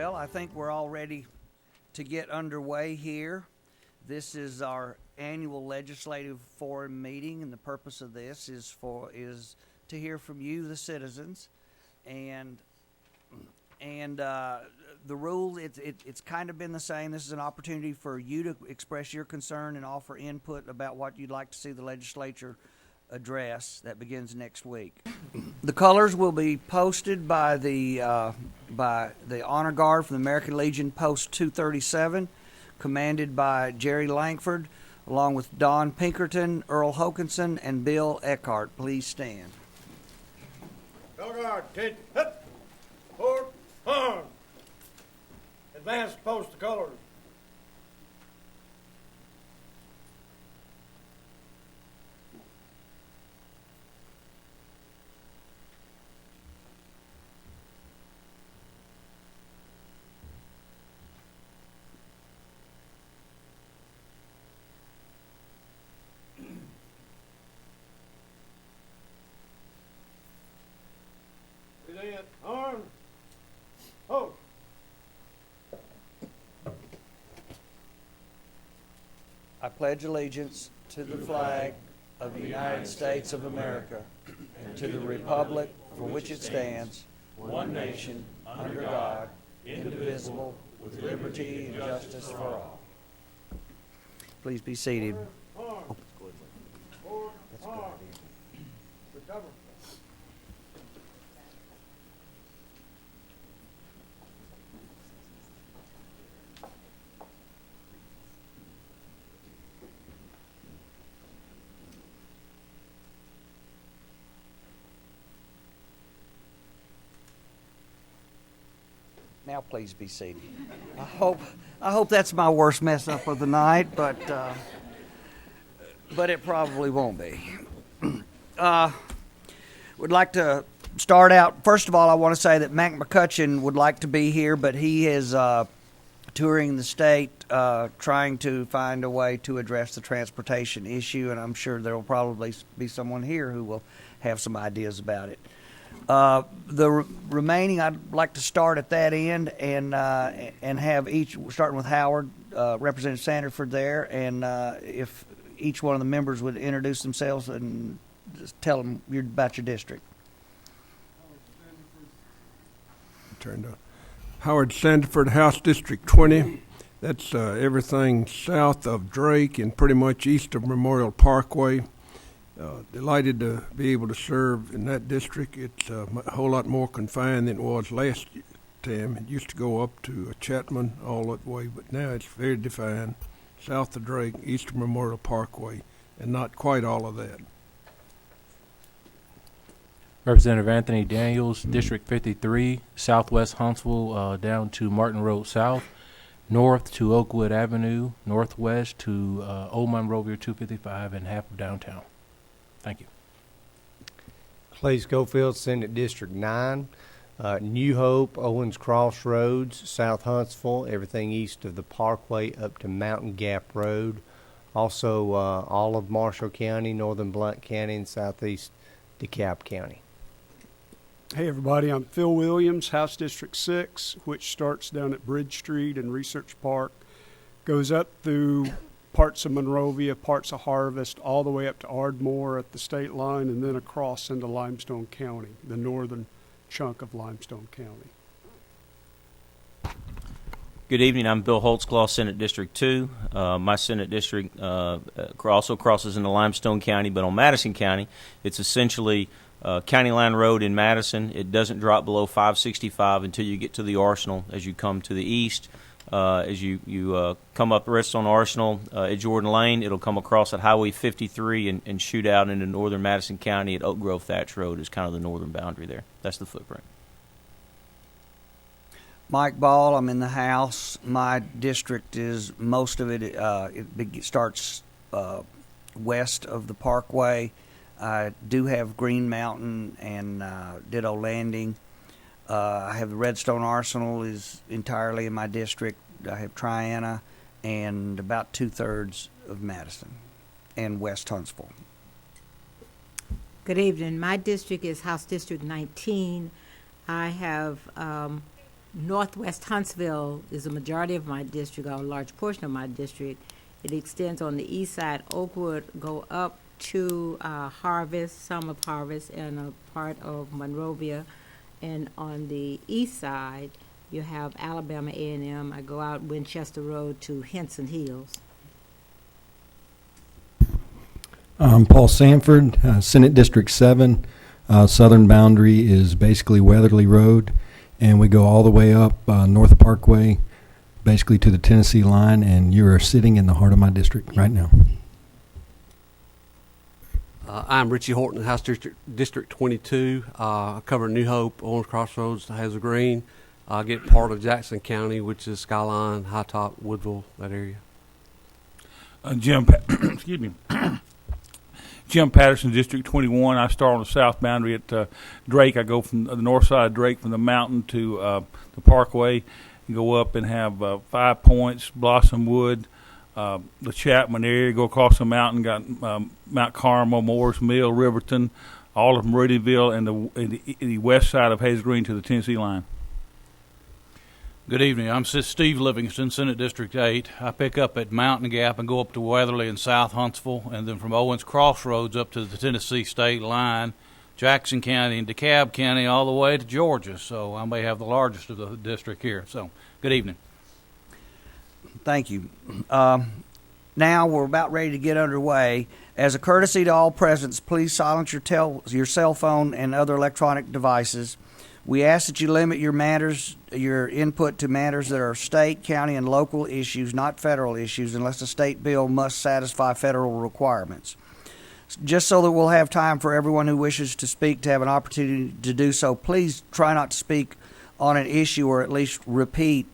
Well, I think we're all ready to get underway here. This is our annual legislative forum meeting, and the purpose of this is to hear from you, the citizens, and the rule, it's kind of been the same. This is an opportunity for you to express your concern and offer input about what you'd like to see the legislature address. That begins next week. The colors will be posted by the Honor Guard from the American Legion Post 237, commanded by Jerry Langford, along with Don Pinkerton, Earl Hokinson, and Bill Eckhart. Please stand. Color Guard, attention. Hip, forward, on. Advance to post the colors. Arm. Hold. I pledge allegiance to the flag of the United States of America and to the republic for which it stands, one nation, under God, indivisible, with liberty and justice for all. Please be seated. Arm. Forward, arm. Recover. Now please be seated. I hope that's my worst mess up of the night, but it probably won't be. Would like to start out. First of all, I want to say that Mac McCutcheon would like to be here, but he is touring the state, trying to find a way to address the transportation issue, and I'm sure there will probably be someone here who will have some ideas about it. The remaining, I'd like to start at that end and have each, starting with Howard, Representative Sanderford there, and if each one of the members would introduce themselves and just tell them about your district. Howard Sanderford, House District 20. That's everything south of Drake and pretty much east of Memorial Parkway. Delighted to be able to serve in that district. It's a whole lot more confined than it was last time. It used to go up to Chapman all that way, but now it's very defined. South of Drake, east of Memorial Parkway, and not quite all of that. Representative Anthony Daniels, District 53, southwest Huntsville down to Martin Road South, north to Oakwood Avenue, northwest to Old Monrovia 255, and half of downtown. Thank you. Clay Schofield, Senate District 9, New Hope, Owens Crossroads, South Huntsville, everything east of the Parkway up to Mountain Gap Road. Also, all of Marshall County, northern Blount County, and southeast DeKalb County. Hey everybody, I'm Phil Williams, House District 6, which starts down at Bridge Street and Research Park, goes up through parts of Monrovia, parts of Harvest, all the way up to Ardmore at the state line, and then across into Limestone County, the northern chunk of Limestone County. Good evening. I'm Bill Holtzclaw, Senate District 2. My Senate District also crosses into Limestone County, but on Madison County, it's essentially County Line Road in Madison. It doesn't drop below 565 until you get to the Arsenal as you come to the east. As you come up Redstone Arsenal at Jordan Lane, it'll come across at Highway 53 and shoot out into northern Madison County at Oak Grove Thatch Road is kind of the northern boundary there. That's the footprint. Mike Ball, I'm in the House. My district is, most of it starts west of the Parkway. I do have Green Mountain and Ditto Landing. I have the Redstone Arsenal is entirely in my district. I have Triana and about 2/3 of Madison and West Huntsville. Good evening. My district is House District 19. I have Northwest Huntsville is a majority of my district, or a large portion of my district. It extends on the east side. Oakwood go up to Harvest, some of Harvest, and a part of Monrovia. And on the east side, you have Alabama A&M. I go out Winchester Road to Henson Hills. I'm Paul Sanford, Senate District 7. Southern boundary is basically Weatherly Road, and we go all the way up North Parkway, basically to the Tennessee line, and you are sitting in the heart of my district right now. I'm Richie Horton, House District 22. I cover New Hope, Owens Crossroads, Hazel Green. I get part of Jackson County, which is Skyline, High Top, Woodville, that area. Excuse me. Jim Patterson, District 21. I start on the south boundary at Drake. I go from the north side of Drake from the mountain to the Parkway and go up and have 5 Points, Blossom Wood, the Chapman area, go across the mountain, got Mount Carmel, Morris Mill, Riverton, all of Meridianville, and the west side of Hazel Green to the Tennessee line. Good evening. I'm Steve Livingston, Senate District 8. I pick up at Mountain Gap and go up to Weatherly and South Huntsville, and then from Owens Crossroads up to the Tennessee state line, Jackson County and DeKalb County, all the way to Georgia. So I may have the largest of the district here. So good evening. Thank you. Now we're about ready to get underway. As a courtesy to all present, please silence your cell phone and other electronic devices. We ask that you limit your input to matters that are state, county, and local issues, not federal issues, unless the state bill must satisfy federal requirements. Just so that we'll have time for everyone who wishes to speak to have an opportunity to do so, please try not to speak on an issue or at least repeat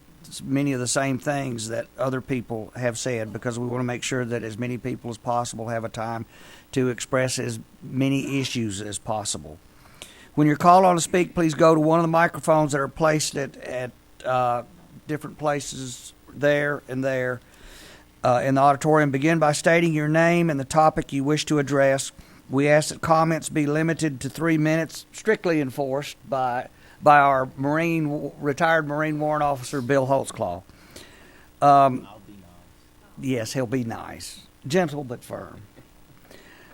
many of the same things that other people have said, because we want to make sure that as many people as possible have a time to express as many issues as possible. When you're called on to speak, please go to one of the microphones that are placed at different places there and there in the auditorium. Begin by stating your name and the topic you wish to address. We ask that comments be limited to 3 minutes, strictly enforced by our retired Marine Warrant Officer Bill Holtzclaw. I'll be nice. Yes, he'll be nice. Gentle but firm.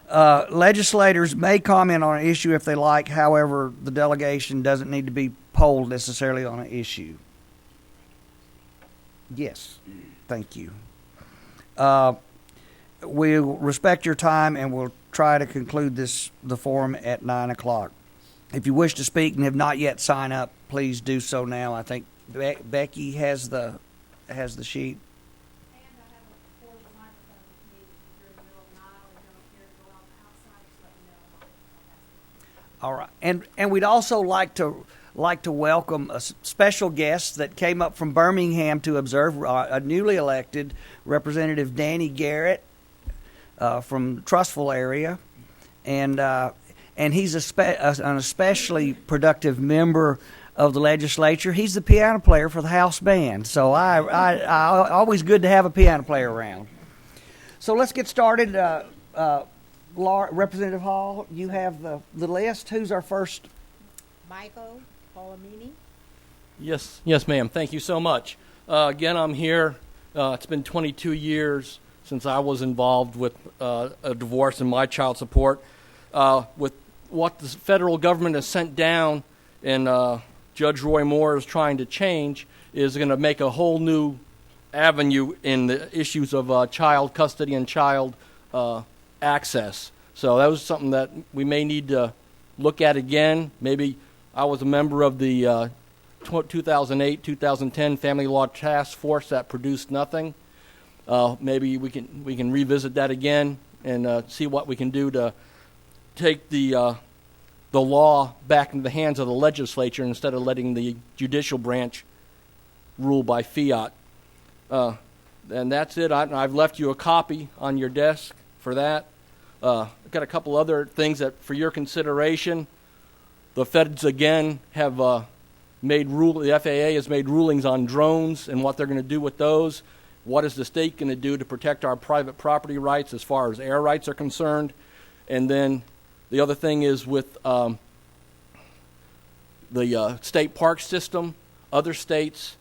Legislators may comment on an issue if they like. However, the delegation doesn't need to be polled necessarily on an issue. Yes, thank you. We'll respect your time, and we'll try to conclude the forum at 9 o'clock. If you wish to speak and have not yet signed up, please do so now. I think Becky has the sheet. All right, and we'd also like to welcome a special guest that came up from Birmingham to observe, a newly elected Representative Danny Garrett from the Trussville area, and he's an especially productive member of the legislature. He's the piano player for the House band, so I always good to have a piano player around. So let's get started. Representative Hall, you have the list. Who's our first? Michael Polamini. Yes, ma'am. Thank you so much. Again, I'm here. It's been 22 years since I was involved with a divorce and my child support. With what the federal government has sent down and Judge Roy Moore is trying to change is going to make a whole new avenue in the issues of child custody and child access. So that was something that we may need to look at again. Maybe I was a member of the 2008-2010 Family Law Task Force that produced nothing. Maybe we can revisit that again and see what we can do to take the law back into the hands of the legislature instead of letting the judicial branch rule by fiat. And that's it. I've left you a copy on your desk for that. I've got a couple other things that for your consideration. The feds again have the FAA has made rulings on drones and what they're going to do with those. What is the state going to do to protect our private property rights as far as air rights are concerned? And then the other thing is with the state park system. Other states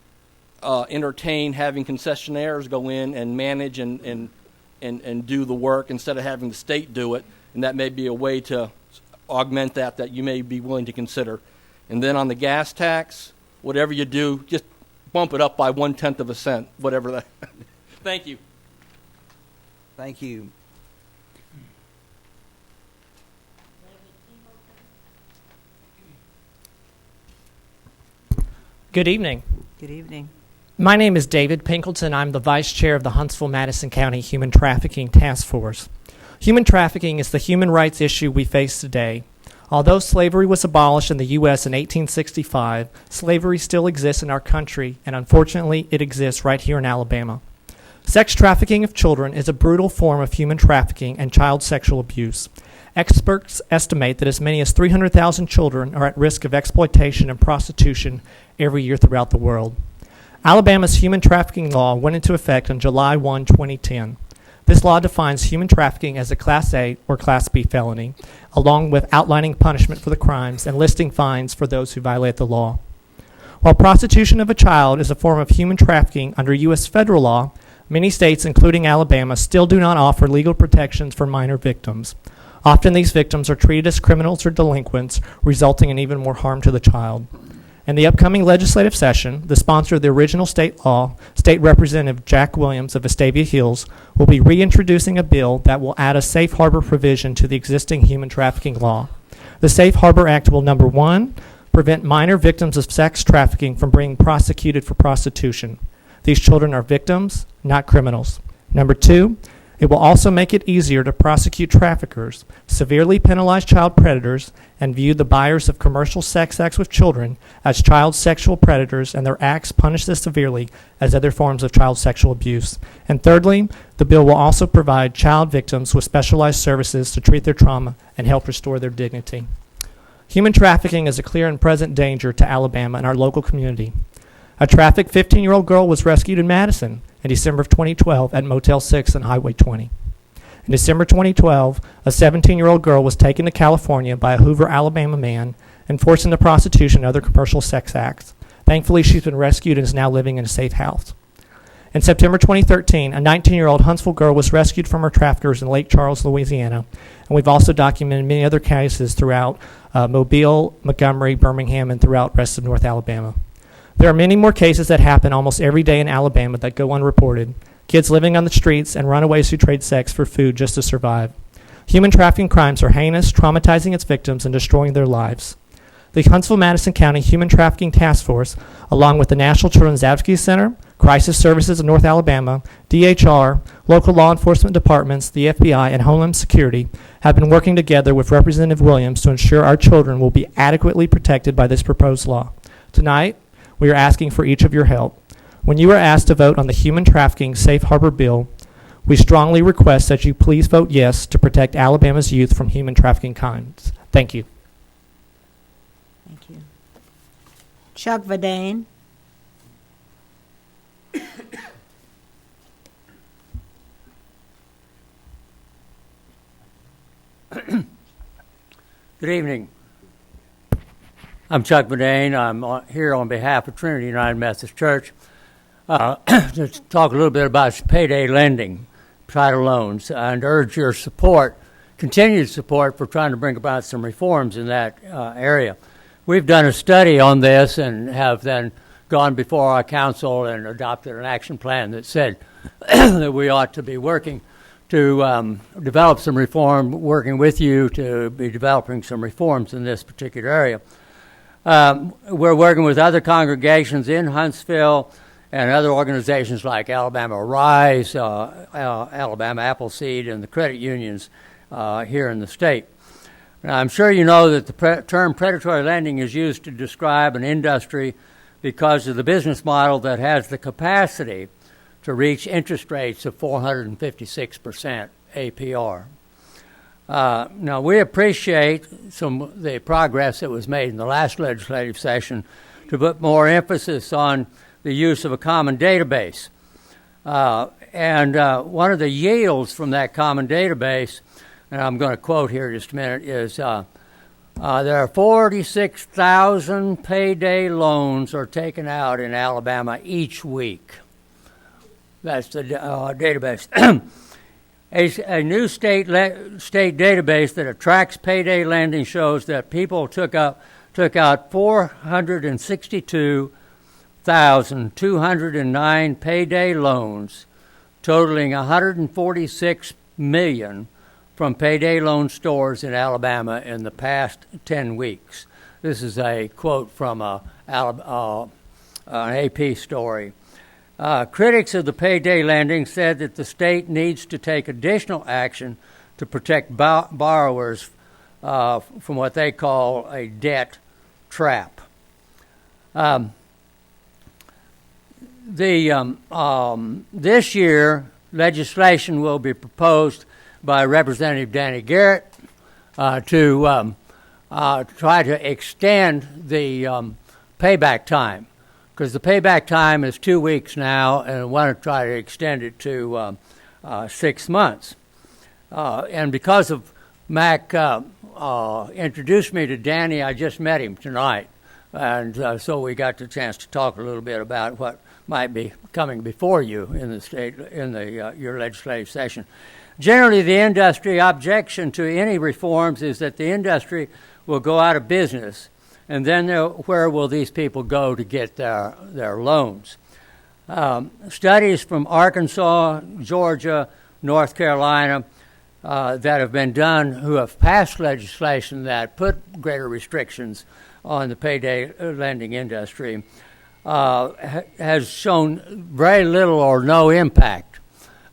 entertain having concessionaires go in and manage and do the work instead of having the state do it, and that may be a way to augment that you may be willing to consider. And then on the gas tax, whatever you do, just bump it up by 1/10 of a cent, whatever that. Thank you. Thank you. Good evening. Good evening. My name is David Pinkleton. I'm the Vice Chair of the Huntsville Madison County Human Trafficking Task Force. Human trafficking is the human rights issue we face today. Although slavery was abolished in the U.S. in 1865, slavery still exists in our country, and unfortunately, it exists right here in Alabama. Sex trafficking of children is a brutal form of human trafficking and child sexual abuse. Experts estimate that as many as 300,000 children are at risk of exploitation and prostitution every year throughout the world. Alabama's human trafficking law went into effect on July 1, 2010. This law defines human trafficking as a Class A or Class B felony, along with outlining punishment for the crimes and listing fines for those who violate the law. While prostitution of a child is a form of human trafficking under U.S. federal law, many states, including Alabama, still do not offer legal protections for minor victims. Often these victims are treated as criminals or delinquents, resulting in even more harm to the child. In the upcoming legislative session, the sponsor of the original state law, State Representative Jack Williams of Vestavia Hills, will be reintroducing a bill that will add a safe harbor provision to the existing human trafficking law. The Safe Harbor Act will, number one, prevent minor victims of sex trafficking from being prosecuted for prostitution. These children are victims, not criminals. Number two, it will also make it easier to prosecute traffickers, severely penalize child predators, and view the buyers of commercial sex acts with children as child sexual predators, and their acts punished as severely as other forms of child sexual abuse. And thirdly, the bill will also provide child victims with specialized services to treat their trauma and help restore their dignity. Human trafficking is a clear and present danger to Alabama and our local community. A trafficked 15-year-old girl was rescued in Madison in December of 2012 at Motel 6 on Highway 20. In December 2012, a 17-year-old girl was taken to California by a Hoover, Alabama man and forced into prostitution and other commercial sex acts. Thankfully, she's been rescued and is now living in a safe house. In September 2013, a 19-year-old Huntsville girl was rescued from her traffickers in Lake Charles, Louisiana, and we've also documented many other cases throughout Mobile, Montgomery, Birmingham, and throughout the rest of North Alabama. There are many more cases that happen almost every day in Alabama that go unreported. Kids living on the streets and runaways who trade sex for food just to survive. Human trafficking crimes are heinous, traumatizing its victims and destroying their lives. The Huntsville-Madison County Human Trafficking Task Force, along with the National Children's Advocacy Center, Crisis Services of North Alabama, DHR, local law enforcement departments, the FBI, and Homeland Security, have been working together with Representative Williams to ensure our children will be adequately protected by this proposed law. Tonight, we are asking for each of your help. When you are asked to vote on the Human Trafficking Safe Harbor Bill, we strongly request that you please vote yes to protect Alabama's youth from human trafficking crimes. Thank you. Thank you. Chuck Verdane. Good evening. I'm Chuck Verdane. I'm here on behalf of Trinity United Methodist Church to talk a little bit about payday lending, title loans, and urge your support, continued support for trying to bring about some reforms in that area. We've done a study on this and have then gone before our council and adopted an action plan that said that we ought to be working to develop some reform, working with you to be developing some reforms in this particular area. We're working with other congregations in Huntsville and other organizations like Alabama Rise, Alabama Appleseed, and the credit unions here in the state. Now, I'm sure you know that the term predatory lending is used to describe an industry because of the business model that has the capacity to reach interest rates of 456% APR. Now, we appreciate the progress that was made in the last legislative session to put more emphasis on the use of a common database. And one of the yields from that common database, and I'm going to quote here just a minute, is There are 46,000 payday loans are taken out in Alabama each week. That's the database. A new state database that tracks payday lending shows that people took out 462,209 payday loans, totaling $146 million from payday loan stores in Alabama in the past 10 weeks. This is a quote from an AP story. Critics of the payday lending said that the state needs to take additional action to protect borrowers from what they call a debt trap. This year, legislation will be proposed by Representative Danny Garrett to try to extend the payback time, because the payback time is 2 weeks now, and I want to try to extend it to 6 months. And because of Mac introduced me to Danny, I just met him tonight, and so we got the chance to talk a little bit about what might be coming before you in the state your legislative session. Generally, the industry objection to any reforms is that the industry will go out of business, and then where will these people go to get their loans? Studies from Arkansas, Georgia, North Carolina that have been done, who have passed legislation that put greater restrictions on the payday lending industry, has shown very little or no impact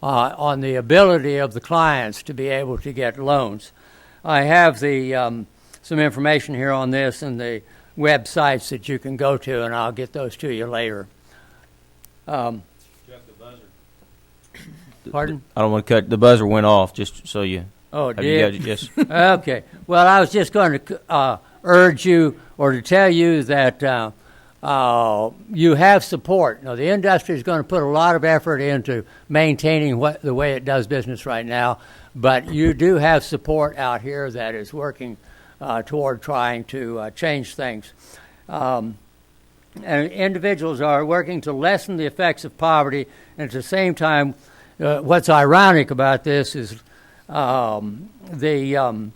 on the ability of the clients to be able to get loans. I have some information here on this and the websites that you can go to, and I'll get those to you later. Pardon? I don't want to cut. The buzzer went off, just so you. Oh, it did? Yes. Okay. Well, I was just going to urge you or to tell you that you have support. Now, the industry is going to put a lot of effort into maintaining the way it does business right now, but you do have support out here that is working toward trying to change things. And individuals are working to lessen the effects of poverty, and at the same time, what's ironic about this is the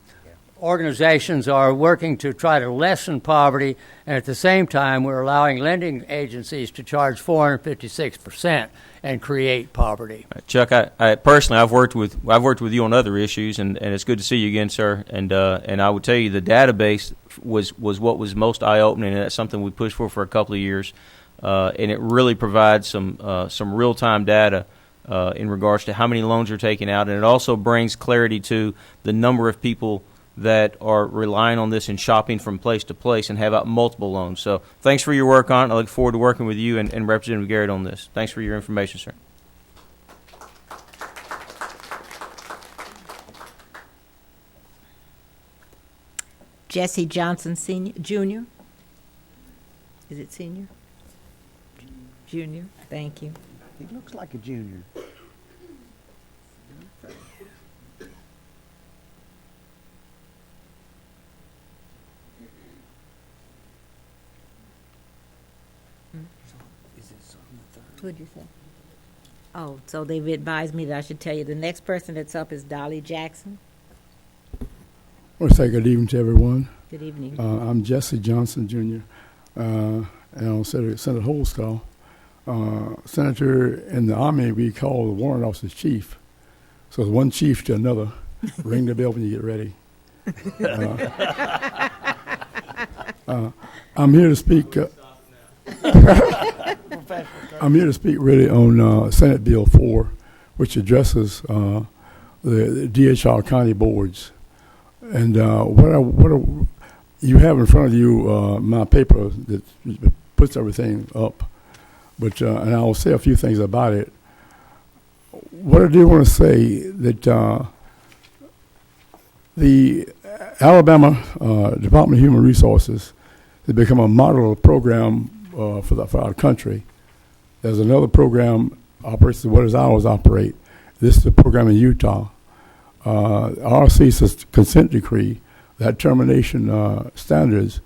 organizations are working to try to lessen poverty, and at the same time, we're allowing lending agencies to charge 456% and create poverty. Chuck, I personally, I've worked with you on other issues, and it's good to see you again, sir. And I would tell you the database was what was most eye-opening, and that's something we pushed for a couple of years, and it really provides some real-time data in regards to how many loans are taken out, and it also brings clarity to the number of people that are relying on this and shopping from place to place and have out multiple loans. So thanks for your work on it. I look forward to working with you and Representative Garrett on this. Thanks for your information, sir. Jesse Johnson Senior, Jr. Is it senior? Junior. Thank you. He looks like a junior. Who'd you say? Oh, so they've advised me that I should tell you the next person that's up is Dolly Jackson. I want to say good evening to everyone. Good evening. I'm Jesse Johnson, Jr., and I'm Senator Holstall. Senator, in the Army, we call the warrant officer chief. So it's one chief to another. Ring the bell when you get ready. I'm here to speak. I'm here to speak really on Senate Bill 4, which addresses the DHR county boards. And you have in front of you my paper that puts everything up. But and I'll say a few things about it. What I do want to say that the Alabama Department of Human Resources has become a model program for our country. There's another program operates what is ours operate. This is a program in Utah. RC's consent decree that termination standards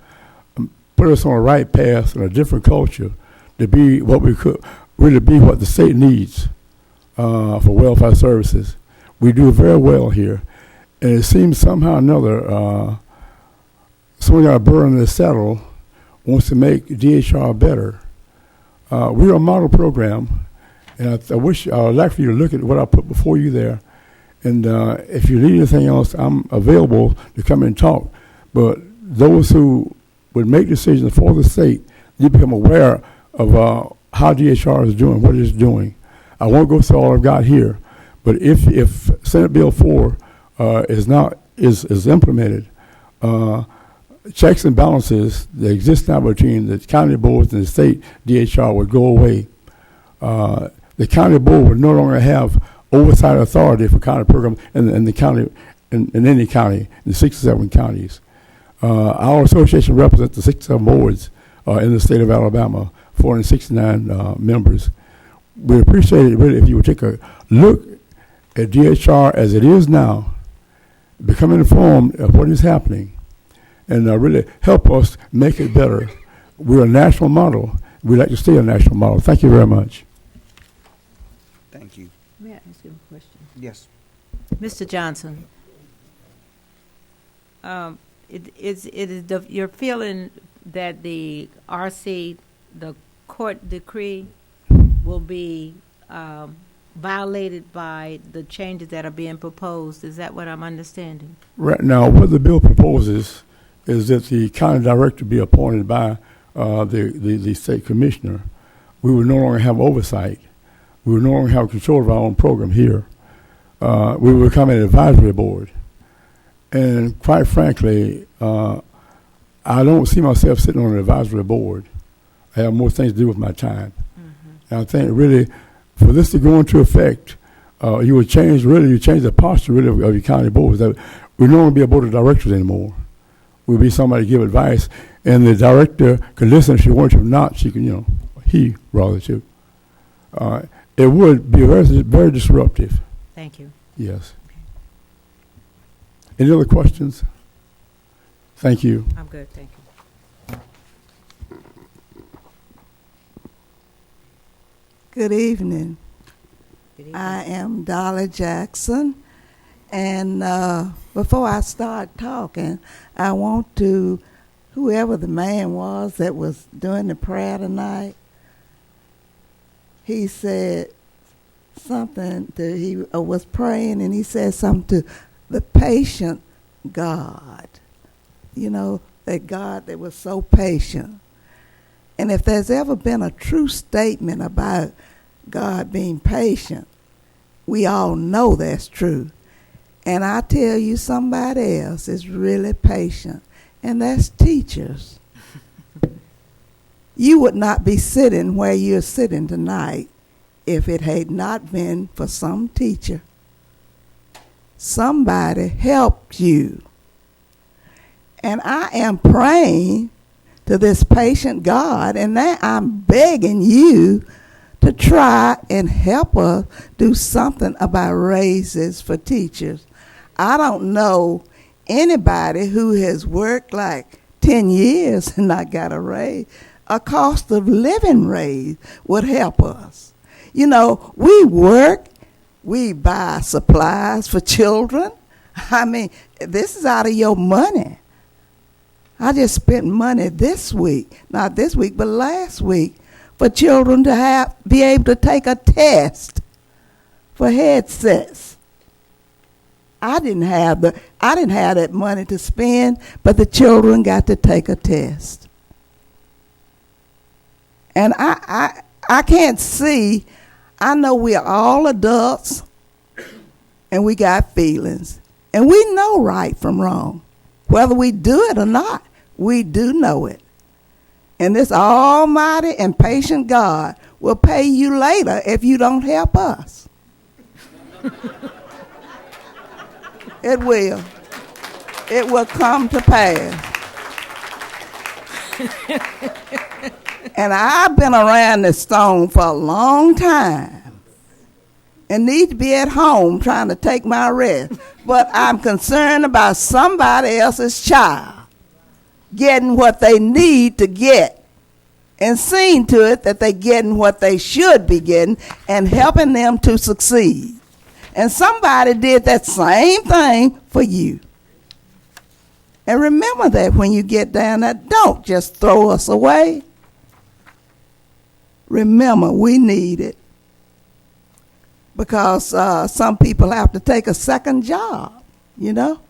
put us on the right path and a different culture to be what we could really be what the state needs for welfare services. We do very well here, and it seems somehow or another someone got a burr in the saddle wants to make DHR better. We're a model program, and I would like for you to look at what I put before you there. And if you need anything else, I'm available to come and talk. But those who would make decisions for the state, you become aware of how DHR is doing, what it is doing. I won't go through all I've got here, but if Senate Bill 4 is implemented, checks and balances that exist now between the county boards and the state DHR would go away. The county board would no longer have oversight authority for county programs in the county, in any county, in the 67 counties. Our association represents the 67 boards in the state of Alabama, 469 members. We appreciate it really if you would take a look at DHR as it is now, become informed of what is happening, and really help us make it better. We're a national model. We'd like to stay a national model. Thank you very much. Thank you. May I ask you a question? Yes. Mr. Johnson, you're feeling that the RC, the court decree, will be violated by the changes that are being proposed. Is that what I'm understanding? Right now, what the bill proposes is that the county director be appointed by the state commissioner. We would no longer have oversight. We would no longer have control of our own program here. We would become an advisory board. And quite frankly, I don't see myself sitting on an advisory board. I have more things to do with my time. And I think really, for this to go into effect, you would change the posture really of your county boards. That we no longer be a board of directors anymore. We'll be somebody to give advice, and the director can listen if she wants to. If not, she can, he rather too. It would be very, very disruptive. Thank you. Yes. Any other questions? Thank you. I'm good, thank you. Good evening. Good evening. I am Dolly Jackson, and before I start talking, I want to, whoever the man was that was doing the prayer tonight, he said something he was praying, and he said something to the patient God. That God that was so patient. And if there's ever been a true statement about God being patient, we all know that's true. And I tell you, somebody else is really patient, and that's teachers. You would not be sitting where you're sitting tonight if it had not been for some teacher. Somebody helped you. And I am praying to this patient God, and now I'm begging you to try and help us do something about raises for teachers. I don't know anybody who has worked like 10 years and not got a raise. A cost of living raise would help us. We work, we buy supplies for children. I mean, this is out of your money. I just spent money this week, not this week, but last week, for children to be able to take a test for headsets. I didn't have that money to spend, but the children got to take a test. And I can't see. I know we are all adults, and we got feelings, and we know right from wrong, whether we do it or not. We do know it. And this almighty and patient God will pay you later if you don't help us. It will. It will come to pass. And I've been around this stone for a long time. and need to be at home trying to take my rest. But I'm concerned about somebody else's child getting what they need to get and seeing to it that they're getting what they should be getting and helping them to succeed. And somebody did that same thing for you. And remember that when you get down there, don't just throw us away. Remember, we need it. Because some people have to take a second job, you know.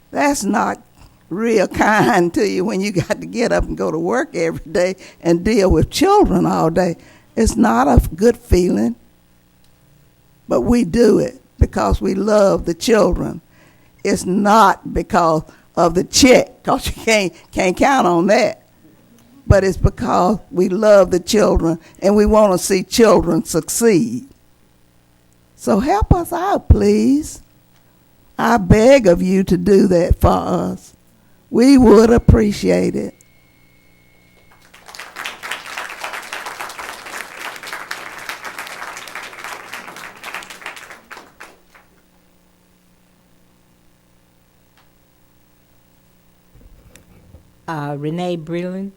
That's not real kind to you when you got to get up and go to work every day and deal with children all day. It's not a good feeling. But we do it because we love the children. It's not because of the check, because you can't count on that. But it's because we love the children and we want to see children succeed. So help us out, please. I beg of you to do that for us. We would appreciate it. Renee Breland.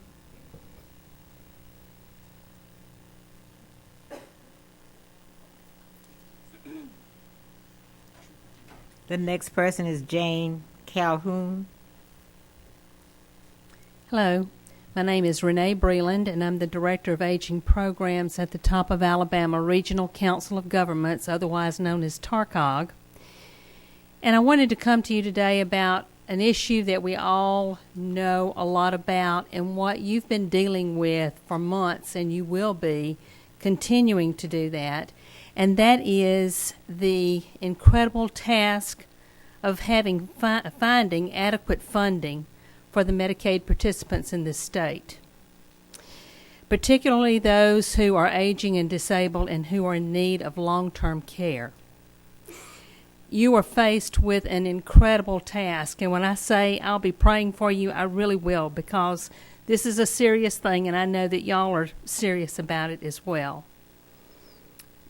The next person is Jane Calhoun. Hello, my name is Renee Breland, and I'm the Director of Aging Programs at the Top of Alabama Regional Council of Governments, otherwise known as TARCOG. And I wanted to come to you today about an issue that we all know a lot about and what you've been dealing with for months, and you will be continuing to do that. And that is the incredible task of finding adequate funding for the Medicaid participants in this state, particularly those who are aging and disabled and who are in need of long-term care. You are faced with an incredible task, and when I say I'll be praying for you, I really will, because this is a serious thing, and I know that y'all are serious about it as well.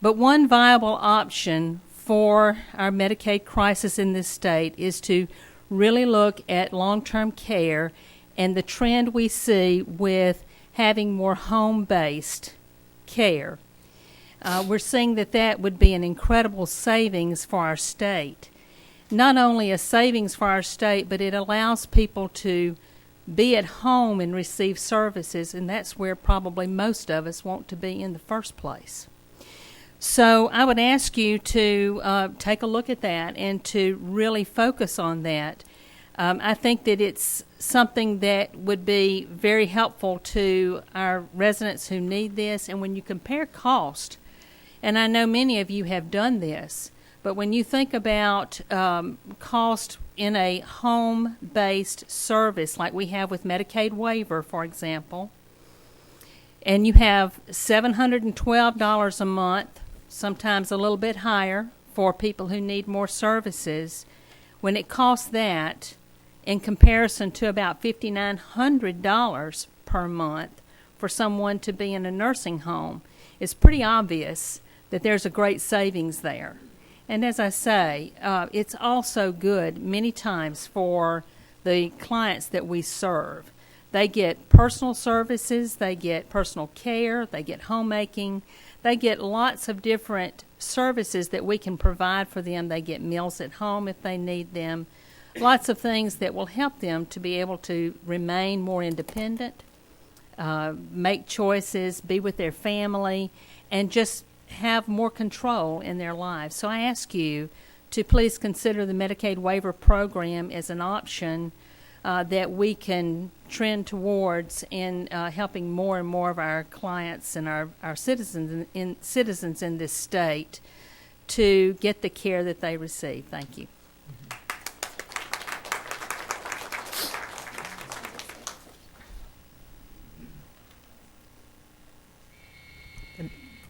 But one viable option for our Medicaid crisis in this state is to really look at long-term care and the trend we see with having more home-based care. We're seeing that would be an incredible savings for our state. Not only a savings for our state, but it allows people to be at home and receive services, and that's where probably most of us want to be in the first place. So I would ask you to take a look at that and to really focus on that. I think that it's something that would be very helpful to our residents who need this, and when you compare cost, and I know many of you have done this, but when you think about cost in a home-based service like we have with Medicaid waiver, for example, and you have $712 a month, sometimes a little bit higher for people who need more services, when it costs that in comparison to about $5,900 per month for someone to be in a nursing home, it's pretty obvious that there's a great savings there. And as I say, it's also good many times for the clients that we serve. They get personal services, they get personal care, they get homemaking, they get lots of different services that we can provide for them. They get meals at home if they need them, lots of things that will help them to be able to remain more independent, make choices, be with their family, and just have more control in their lives. So I ask you to please consider the Medicaid waiver program as an option that we can trend towards in helping more and more of our clients and our citizens in this state to get the care that they receive. Thank you.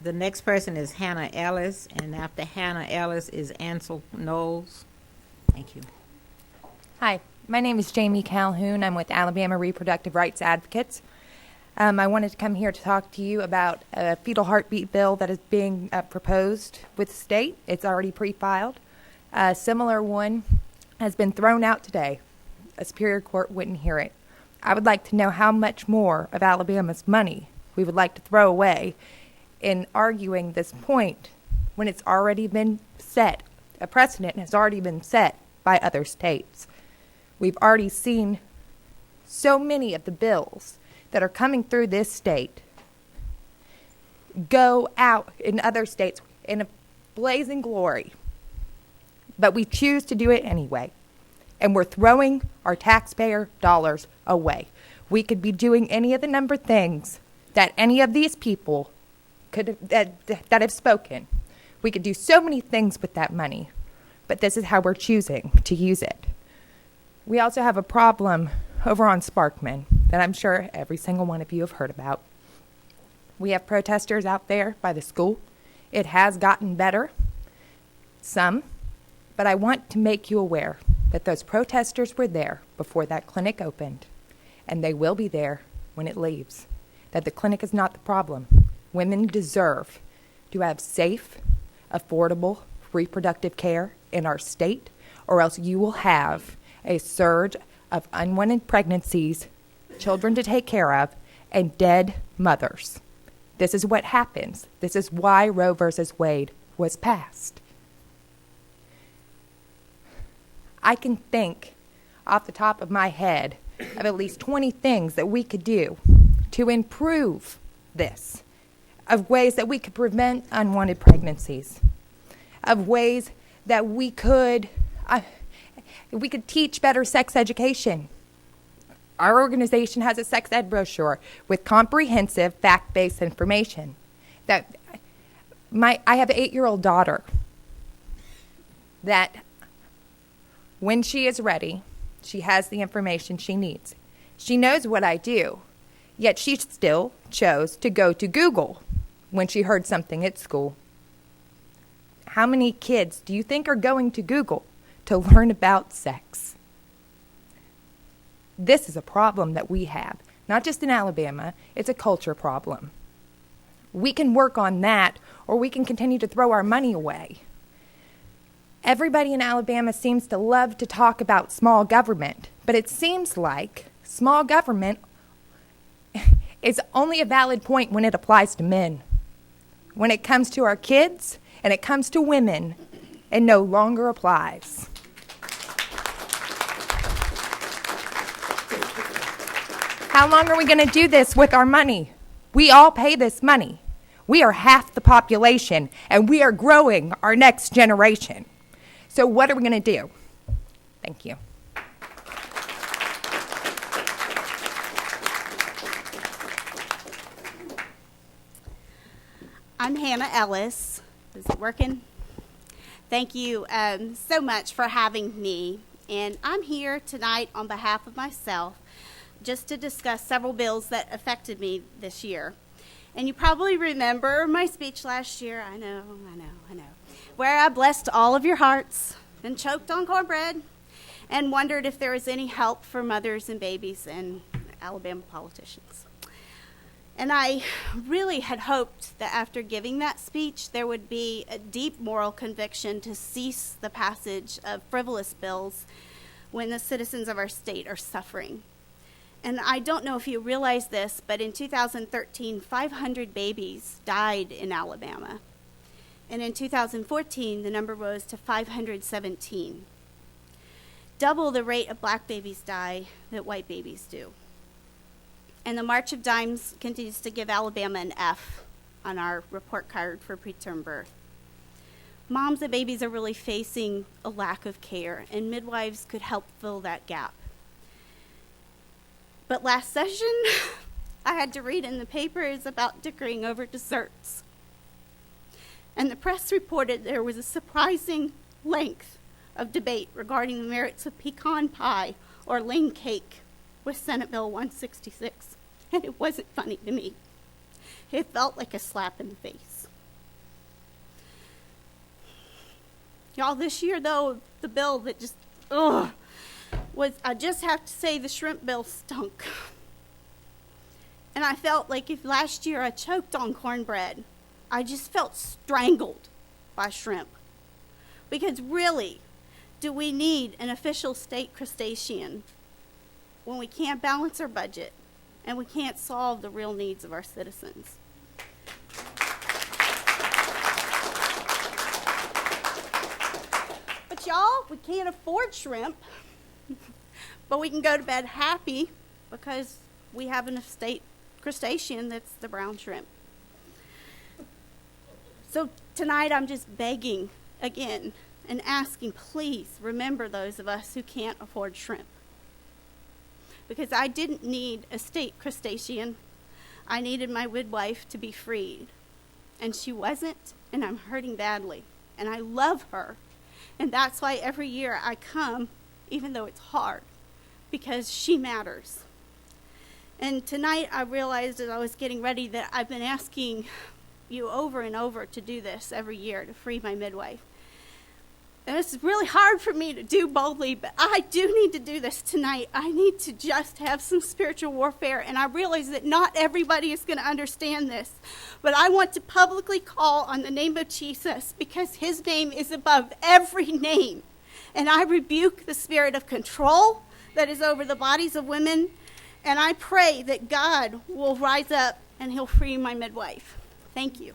The next person is Hannah Ellis, and after Hannah Ellis is Ansel Knowles. Thank you. Hi, my name is Jamie Calhoun. I'm with Alabama Reproductive Rights Advocates. I wanted to come here to talk to you about a fetal heartbeat bill that is being proposed with the state. It's already pre-filed. A similar one has been thrown out today. A Superior Court wouldn't hear it. I would like to know how much more of Alabama's money we would like to throw away in arguing this point when it's already been set. A precedent has already been set by other states. We've already seen so many of the bills that are coming through this state go out in other states in a blazing glory. But we choose to do it anyway. And we're throwing our taxpayer dollars away. We could be doing any of the number of things that any of these people could that have spoken. We could do so many things with that money, but this is how we're choosing to use it. We also have a problem over on Sparkman that I'm sure every single one of you have heard about. We have protesters out there by the school. It has gotten better, some, but I want to make you aware that those protesters were there before that clinic opened, and they will be there when it leaves. That the clinic is not the problem. Women deserve to have safe, affordable reproductive care in our state, or else you will have a surge of unwanted pregnancies, children to take care of, and dead mothers. This is what happens. This is why Roe versus Wade was passed. I can think off the top of my head of at least 20 things that we could do to improve this, of ways that we could prevent unwanted pregnancies, of ways that we could teach better sex education. Our organization has a sex ed brochure with comprehensive fact-based information. I have an 8-year-old daughter that when she is ready, she has the information she needs. She knows what I do, yet she still chose to go to Google when she heard something at school. How many kids do you think are going to Google to learn about sex? This is a problem that we have, not just in Alabama, it's a culture problem. We can work on that, or we can continue to throw our money away. Everybody in Alabama seems to love to talk about small government, but it seems like small government is only a valid point when it applies to men. When it comes to our kids and it comes to women, it no longer applies. How long are we going to do this with our money? We all pay this money. We are half the population, and we are growing our next generation. So what are we going to do? Thank you. I'm Hannah Ellis. Is it working? Thank you so much for having me. And I'm here tonight on behalf of myself just to discuss several bills that affected me this year. And you probably remember my speech last year, I know, where I blessed all of your hearts and choked on cornbread and wondered if there was any help for mothers and babies and Alabama politicians. And I really had hoped that after giving that speech, there would be a deep moral conviction to cease the passage of frivolous bills when the citizens of our state are suffering. And I don't know if you realize this, but in 2013, 500 babies died in Alabama. And in 2014, the number rose to 517. Double the rate of black babies die that white babies do. And the March of Dimes continues to give Alabama an F on our report card for preterm birth. Moms and babies are really facing a lack of care, and midwives could help fill that gap. But last session, I had to read in the papers about dickering over desserts. And the press reported there was a surprising length of debate regarding the merits of pecan pie or ling cake with Senate Bill 166. And it wasn't funny to me. It felt like a slap in the face. Y'all, this year, though, the bill that just, was, I just have to say the shrimp bill stunk. And I felt like if last year I choked on cornbread, I just felt strangled by shrimp. Because really, do we need an official state crustacean when we can't balance our budget and we can't solve the real needs of our citizens? But y'all, we can't afford shrimp, but we can go to bed happy because we have an state crustacean that's the brown shrimp. So tonight I'm just begging again and asking, please remember those of us who can't afford shrimp. Because I didn't need a state crustacean. I needed my midwife to be freed. And she wasn't, and I'm hurting badly. And I love her. And that's why every year I come, even though it's hard, because she matters. And tonight I realized as I was getting ready that I've been asking you over and over to do this every year, to free my midwife. And it's really hard for me to do boldly, but I do need to do this tonight. I need to just have some spiritual warfare, and I realize that not everybody is going to understand this. But I want to publicly call on the name of Jesus because his name is above every name. And I rebuke the spirit of control that is over the bodies of women, and I pray that God will rise up and he'll free my midwife. Thank you.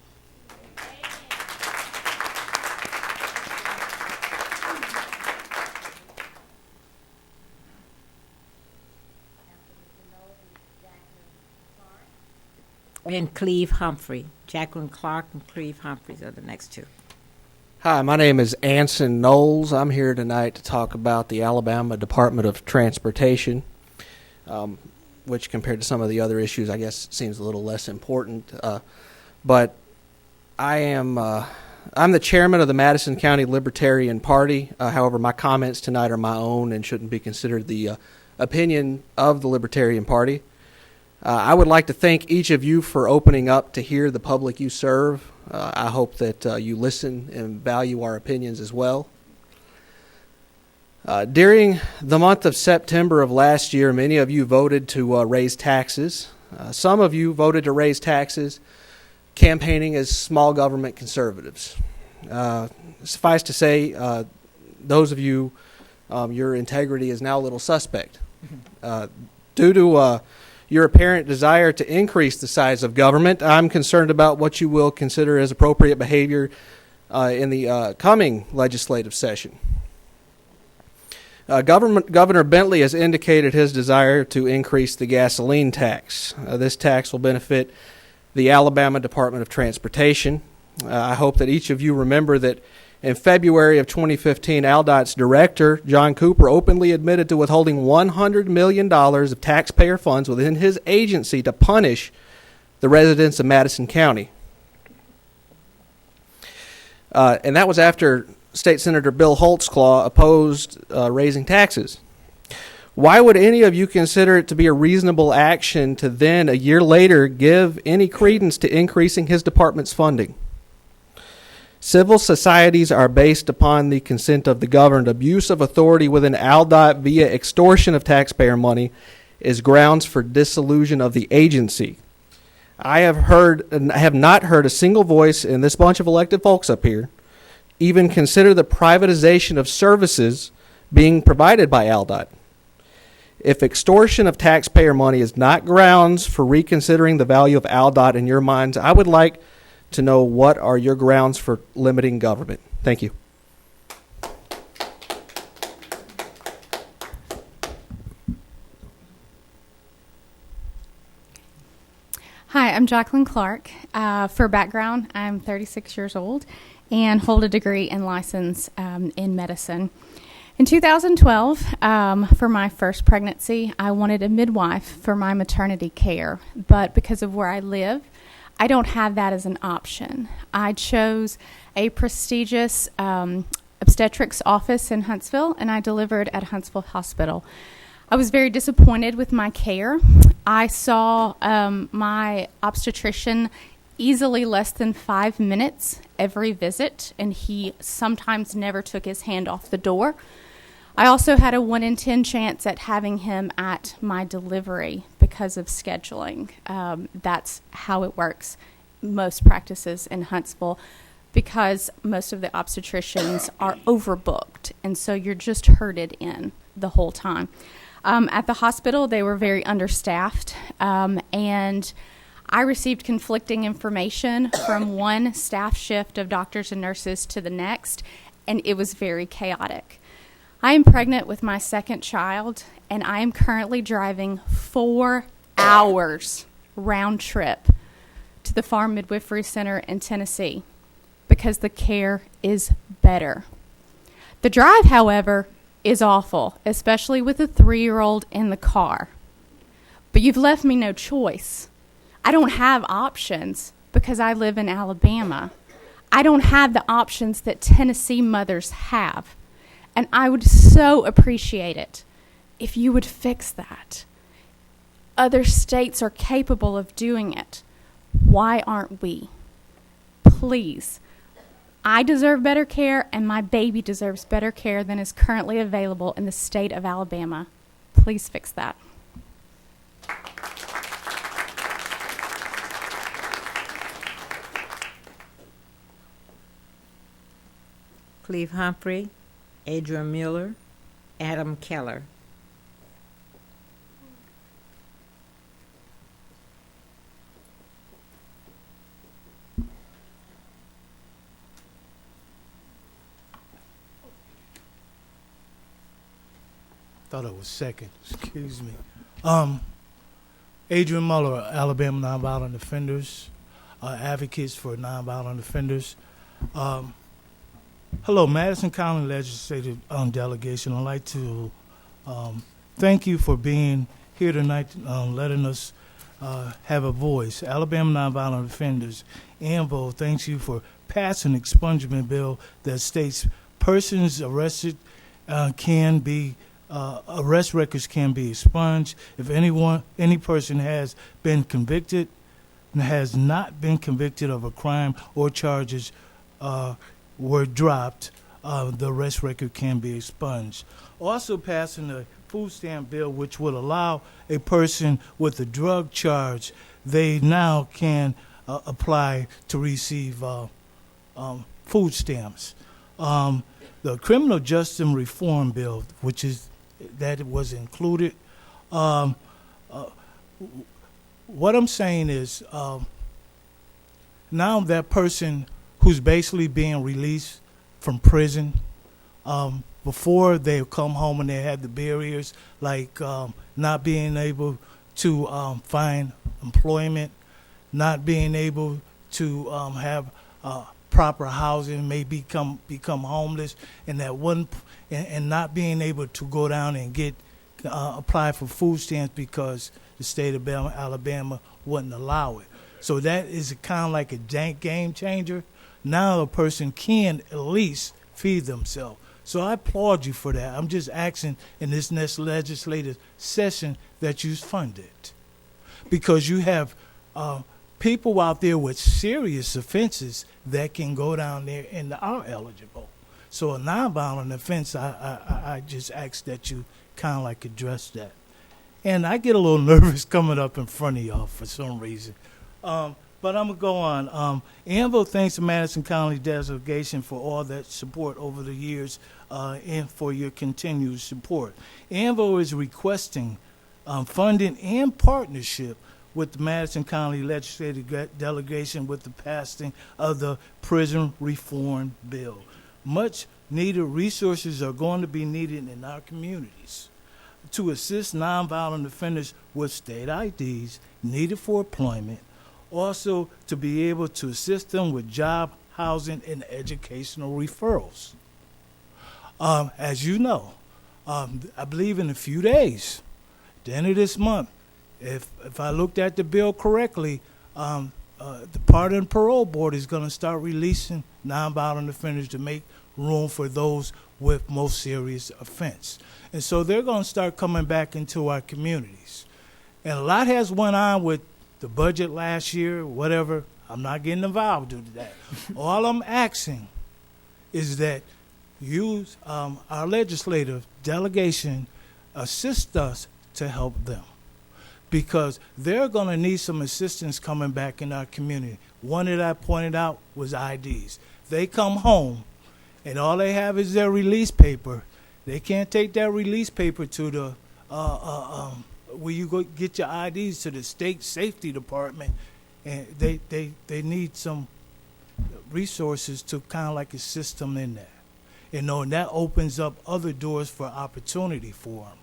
And Cleve Humphrey. Jacqueline Clark and Cleve Humphreys are the next two. Hi, my name is Anson Knowles. I'm here tonight to talk about the Alabama Department of Transportation, which compared to some of the other issues, I guess seems a little less important. But I'm the chairman of the Madison County Libertarian Party. However, my comments tonight are my own and shouldn't be considered the opinion of the Libertarian Party. I would like to thank each of you for opening up to hear the public you serve. I hope that you listen and value our opinions as well. During the month of September of last year, many of you voted to raise taxes. Some of you voted to raise taxes campaigning as small government conservatives. Suffice to say, those of you, your integrity is now a little suspect. Due to your apparent desire to increase the size of government, I'm concerned about what you will consider as appropriate behavior in the coming legislative session. Governor Bentley has indicated his desire to increase the gasoline tax. This tax will benefit the Alabama Department of Transportation. I hope that each of you remember that in February of 2015, ALDOT's director, John Cooper, openly admitted to withholding $100 million of taxpayer funds within his agency to punish the residents of Madison County. And that was after State Senator Bill Holtzclaw opposed raising taxes. Why would any of you consider it to be a reasonable action to then, a year later, give any credence to increasing his department's funding? Civil societies are based upon the consent of the governed. Abuse of authority within ALDOT via extortion of taxpayer money is grounds for dissolution of the agency. I have not heard a single voice in this bunch of elected folks up here even consider the privatization of services being provided by ALDOT. If extortion of taxpayer money is not grounds for reconsidering the value of ALDOT in your minds, I would like to know what are your grounds for limiting government. Thank you. Hi, I'm Jacqueline Clark. For background, I'm 36 years old and hold a degree and license in medicine. In 2012, for my first pregnancy, I wanted a midwife for my maternity care, but because of where I live, I don't have that as an option. I chose a prestigious obstetrics office in Huntsville, and I delivered at Huntsville Hospital. I was very disappointed with my care. I saw my obstetrician easily less than 5 minutes every visit, and he sometimes never took his hand off the door. I also had a 1 in 10 chance at having him at my delivery because of scheduling. That's how it works. Most practices in Huntsville, because most of the obstetricians are overbooked, and so you're just herded in the whole time. At the hospital, they were very understaffed, and I received conflicting information from one staff shift of doctors and nurses to the next, and it was very chaotic. I am pregnant with my second child, and I am currently driving 4 hours round trip to the Farm Midwifery Center in Tennessee because the care is better. The drive, however, is awful, especially with a 3-year-old in the car. But you've left me no choice. I don't have options because I live in Alabama. I don't have the options that Tennessee mothers have. And I would so appreciate it if you would fix that. Other states are capable of doing it. Why aren't we? Please. I deserve better care, and my baby deserves better care than is currently available in the state of Alabama. Please fix that. Cleve Humphrey, Adrian Mueller, Adam Keller. Thought it was second. Excuse me. Adrian Mueller, Alabama Nonviolent Offenders, advocates for nonviolent offenders. Hello, Madison County Legislative Delegation. I'd like to thank you for being here tonight, letting us have a voice. Alabama Nonviolent Offenders, ANVO, thanks you for passing an expungement bill that states persons arrested can be arrest records can be expunged if any person has been convicted and has not been convicted of a crime or charges were dropped, the arrest record can be expunged. Also passing a food stamp bill which would allow a person with a drug charge, they now can apply to receive food stamps. The criminal justice reform bill, which is that was included. What I'm saying is now that person who's basically being released from prison, before they come home and they have the barriers like not being able to find employment, not being able to have proper housing, may become homeless, and that one, and not being able to go down and get apply for food stamps because the state of Alabama wouldn't allow it. So that is kind of like a game changer. Now a person can at least feed themselves. So I applaud you for that. I'm just asking in this next legislative session that you fund it, because you have people out there with serious offenses that can go down there and are eligible. So a nonviolent offense, I just ask that you kind of like address that. And I get a little nervous coming up in front of y'all for some reason. But I'm going to go on. ANVO thanks the Madison County Delegation for all that support over the years and for your continued support. ANVO is requesting funding and partnership with the Madison County Legislative Delegation with the passing of the prison reform bill. Much needed resources are going to be needed in our communities to assist nonviolent offenders with state IDs needed for employment, also to be able to assist them with job, housing, and educational referrals. As you know, I believe in a few days, the end of this month, if I looked at the bill correctly, the Pardon and Parole Board is going to start releasing nonviolent offenders to make room for those with most serious offense. And so they're going to start coming back into our communities. And a lot has went on with the budget last year, whatever. I'm not getting involved with that. All I'm asking is that you, our legislative delegation, assist us to help them. because they're going to need some assistance coming back in our community. One that I pointed out was IDs. They come home, and all they have is their release paper. They can't take that release paper to the where you go get your IDs, to the state safety department, and they need some resources to kind of like assist them in that. And that opens up other doors for opportunity for them.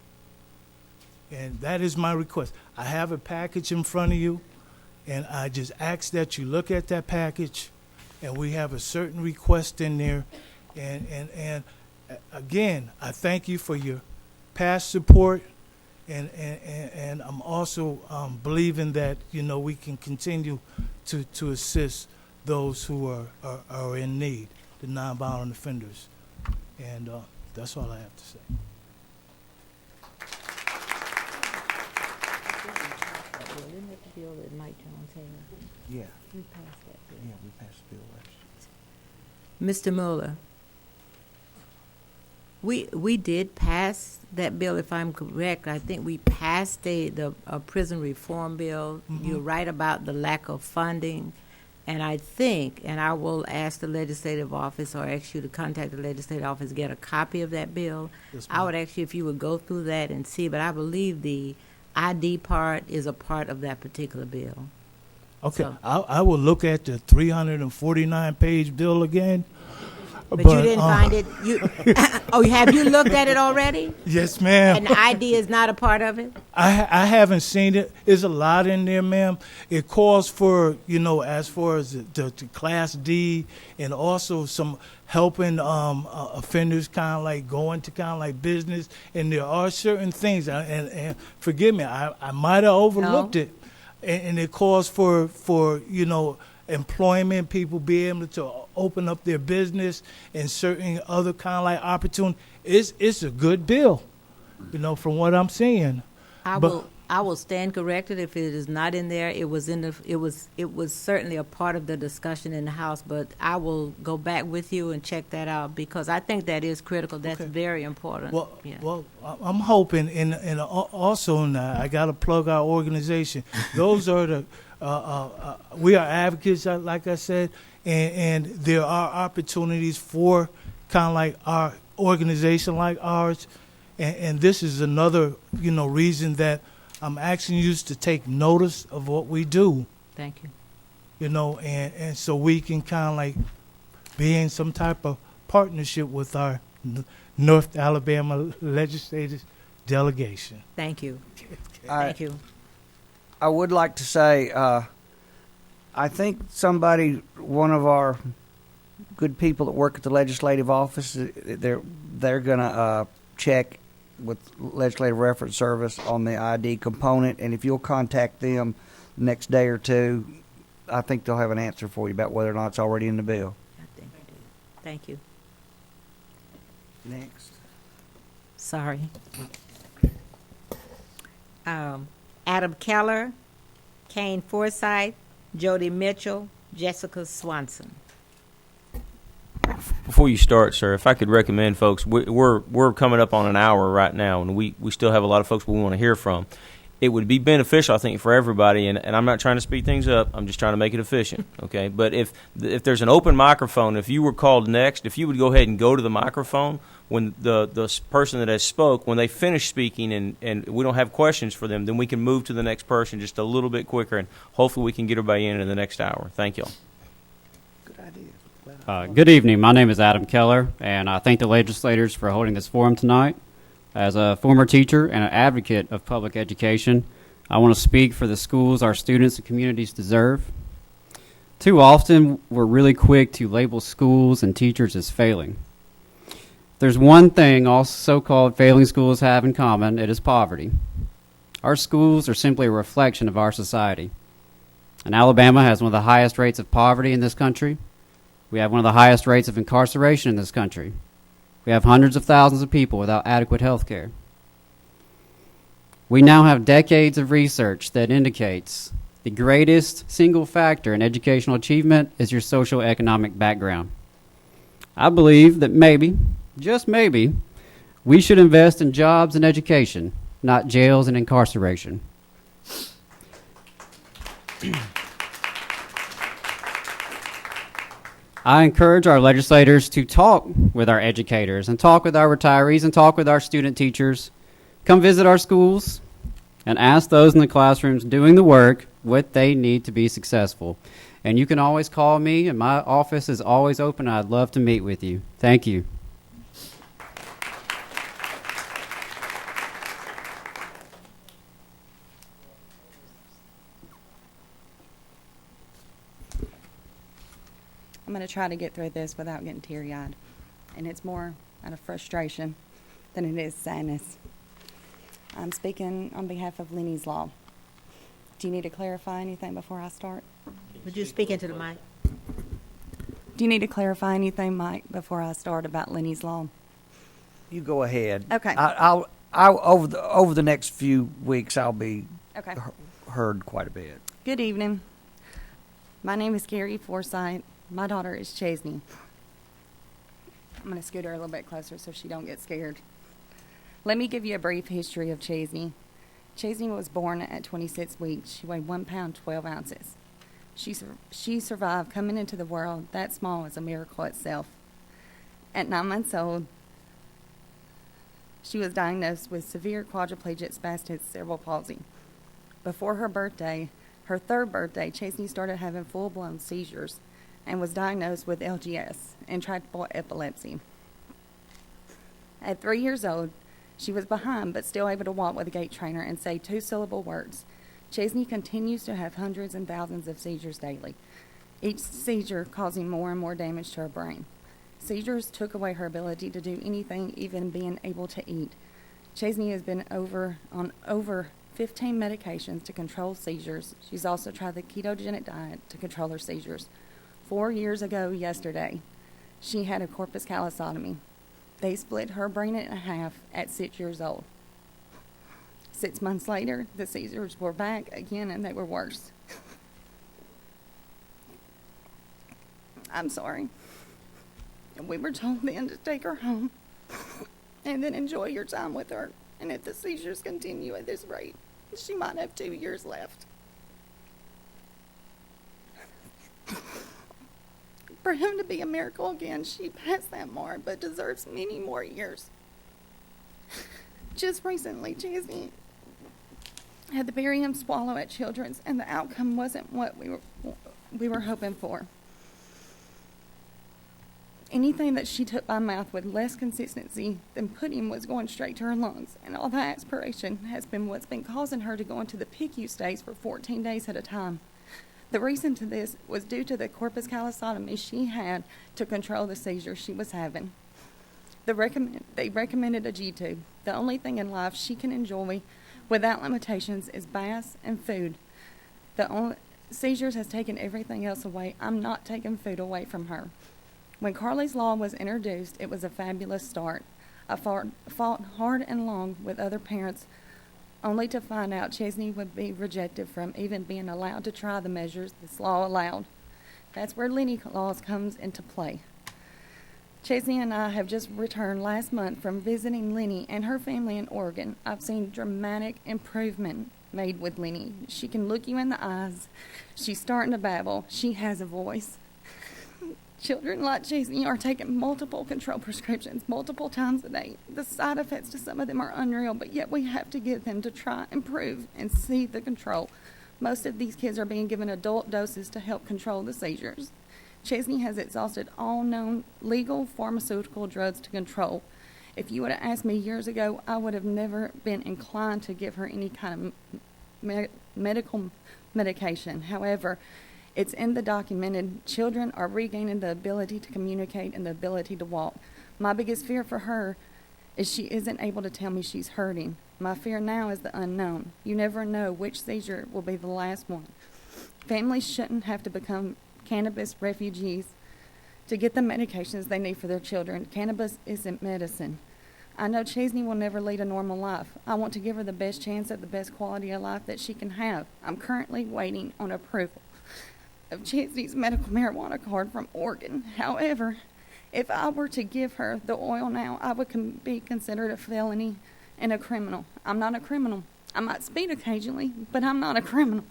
And that is my request. I have a package in front of you, and I just ask that you look at that package, and we have a certain request in there. And again, I thank you for your past support, and I'm also believing that we can continue to assist those who are in need, the nonviolent offenders. And that's all I have to say. Isn't it the bill that Mike Jones had? Yeah. We passed that bill. Yeah, we passed the bill last Mr. year. Mueller, we did pass that bill, if I'm correct. I think we passed the prison reform bill. You're right about the lack of funding. And I think, and I will ask the legislative office or ask you to contact the legislative office, get a copy of that bill. Yes, I would ask you if you would go through that and see, but I believe the ID part is a part of that particular bill. Okay, So- I will look at the 349-page bill again. But you didn't find it. Oh, have you looked at it already? Yes, ma'am. And the ID is not a part of it? I haven't seen it. There's a lot in there, ma'am. It calls for, as far as the Class D, and also some helping offenders kind of like go into kind of like business. And there are certain things, and forgive me, I might have overlooked it. And it calls for employment, people be able to open up their business, and certain other kind of like opportunity. It's a good bill, from what I'm seeing. I will stand corrected if it is not in there. It was certainly a part of the discussion in the House, but I will go back with you and check that out, because I think that is critical. That's very important. Well, I'm hoping, and also I got to plug our organization. Those are the we are advocates, like I said, and there are opportunities for kind of like our organization like ours, and this is another reason that I'm asking you to take notice of what we do. Thank you. And so we can kind of like be in some type of partnership with our North Alabama legislative delegation. Thank you. Thank you. I would like to say, I think one of our good people that work at the legislative office, they're going to check with Legislative Reference Service on the ID component, and if you'll contact them the next day or two, I think they'll have an answer for you about whether or not it's already in the bill. I think I do. Thank you. Next. Sorry. Adam Keller, Kane Forsythe, Jody Mitchell, Jessica Swanson. Before you start, sir, if I could recommend folks, we're coming up on an hour right now, and we still have a lot of folks we want to hear from. It would be beneficial, I think, for everybody, and I'm not trying to speed things up. I'm just trying to make it efficient, okay? But if there's an open microphone, if you were called next, if you would go ahead and go to the microphone when the person that has spoke, when they finish speaking and we don't have questions for them, then we can move to the next person just a little bit quicker, and hopefully we can get everybody in the next hour. Thank you. Good idea. Good evening. My name is Adam Keller, and I thank the legislators for holding this forum tonight. As a former teacher and an advocate of public education, I want to speak for the schools our students and communities deserve. Too often, we're really quick to label schools and teachers as failing. There's one thing all so-called failing schools have in common, it is poverty. Our schools are simply a reflection of our society. And Alabama has one of the highest rates of poverty in this country. We have one of the highest rates of incarceration in this country. We have hundreds of thousands of people without adequate health care. We now have decades of research that indicates the greatest single factor in educational achievement is your socioeconomic background. I believe that maybe, just maybe, we should invest in jobs and education, not jails and incarceration. I encourage our legislators to talk with our educators and talk with our retirees and talk with our student teachers. Come visit our schools and ask those in the classrooms doing the work what they need to be successful. And you can always call me, and my office is always open. I'd love to meet with you. Thank you. I'm going to try to get through this without getting teary-eyed. And it's more out of frustration than it is sadness. I'm speaking on behalf of Lenny's Law. Do you need to clarify anything before I start? Would you speak into the mic? Do you need to clarify anything, Mike, before I start about Lenny's Law? You go ahead. Okay. I'll over the next few weeks, I'll be Okay. heard quite a bit. Good evening. My name is Gary Forsythe. My daughter is Chesney. I'm going to scoot her a little bit closer so she don't get scared. Let me give you a brief history of Chesney. Chesney was born at 26 weeks. She weighed 1 pound, 12 ounces. She survived coming into the world. That small is a miracle itself. At 9 months old, she was diagnosed with severe quadriplegic spastic cerebral palsy. Before her birthday, her third birthday, Chesney started having full-blown seizures and was diagnosed with LGS, intractable epilepsy. At 3 years old, she was behind but still able to walk with a gait trainer and say 2-syllable words. Chesney continues to have hundreds and thousands of seizures daily, each seizure causing more and more damage to her brain. Seizures took away her ability to do anything, even being able to eat. Chesney has been on over 15 medications to control seizures. She's also tried the ketogenic diet to control her seizures. 4 years ago yesterday, she had a corpus callosotomy. They split her brain in half at 6 years old. 6 months later, the seizures were back again and they were worse. I'm sorry. We were told then to take her home and then enjoy your time with her. And if the seizures continue at this rate, she might have 2 years left. For him to be a miracle again, she passed that mark, but deserves many more years. Just recently, Chesney had the barium swallow at Children's, and the outcome wasn't what we were hoping for. Anything that she took by mouth with less consistency than pudding was going straight to her lungs, and all that aspiration has been what's been causing her to go into the PICU states for 14 days at a time. The reason to this was due to the corpus callosotomy she had to control the seizures she was having. They recommended a G-tube. The only thing in life she can enjoy without limitations is baths and food. Seizures has taken everything else away. I'm not taking food away from her. When Carly's Law was introduced, it was a fabulous start. I fought hard and long with other parents, only to find out Chesney would be rejected from even being allowed to try the measures this law allowed. That's where Lenny Laws comes into play. Chesney and I have just returned last month from visiting Lenny and her family in Oregon. I've seen dramatic improvement made with Lenny. She can look you in the eyes. She's starting to babble. She has a voice. Children like Chesney are taking multiple control prescriptions multiple times a day. The side effects to some of them are unreal, but yet we have to give them to try and improve and see the control. Most of these kids are being given adult doses to help control the seizures. Chesney has exhausted all known legal pharmaceutical drugs to control. If you would have asked me years ago, I would have never been inclined to give her any kind of medical medication. However, it's in the documented. Children are regaining the ability to communicate and the ability to walk. My biggest fear for her is she isn't able to tell me she's hurting. My fear now is the unknown. You never know which seizure will be the last one. Families shouldn't have to become cannabis refugees to get the medications they need for their children. Cannabis isn't medicine. I know Chesney will never lead a normal life. I want to give her the best chance at the best quality of life that she can have. I'm currently waiting on approval of Chesney's medical marijuana card from Oregon. However, if I were to give her the oil now, I would be considered a felony and a criminal. I'm not a criminal. I might speed occasionally, but I'm not a criminal.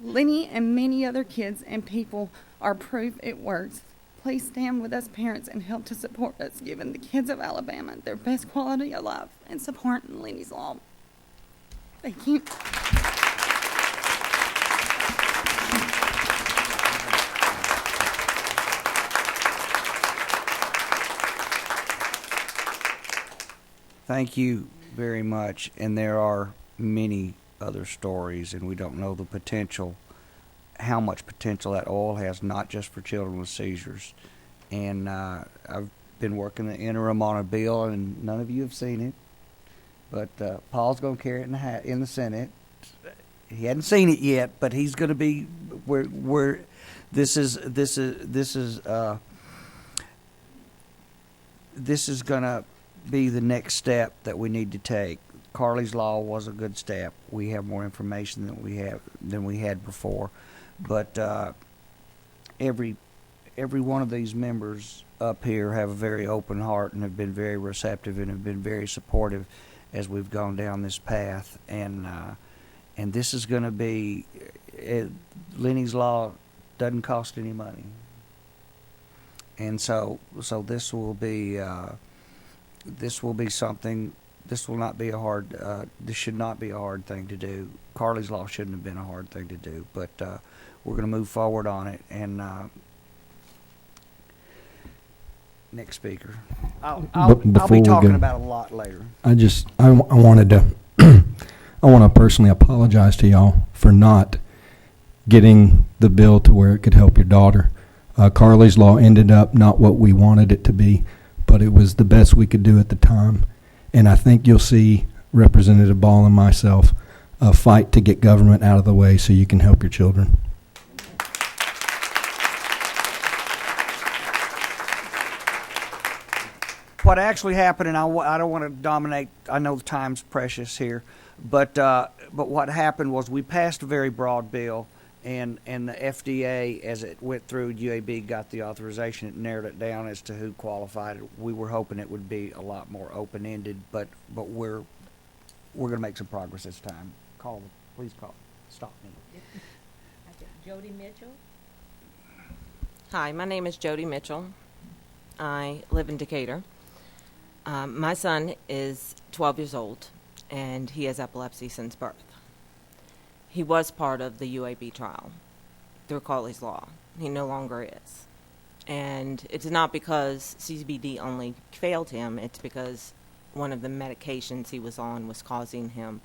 Lenny and many other kids and people are proof it works. Please stand with us parents and help to support us, giving the kids of Alabama their best quality of life and supporting Lenny's Law. Thank you. Thank you very much. And there are many other stories, and we don't know the potential, how much potential that oil has, not just for children with seizures. And I've been working the interim on a bill, and none of you have seen it. But Paul's going to carry it in the Senate. He hadn't seen it yet, but he's going to be this is going to be the next step that we need to take. Carly's Law was a good step. We have more information than we had before, but every one of these members up here have a very open heart and have been very receptive and have been very supportive as we've gone down this path. And this is going to be Lenny's Law doesn't cost any money, and so this will be something. This will not be a hard. This should not be a hard thing to do. Carly's Law shouldn't have been a hard thing to do, but we're going to move forward on it. And next speaker, I'll be talking about it a lot later. I wanted to I want to personally apologize to y'all for not getting the bill to where it could help your daughter. Carly's Law ended up not what we wanted it to be, but it was the best we could do at the time. And I think you'll see Representative Ball and myself fight to get government out of the way so you can help your children. What actually happened, and I don't want to dominate, I know the time's precious here, but what happened was we passed a very broad bill, and the FDA, as it went through, UAB got the authorization, it narrowed it down as to who qualified. We were hoping it would be a lot more open-ended, but we're going to make some progress this time. Please call. Stop me. Jody Mitchell. Hi, my name is Jody Mitchell. I live in Decatur. My son is 12 years old, and he has epilepsy since birth. He was part of the UAB trial through Carly's Law. He no longer is. And it's not because CBD only failed him, it's because one of the medications he was on was causing him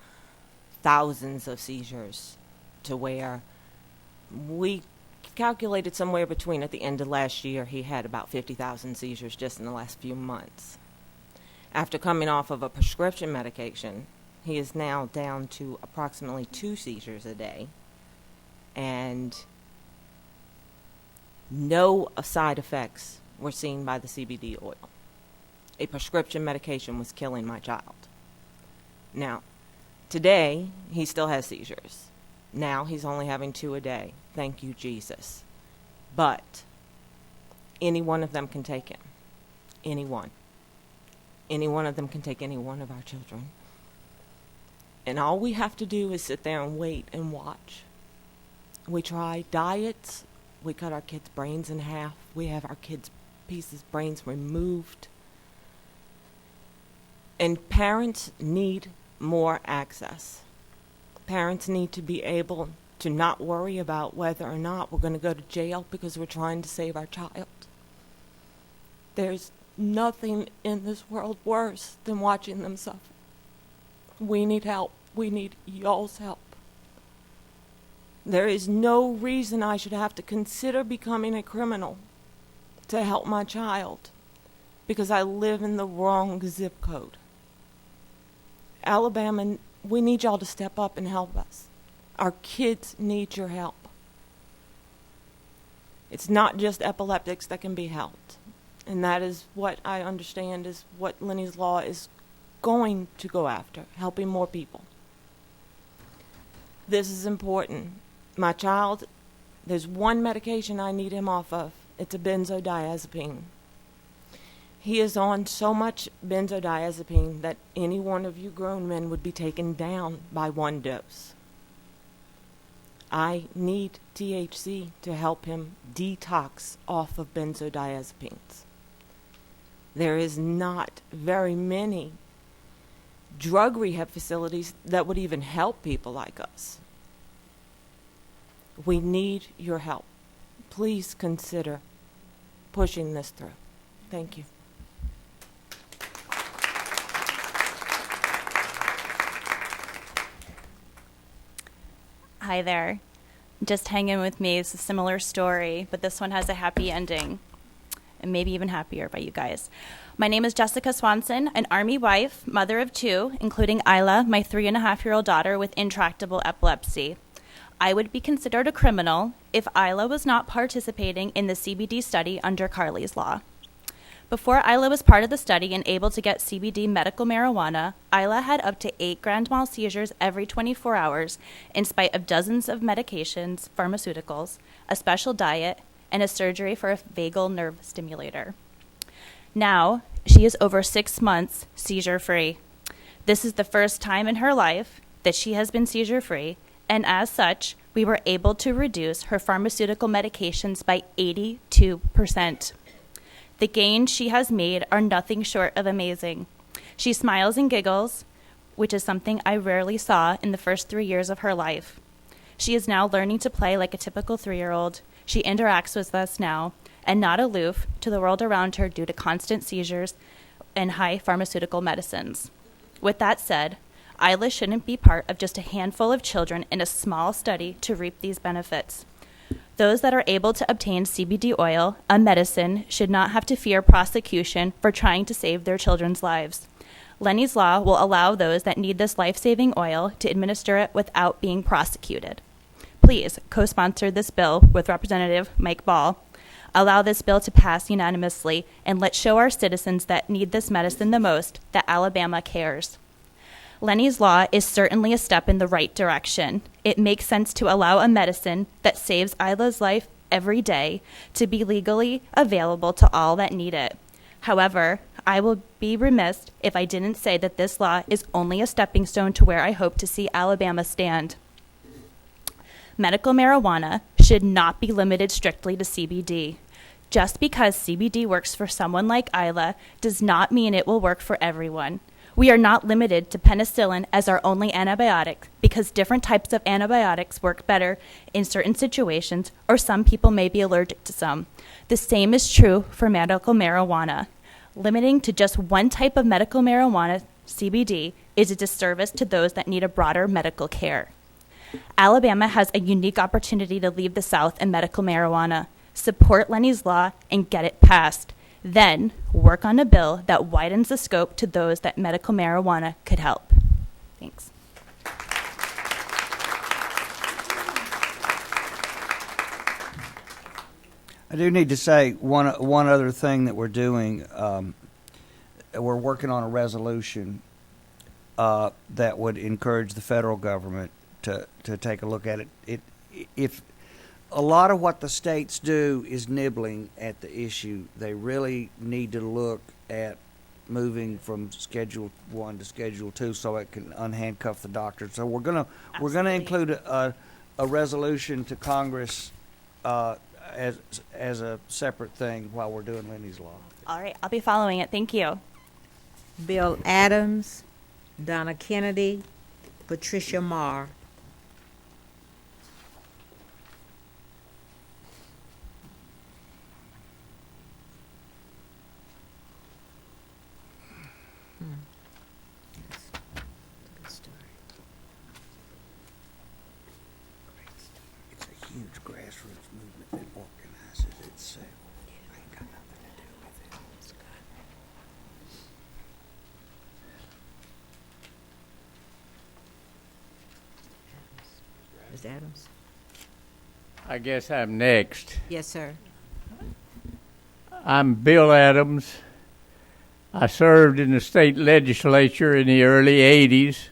thousands of seizures, to where we calculated somewhere between, at the end of last year, he had about 50,000 seizures just in the last few months. After coming off of a prescription medication, he is now down to approximately 2 seizures a day, and no side effects were seen by the CBD oil. A prescription medication was killing my child. Now, today, he still has seizures. Now he's only having 2 a day. Thank you, Jesus. But any one of them can take him. Anyone. Any one of them can take any one of our children. And all we have to do is sit there and wait and watch. We try diets. We cut our kids' brains in half. We have our kids' brains removed. And parents need more access. Parents need to be able to not worry about whether or not we're going to go to jail because we're trying to save our child. There's nothing in this world worse than watching them suffer. We need help. We need y'all's help. There is no reason I should have to consider becoming a criminal to help my child because I live in the wrong zip code. Alabama, we need y'all to step up and help us. Our kids need your help. It's not just epileptics that can be helped. And that is what I understand is what Lenny's Law is going to go after, helping more people. This is important. My child, there's one medication I need him off of. It's a benzodiazepine. He is on so much benzodiazepine that any one of you grown men would be taken down by one dose. I need THC to help him detox off of benzodiazepines. There is not very many drug rehab facilities that would even help people like us. We need your help. Please consider pushing this through. Thank you. Hi there. Just hanging with me. It's a similar story, but this one has a happy ending, and maybe even happier by you guys. My name is Jessica Swanson, an Army wife, mother of 2, including Isla, my 3.5-year-old daughter with intractable epilepsy. I would be considered a criminal if Isla was not participating in the CBD study under Carly's Law. Before Isla was part of the study and able to get CBD medical marijuana, Isla had up to 8 grand mal seizures every 24 hours in spite of dozens of medications, pharmaceuticals, a special diet, and a surgery for a vagal nerve stimulator. Now, she is over 6 months seizure-free. This is the first time in her life that she has been seizure-free, and as such, we were able to reduce her pharmaceutical medications by 82%. The gains she has made are nothing short of amazing. She smiles and giggles, which is something I rarely saw in the first 3 years of her life. She is now learning to play like a typical 3-year-old. She interacts with us now, and not aloof to the world around her due to constant seizures and high pharmaceutical medicines. With that said, Isla shouldn't be part of just a handful of children in a small study to reap these benefits. Those that are able to obtain CBD oil, a medicine, should not have to fear prosecution for trying to save their children's lives. Lenny's Law will allow those that need this life-saving oil to administer it without being prosecuted. Please co-sponsor this bill with Representative Mike Ball. Allow this bill to pass unanimously, and let's show our citizens that need this medicine the most that Alabama cares. Lenny's Law is certainly a step in the right direction. It makes sense to allow a medicine that saves Isla's life every day to be legally available to all that need it. However, I will be remiss if I didn't say that this law is only a stepping stone to where I hope to see Alabama stand. Medical marijuana should not be limited strictly to CBD. Just because CBD works for someone like Isla does not mean it will work for everyone. We are not limited to penicillin as our only antibiotic because different types of antibiotics work better in certain situations, or some people may be allergic to some. The same is true for medical marijuana. Limiting to just one type of medical marijuana, CBD, is a disservice to those that need a broader medical care. Alabama has a unique opportunity to leave the South in medical marijuana. Support Lenny's Law and get it passed. Then, work on a bill that widens the scope to those that medical marijuana could help. Thanks. I do need to say one other thing that we're doing. We're working on a resolution that would encourage the federal government to take a look at it. If a lot of what the states do is nibbling at the issue, they really need to look at moving from Schedule 1 to Schedule 2 so it can unhandcuff the doctors. So we're gonna include a resolution to Congress as a separate thing while we're doing Lenny's Law. All right, I'll be following it. Thank you. Bill Adams, Donna Kennedy, Patricia Marr. It's a huge grassroots movement that organizes itself. I ain't got nothing to do with it. It's Ms. Adams? I guess I'm next. Yes, sir. I'm Bill Adams. I served in the state legislature in the early 80s.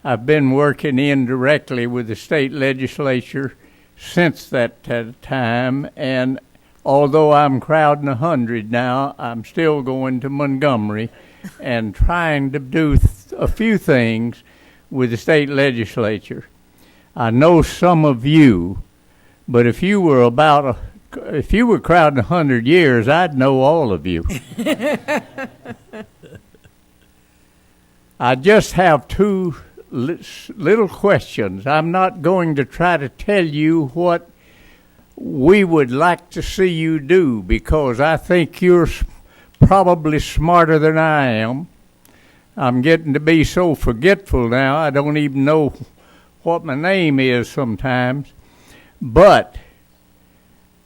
I've been working indirectly with the state legislature since that time, and although I'm crowding 100 now, I'm still going to Montgomery and trying to do a few things with the state legislature. I know some of you, but if you were if you were crowding 100 years, I'd know all of you. I just have two little questions. I'm not going to try to tell you what we would like to see you do, because I think you're probably smarter than I am. I'm getting to be so forgetful now, I don't even know what my name is sometimes. But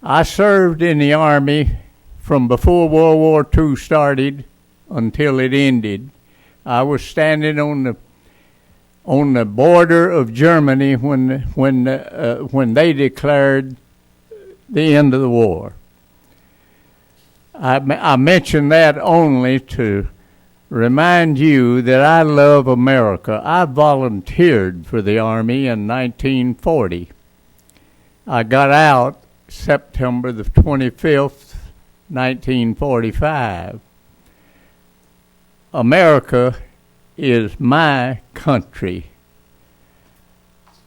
I served in the Army from before World War II started until it ended. I was standing on the border of Germany when they declared the end of the war. I mention that only to remind you that I love America. I volunteered for the Army in 1940. I got out September the 25th, 1945. America is my country.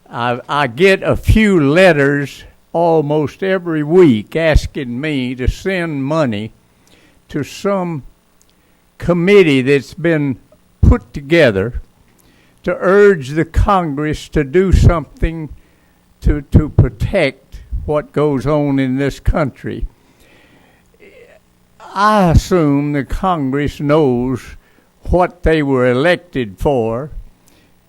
I get a few letters almost every week asking me to send money to some committee that's been put together to urge the Congress to do something to protect what goes on in this country. I assume the Congress knows what they were elected for,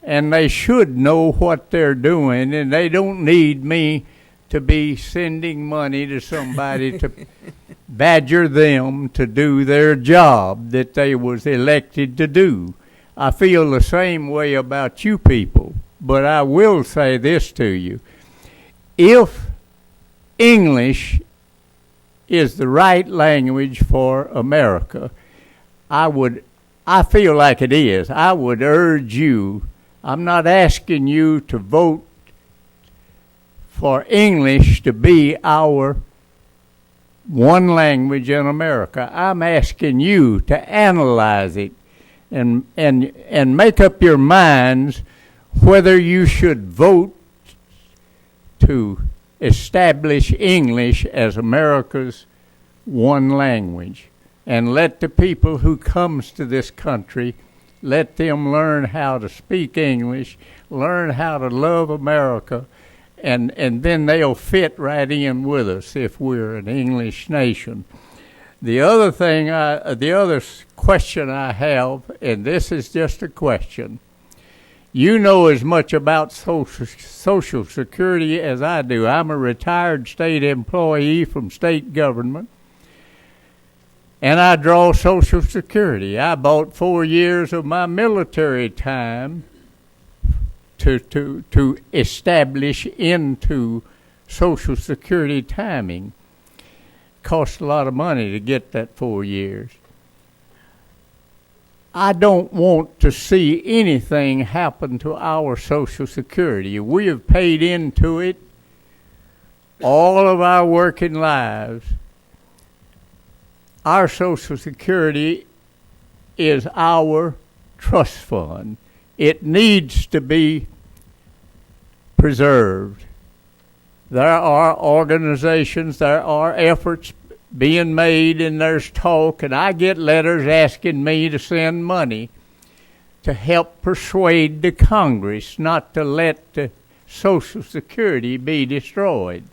and they should know what they're doing, and they don't need me to be sending money to somebody to badger them to do their job that they was elected to do. I feel the same way about you people, but I will say this to you. If English is the right language for America, I feel like it is. I would urge you, I'm not asking you to vote for English to be our one language in America. I'm asking you to analyze it and make up your minds whether you should vote to establish English as America's one language, and let the people who comes to this country, let them learn how to speak English, learn how to love America, and then they'll fit right in with us if we're an English nation. The other thing, the other question I have, and this is just a question. You know as much about Social Security as I do. I'm a retired state employee from state government, and I draw Social Security. I bought 4 years of my military time to establish into Social Security timing. Cost a lot of money to get that 4 years. I don't want to see anything happen to our Social Security. We have paid into it all of our working lives. Our Social Security is our trust fund. It needs to be preserved. There are organizations, there are efforts being made, and there's talk, and I get letters asking me to send money to help persuade the Congress not to let the Social Security be destroyed.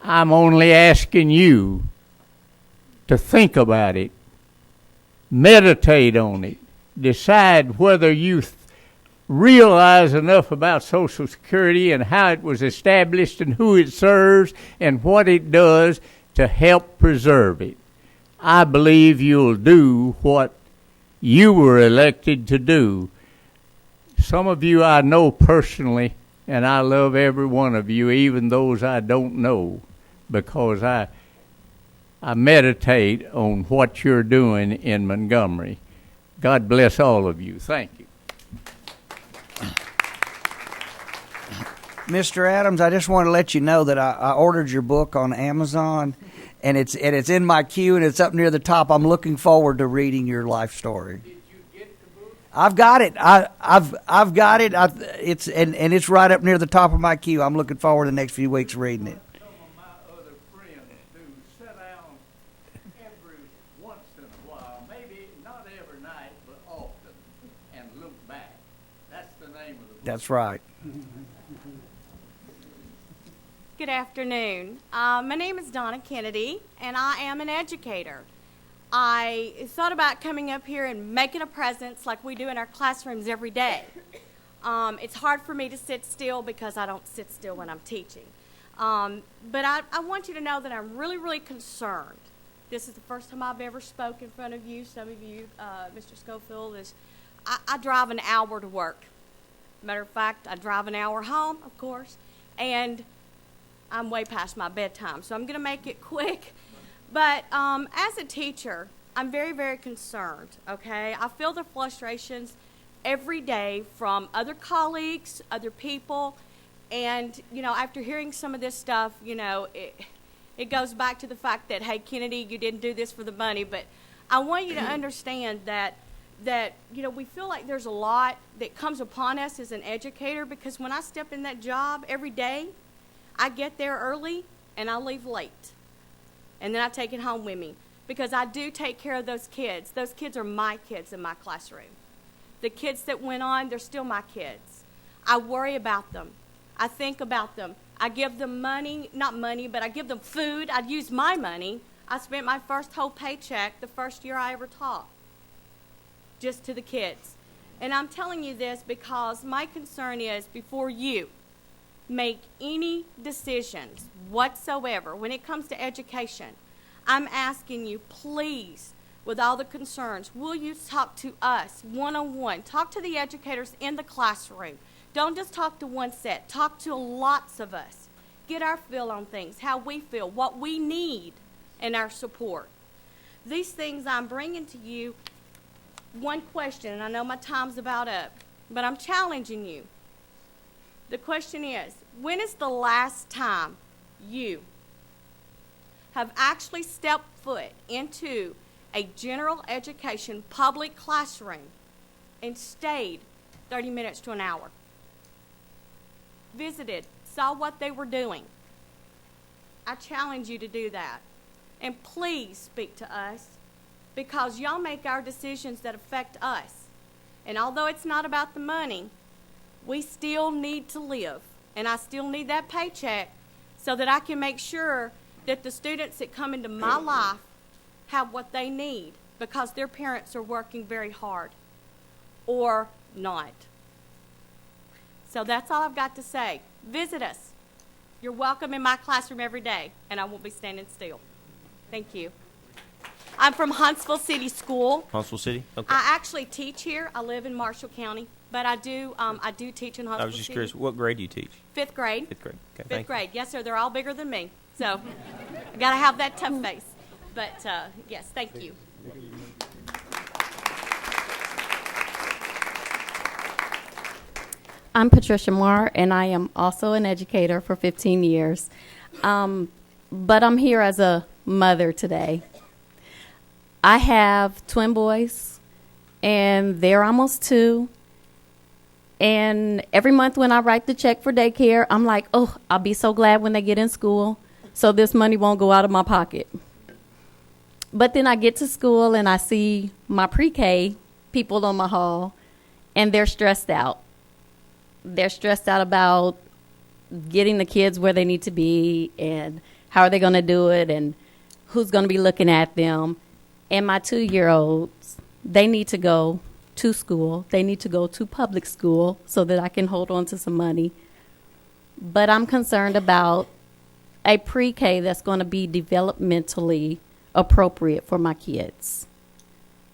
I'm only asking you to think about it, meditate on it, decide whether you realize enough about Social Security and how it was established and who it serves and what it does to help preserve it. I believe you'll do what you were elected to do. Some of you I know personally, and I love every one of you, even those I don't know, because I meditate on what you're doing in Montgomery. God bless all of you. Thank you. Mr. Adams, I just want to let you know that I ordered your book on Amazon, and it's in my queue, and it's up near the top. I'm looking forward to reading your life story. Did you get the book? I've got it. I've got it. It's it's right up near the top of my queue. I'm looking forward to the next few weeks reading it. Some of my other friends do sit down every once in a while, maybe not every night, but often, and look back. That's the name of the book. That's right. Good afternoon. My name is Donna Kennedy, and I am an educator. I thought about coming up here and making a presence like we do in our classrooms every day. It's hard for me to sit still because I don't sit still when I'm teaching. But I want you to know that I'm really, really concerned. This is the first time I've ever spoke in front of you. Some of you, Mr. Schofield, I drive an hour to work. Matter of fact, I drive an hour home, of course, and I'm way past my bedtime, so I'm going to make it quick. But as a teacher, I'm very, very concerned, okay? I feel the frustrations every day from other colleagues, other people, and, you know, after hearing some of this stuff, you know, it goes back to the fact that, hey, Kennedy, you didn't do this for the money, but I want you to understand that, you know, we feel like there's a lot that comes upon us as an educator, because when I step in that job every day, I get there early and I leave late. And then I take it home with me because I do take care of those kids. Those kids are my kids in my classroom. The kids that went on, they're still my kids. I worry about them. I think about them. I give them money, not money, but I give them food. I use my money. I spent my first whole paycheck the first year I ever taught just to the kids. And I'm telling you this because my concern is before you make any decisions whatsoever when it comes to education, I'm asking you, please, with all the concerns, will you talk to us one-on-one? Talk to the educators in the classroom. Don't just talk to one set. Talk to lots of us. Get our feel on things, how we feel, what we need, and our support. These things I'm bringing to you, one question, and I know my time's about up, but I'm challenging you. The question is, when is the last time you have actually stepped foot into a general education public classroom and stayed 30 minutes to an hour? Visited, saw what they were doing. I challenge you to do that. And please speak to us, because y'all make our decisions that affect us. And although it's not about the money, we still need to live, and I still need that paycheck so that I can make sure that the students that come into my life have what they need because their parents are working very hard or not. So that's all I've got to say. Visit us. You're welcome in my classroom every day, and I won't be standing still. Thank you. I'm from Huntsville City School. Huntsville City? Okay. I actually teach here. I live in Marshall County, but I do teach in Huntsville I was just City. curious, what grade do you teach? Fifth grade. Fifth grade. Okay, Fifth grade. Yes, sir. They're all bigger than me, so I got to have that tough face. But yes, thank you. I'm Patricia Moore, and I am also an educator for 15 years. But I'm here as a mother today. I have twin boys, and they're almost 2. And every month when I write the check for daycare, I'm like, oh, I'll be so glad when they get in school, so this money won't go out of my pocket. But then I get to school, and I see my pre-K people on my hall, and they're stressed out. They're stressed out about getting the kids where they need to be, and how are they going to do it, and who's going to be looking at them. And my 2-year-olds, they need to go to school. They need to go to public school so that I can hold on to some money. But I'm concerned about a pre-K that's going to be developmentally appropriate for my kids.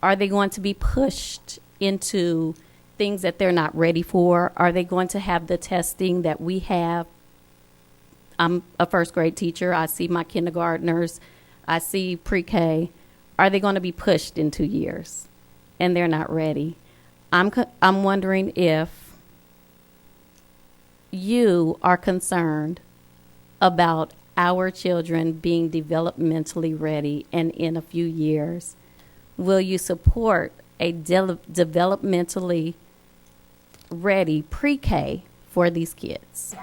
Are they going to be pushed into things that they're not ready for? Are they going to have the testing that we have? I'm a first grade teacher. I see my kindergartners. I see pre-K. Are they going to be pushed in 2 years and they're not ready? I'm wondering if you are concerned about our children being developmentally ready and in a few years? Will you support a developmentally ready pre-K for these kids?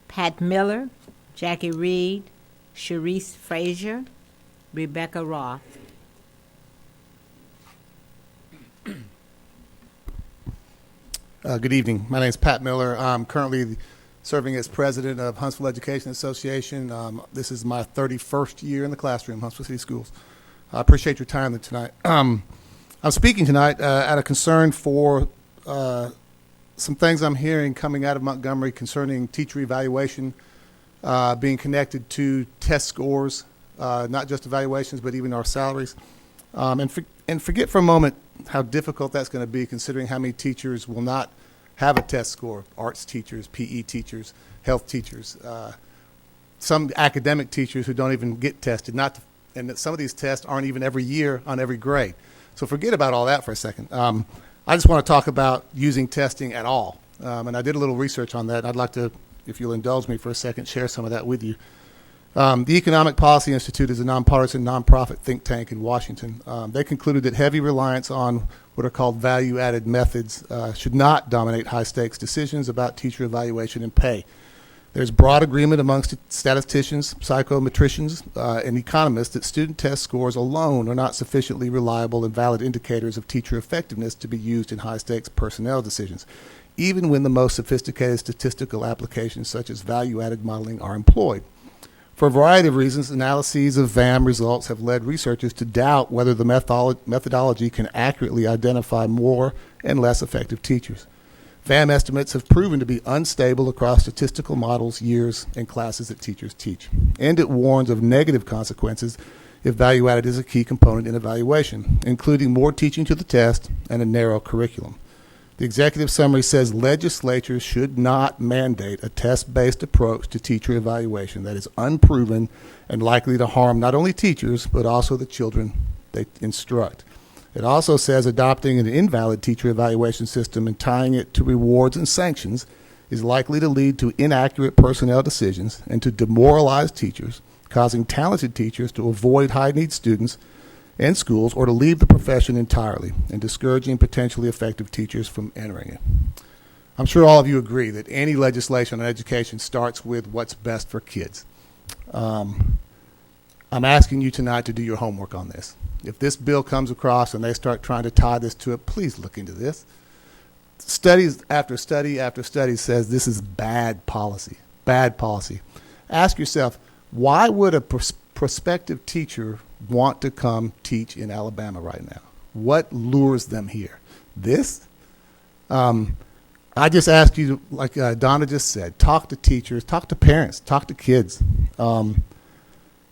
Pat Miller, Jackie Reed, Sharice Frazier, Rebecca Roth. Good evening. My name is Pat Miller. I'm currently serving as president of Huntsville Education Association. This is my 31st year in the classroom, Huntsville City Schools. I appreciate your time tonight. I'm speaking tonight out of concern for some things I'm hearing coming out of Montgomery concerning teacher evaluation being connected to test scores, not just evaluations, but even our salaries. And forget for a moment how difficult that's going to be, considering how many teachers will not have a test score. Arts teachers, PE teachers, health teachers, some academic teachers who don't even get tested, and that some of these tests aren't even every year on every grade. So forget about all that for a second. I just want to talk about using testing at all. And I did a little research on that. And I'd like to, if you'll indulge me for a second, share some of that with you. The Economic Policy Institute is a nonpartisan, nonprofit think tank in Washington. They concluded that heavy reliance on what are called value-added methods should not dominate high-stakes decisions about teacher evaluation and pay. There's broad agreement amongst statisticians, psychometricians, and economists that student test scores alone are not sufficiently reliable and valid indicators of teacher effectiveness to be used in high-stakes personnel decisions, even when the most sophisticated statistical applications such as value-added modeling are employed. For a variety of reasons, analyses of VAM results have led researchers to doubt whether the methodology can accurately identify more and less effective teachers. VAM estimates have proven to be unstable across statistical models, years, and classes that teachers teach. And it warns of negative consequences if value added is a key component in evaluation, including more teaching to the test and a narrow curriculum. The executive summary says legislatures should not mandate a test-based approach to teacher evaluation that is unproven and likely to harm not only teachers, but also the children they instruct. It also says adopting an invalid teacher evaluation system and tying it to rewards and sanctions is likely to lead to inaccurate personnel decisions and to demoralize teachers, causing talented teachers to avoid high-need students and schools or to leave the profession entirely, and discouraging potentially effective teachers from entering it. I'm sure all of you agree that any legislation on education starts with what's best for kids. I'm asking you tonight to do your homework on this. If this bill comes across and they start trying to tie this to it, please look into this. Studies after study after study says this is bad policy, bad policy. Ask yourself, why would a prospective teacher want to come teach in Alabama right now? What lures them here? This? I just ask you, like Donna just said, talk to teachers, talk to parents, talk to kids.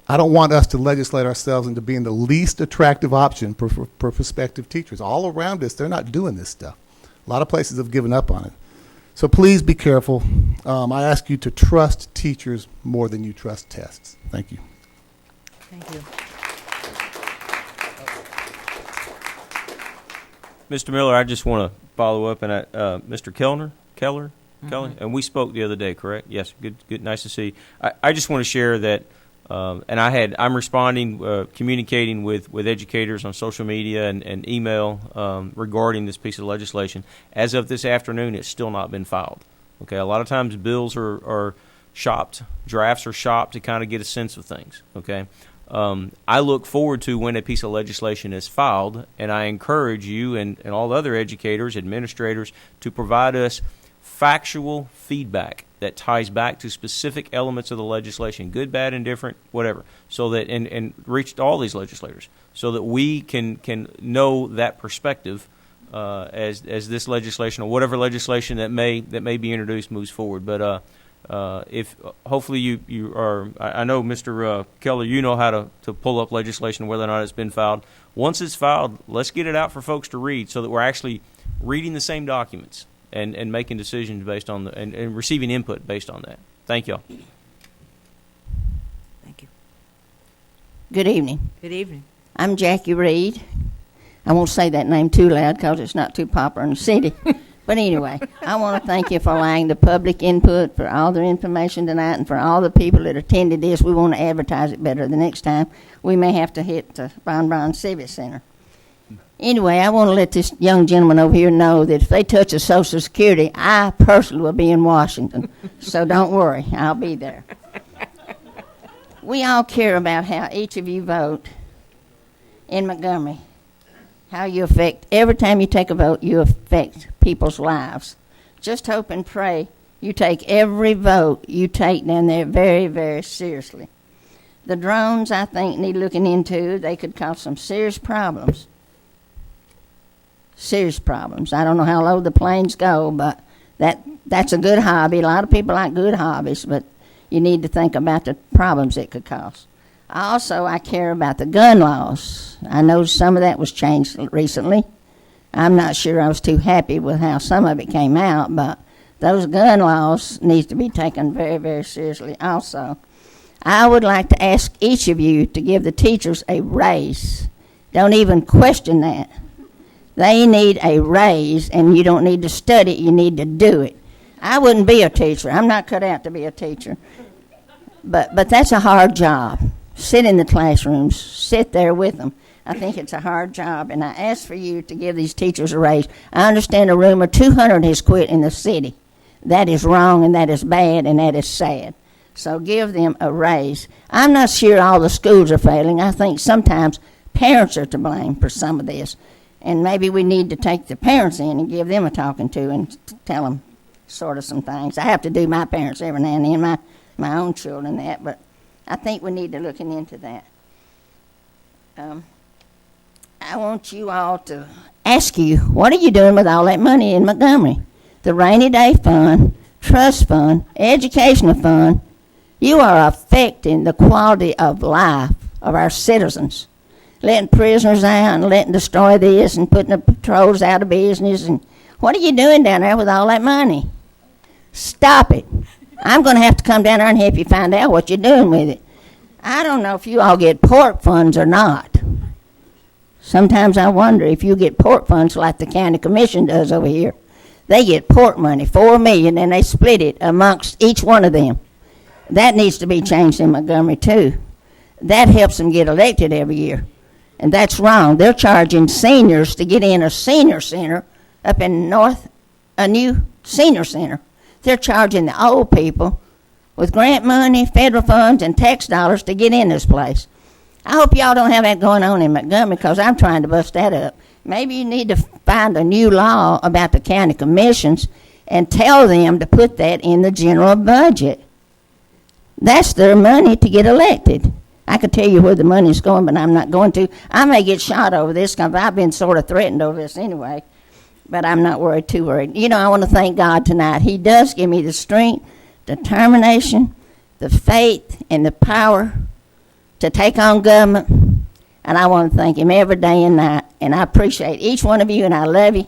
I don't want us to legislate ourselves into being the least attractive option for prospective teachers. All around us, they're not doing this stuff. A lot of places have given up on it. So please be careful. I ask you to trust teachers more than you trust tests. Thank you. Thank you. Mr. Miller, I just want to follow up, and Mr. Keller, and we spoke the other day, correct? Yes, good, nice to see. I just want to share that, and I'm responding, communicating with educators on social media and email regarding this piece of legislation. As of this afternoon, it's still not been filed. Okay, a lot of times bills are shopped, drafts are shopped to kind of get a sense of things. Okay. I look forward to when a piece of legislation is filed, and I encourage you and all the other educators, administrators, to provide us factual feedback that ties back to specific elements of the legislation, good, bad, indifferent, whatever, so that and reach all these legislators, so that we can know that perspective as this legislation or whatever legislation that may be introduced moves forward. But if hopefully you are, I know Mr. Keller, you know how to pull up legislation, whether or not it's been filed. Once it's filed, let's get it out for folks to read, so that we're actually reading the same documents and making decisions based on and receiving input based on that. Thank y'all. Thank you. Good evening. Good evening. I'm Jackie Reed. I won't say that name too loud because it's not too popular in the city. But anyway, I want to thank you for allowing the public input, for all the information tonight, and for all the people that attended this. We want to advertise it better the next time. We may have to hit the Von Braun Civic Center. Anyway, I want to let this young gentleman over here know that if they touch the Social Security, I personally will be in Washington. So don't worry, I'll be there. We all care about how each of you vote in Montgomery. How you affect, every time you take a vote, you affect people's lives. Just hope and pray you take every vote you take down there very, very seriously. The drones, I think, need looking into. They could cause some serious problems. Serious problems. I don't know how low the planes go, but that's a good hobby. A lot of people like good hobbies, but you need to think about the problems it could cause. I care about the gun laws. I know some of that was changed recently. I'm not sure I was too happy with how some of it came out, but those gun laws need to be taken very, very seriously also. I would like to ask each of you to give the teachers a raise. Don't even question that. They need a raise, and you don't need to study it, you need to do it. I wouldn't be a teacher. I'm not cut out to be a teacher. But that's a hard job. Sit in the classrooms, sit there with them. I think it's a hard job, and I ask for you to give these teachers a raise. I understand a rumor 200 has quit in the city. That is wrong, and that is bad, and that is sad. So give them a raise. I'm not sure all the schools are failing. I think sometimes parents are to blame for some of this, and maybe we need to take the parents in and give them a talking to and tell them sort of some things. I have to do my parents every now and then, my own children that, but I think we need to look into that. I want you all to ask you, what are you doing with all that money in Montgomery? The rainy day fund, trust fund, educational fund. You are affecting the quality of life of our citizens. Letting prisoners out and letting destroy this and putting the patrols out of business. And what are you doing down there with all that money? Stop it. I'm going to have to come down there and help you find out what you're doing with it. I don't know if you all get port funds or not. Sometimes I wonder if you get port funds like the county commission does over here. They get port money, $4 million, and they split it amongst each one of them. That needs to be changed in Montgomery too. That helps them get elected every year. And that's wrong. They're charging seniors to get in a senior center up in North, a new senior center. They're charging the old people with grant money, federal funds, and tax dollars to get in this place. I hope y'all don't have that going on in Montgomery because I'm trying to bust that up. Maybe you need to find a new law about the county commissions and tell them to put that in the general budget. That's their money to get elected. I could tell you where the money's going, but I'm not going to. I may get shot over this because I've been sort of threatened over this anyway. But I'm not too worried. You know, I want to thank God tonight. He does give me the strength, determination, the faith, and the power to take on government. And I want to thank him every day and night. And I appreciate each one of you, and I love you.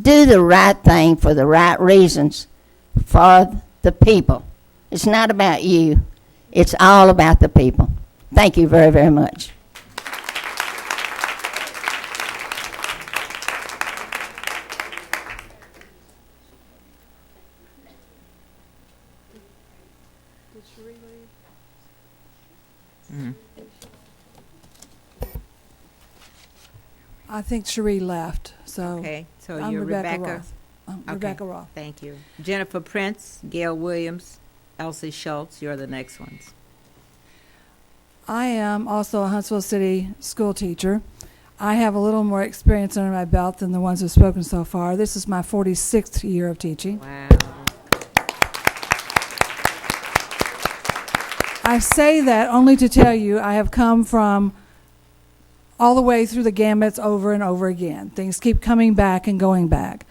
Do the right thing for the right reasons for the people. It's not about you. It's all about the people. Thank you very, very much. I think Cherie left. So okay, so I'm you're Rebecca Rebecca. Roth. Okay. Rebecca Roth. Thank you. Jennifer Prince, Gail Williams, Elsie Schultz. You're the next ones. I am also a Huntsville City school teacher. I have a little more experience under my belt than the ones who've spoken so far. This is my 46th year of teaching. Wow. I say that only to tell you I have come from all the way through the gamuts over and over again. Things keep coming back and going back.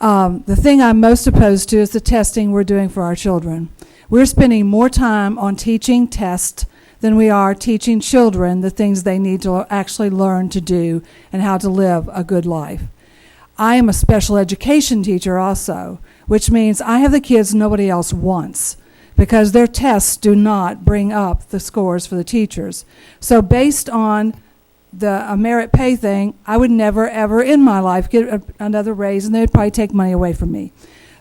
The thing I'm most opposed to is the testing we're doing for our children. We're spending more time on teaching tests than we are teaching children the things they need to actually learn to do and how to live a good life. I am a special education teacher also, which means I have the kids nobody else wants because their tests do not bring up the scores for the teachers. So based on the merit pay thing, I would never, ever in my life get another raise, and they would probably take money away from me.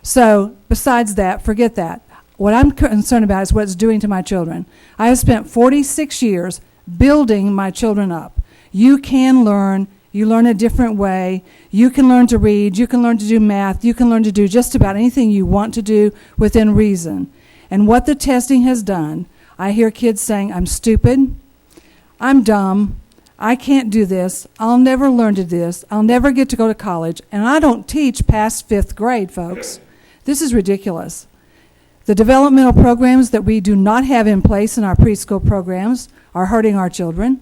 So besides that, forget that. What I'm concerned about is what it's doing to my children. I have spent 46 years building my children up. You can learn. You learn a different way. You can learn to read. You can learn to do math. You can learn to do just about anything you want to do within reason. And what the testing has done, I hear kids saying, I'm stupid, I'm dumb, I can't do this, I'll never learn to do this, I'll never get to go to college, and I don't teach past 5th grade, folks. This is ridiculous. The developmental programs that we do not have in place in our preschool programs are hurting our children.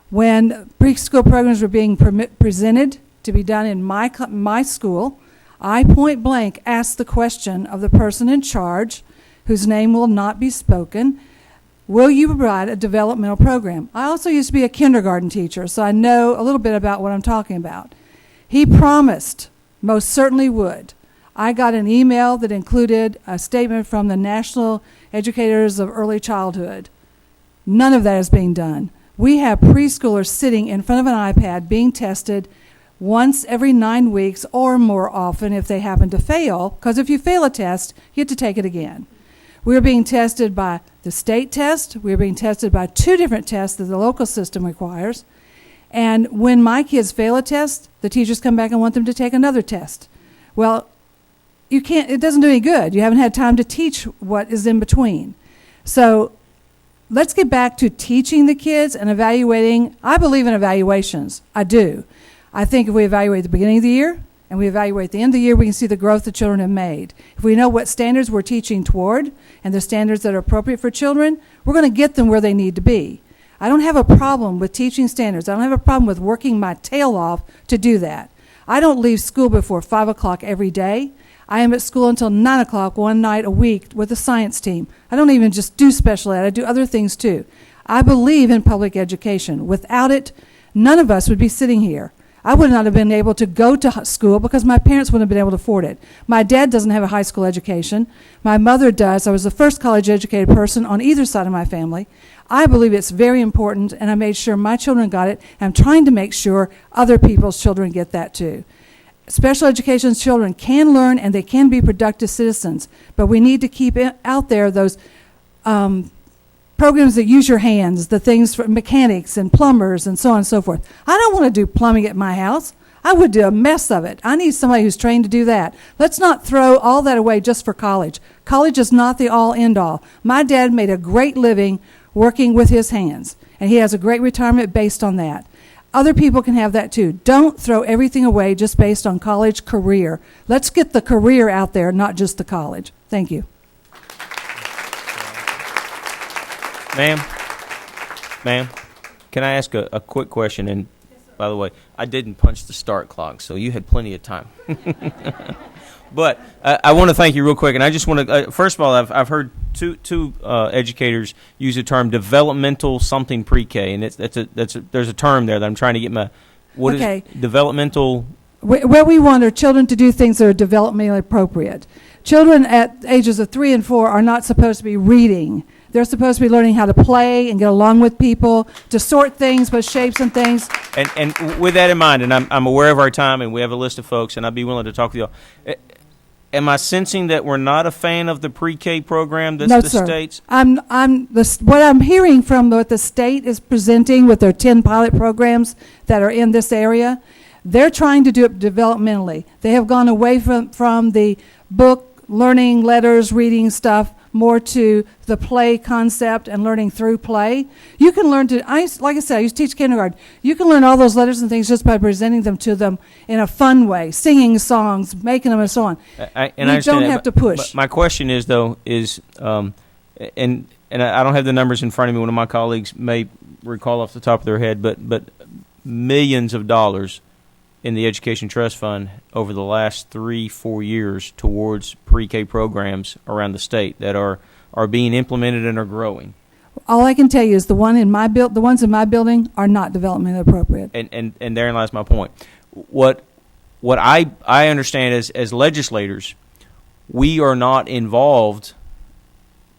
When preschool programs were being presented to be done in my school, I point blank asked the question of the person in charge, whose name will not be spoken, will you provide a developmental program? I also used to be a kindergarten teacher, so I know a little bit about what I'm talking about. He promised, most certainly would. I got an email that included a statement from the National Educators of Early Childhood. None of that is being done. We have preschoolers sitting in front of an iPad being tested once every 9 weeks or more often if they happen to fail, because if you fail a test, you have to take it again. We're being tested by the state test. We're being tested by 2 different tests that the local system requires. And when my kids fail a test, the teachers come back and want them to take another test. Well, you can't, it doesn't do any good. You haven't had time to teach what is in between. So let's get back to teaching the kids and evaluating. I believe in evaluations. I do. I think if we evaluate the beginning of the year and we evaluate the end of the year, we can see the growth the children have made. If we know what standards we're teaching toward and the standards that are appropriate for children, we're going to get them where they need to be. I don't have a problem with teaching standards. I don't have a problem with working my tail off to do that. I don't leave school before 5 o'clock every day. I am at school until 9 o'clock one night a week with the science team. I don't even just do special ed. I do other things too. I believe in public education. Without it, none of us would be sitting here. I would not have been able to go to school because my parents wouldn't have been able to afford it. My dad doesn't have a high school education. My mother does. I was the first college-educated person on either side of my family. I believe it's very important, and I made sure my children got it. And I'm trying to make sure other people's children get that too. Special education children can learn and they can be productive citizens, but we need to keep out there those programs that use your hands, the things for mechanics and plumbers and so on and so forth. I don't want to do plumbing at my house. I would do a mess of it. I need somebody who's trained to do that. Let's not throw all that away just for college. College is not the all end all. My dad made a great living working with his hands, and he has a great retirement based on that. Other people can have that too. Don't throw everything away just based on college career. Let's get the career out there, not just the college. Thank you. Ma'am, can I ask a quick question? And by the way, I didn't punch the start clock, so you had plenty of time. But I want to thank you real quick, and I just want to first of all, I've heard two educators use the term developmental something pre-K, and there's a term there that I'm trying to get my is developmental. What we want are children to do things that are developmentally appropriate. Children at ages of 3 and 4 are not supposed to be reading. They're supposed to be learning how to play and get along with people, to sort things with shapes and things. And with that in mind, and I'm aware of our time, and we have a list of folks, and I'd be willing to talk to you all. Am I sensing that we're not a fan of the pre-K program that the state's? What I'm hearing from what the state is presenting with their 10 pilot programs that are in this area, they're trying to do it developmentally. They have gone away from the book, learning, letters, reading stuff, more to the play concept and learning through play. You can learn to, like I said, I used to teach kindergarten. You can learn all those letters and things just by presenting them to them in a fun way, singing songs, making them and so on. I don't have to push. My question is, though, and I don't have the numbers in front of me. One of my colleagues may recall off the top of their head, but millions of dollars in the Education Trust Fund over the last 3-4 years towards pre-K programs around the state that are being implemented and are growing. All I can tell you is the ones in my building are not developmentally appropriate. And therein lies my point. What I understand as legislators, we are not involved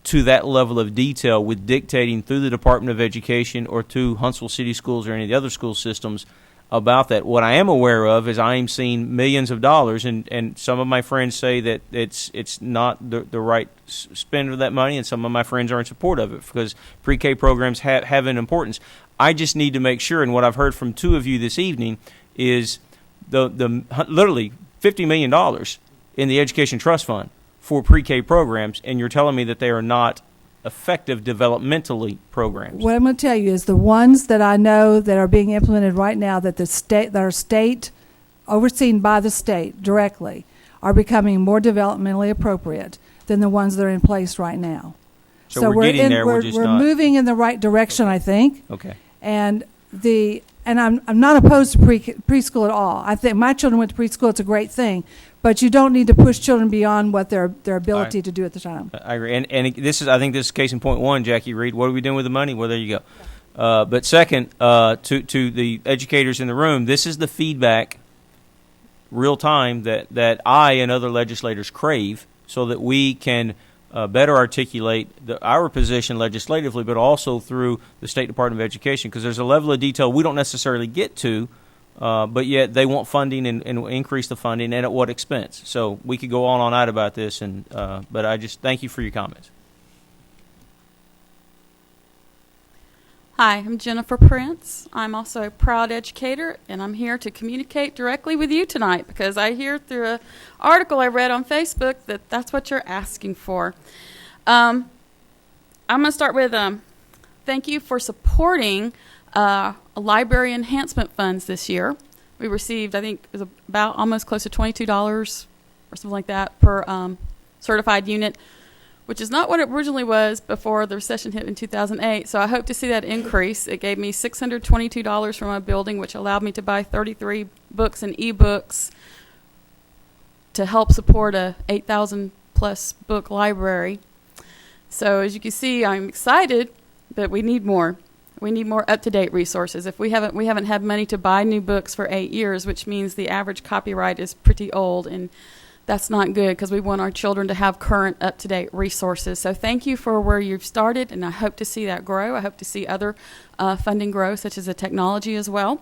to that level of detail with dictating through the Department of Education or to Huntsville City Schools or any of the other school systems about that. What I am aware of is I am seeing millions of dollars, and some of my friends say that it's not the right spend of that money, and some of my friends are in support of it because pre-K programs have an importance. I just need to make sure, and what I've heard from two of you this evening is the literally $50 million in the Education Trust Fund for pre-K programs, and you're telling me that they are not effective developmentally programs. What I'm going to tell you is the ones that I know that are being implemented right now that are state overseen by the state directly are becoming more developmentally appropriate than the ones that are in place right now. So we're getting there. We're moving in the right direction, I think. Okay. And I'm not opposed to preschool at all. I think my children went to preschool. It's a great thing. But you don't need to push children beyond what their ability to do at the time. I agree. And I think this is case in point one, Jackie Reed. What are we doing with the money? Well, there you go. But second, to the educators in the room, this is the feedback real time that I and other legislators crave so that we can better articulate our position legislatively, but also through the State Department of Education, because there's a level of detail we don't necessarily get to, but yet they want funding and increase the funding, and at what expense. So we could go on all night about this, but I just thank you for your comments. Hi, I'm Jennifer Prince. I'm also a proud educator, and I'm here to communicate directly with you tonight because I hear through an article I read on Facebook that that's what you're asking for. I'm going to start with thank you for supporting library enhancement funds this year. We received, I think, it was about almost close to $22 or something like that per certified unit, which is not what it originally was before the recession hit in 2008. So I hope to see that increase. It gave me $622 for my building, which allowed me to buy 33 books and ebooks to help support a 8,000 plus book library. So as you can see, I'm excited, but we need more. We need more up-to-date resources. If we haven't had money to buy new books for 8 years, which means the average copyright is pretty old, and that's not good because we want our children to have current, up-to-date resources. So thank you for where you've started, and I hope to see that grow. I hope to see other funding grow, such as the technology as well.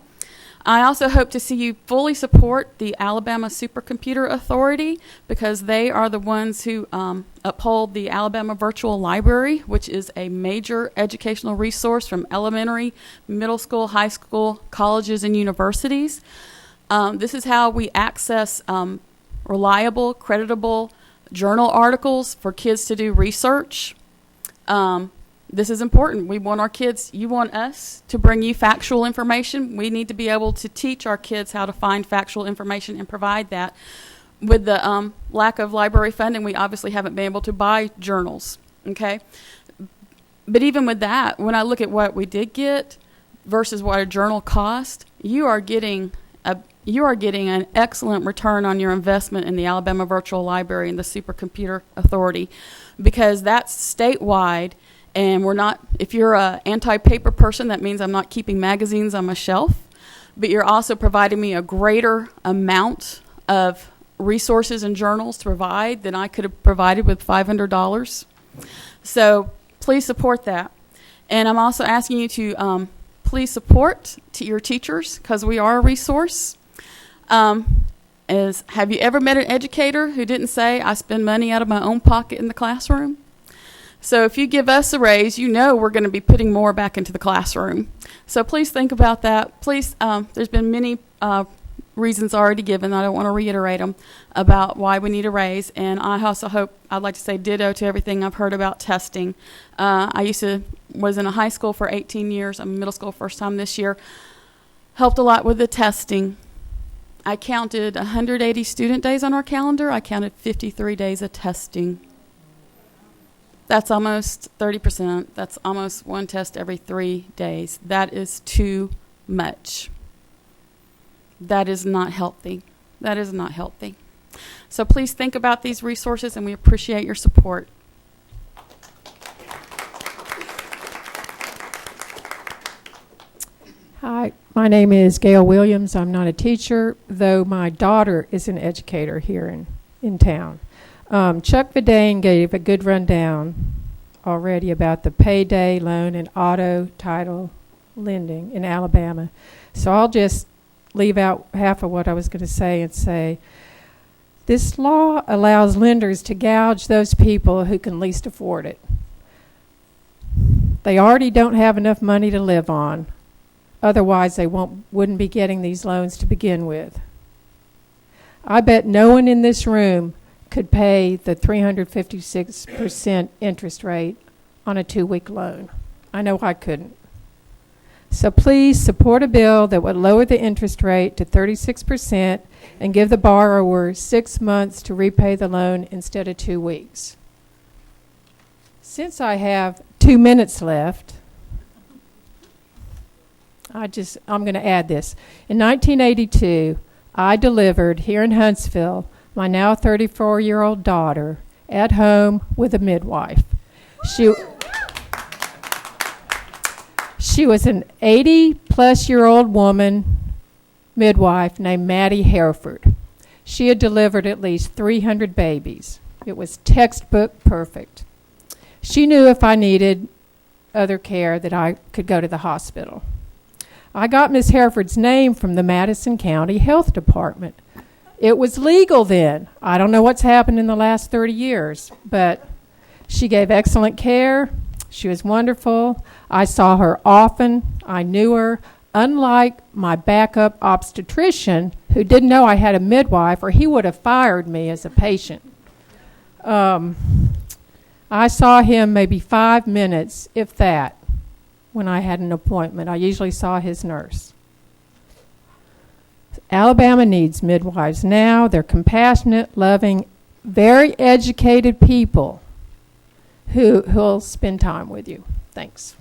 I also hope to see you fully support the Alabama Supercomputer Authority because they are the ones who uphold the Alabama Virtual Library, which is a major educational resource from elementary, middle school, high school, colleges, and universities. This is how we access reliable, creditable journal articles for kids to do research. This is important. We want our kids, you want us to bring you factual information. We need to be able to teach our kids how to find factual information and provide that. With the lack of library funding, we obviously haven't been able to buy journals, okay? But even with that, when I look at what we did get versus what a journal cost, you are getting an excellent return on your investment in the Alabama Virtual Library and the Supercomputer Authority because that's statewide. And we're not, if you're an anti-paper person, that means I'm not keeping magazines on my shelf, but you're also providing me a greater amount of resources and journals to provide than I could have provided with $500. So please support that. And I'm also asking you to please support your teachers because we are a resource. Have you ever met an educator who didn't say, I spend money out of my own pocket in the classroom? So if you give us a raise, you know we're going to be putting more back into the classroom. So please think about that. Please, there's been many reasons already given. I don't want to reiterate them about why we need a raise. And I also hope, I'd like to say ditto to everything I've heard about testing. I was in a high school for 18 years. I'm in middle school first time this year. Helped a lot with the testing. I counted 180 student days on our calendar. I counted 53 days of testing. That's almost 30%. That's almost one test every 3 days. That is too much. That is not healthy. That is not healthy. So please think about these resources, and we appreciate your support. Hi, my name is Gail Williams. I'm not a teacher, though my daughter is an educator here in town. Chuck Verdane gave a good rundown already about the payday loan and auto title lending in Alabama. So I'll just leave out half of what I was going to say and say, this law allows lenders to gouge those people who can least afford it. They already don't have enough money to live on. Otherwise, they wouldn't be getting these loans to begin with. I bet no one in this room could pay the 356% interest rate on a 2-week loan. I know I couldn't. So please support a bill that would lower the interest rate to 36% and give the borrower 6 months to repay the loan instead of 2 weeks. Since I have 2 minutes left, I'm going to add this. In 1982, I delivered here in Huntsville my now 34-year-old daughter at home with a midwife. She was an 80-plus-year-old woman midwife named Maddie Hereford. She had delivered at least 300 babies. It was textbook perfect. She knew if I needed other care that I could go to the hospital. I got Miss Hereford's name from the Madison County Health Department. It was legal then. I don't know what's happened in the last 30 years, but she gave excellent care. She was wonderful. I saw her often. I knew her. Unlike my backup obstetrician, who didn't know I had a midwife, or he would have fired me as a patient. I saw him maybe 5 minutes, if that, when I had an appointment. I usually saw his nurse. Alabama needs midwives now. They're compassionate, loving, very educated people who'll spend time with you. Thanks.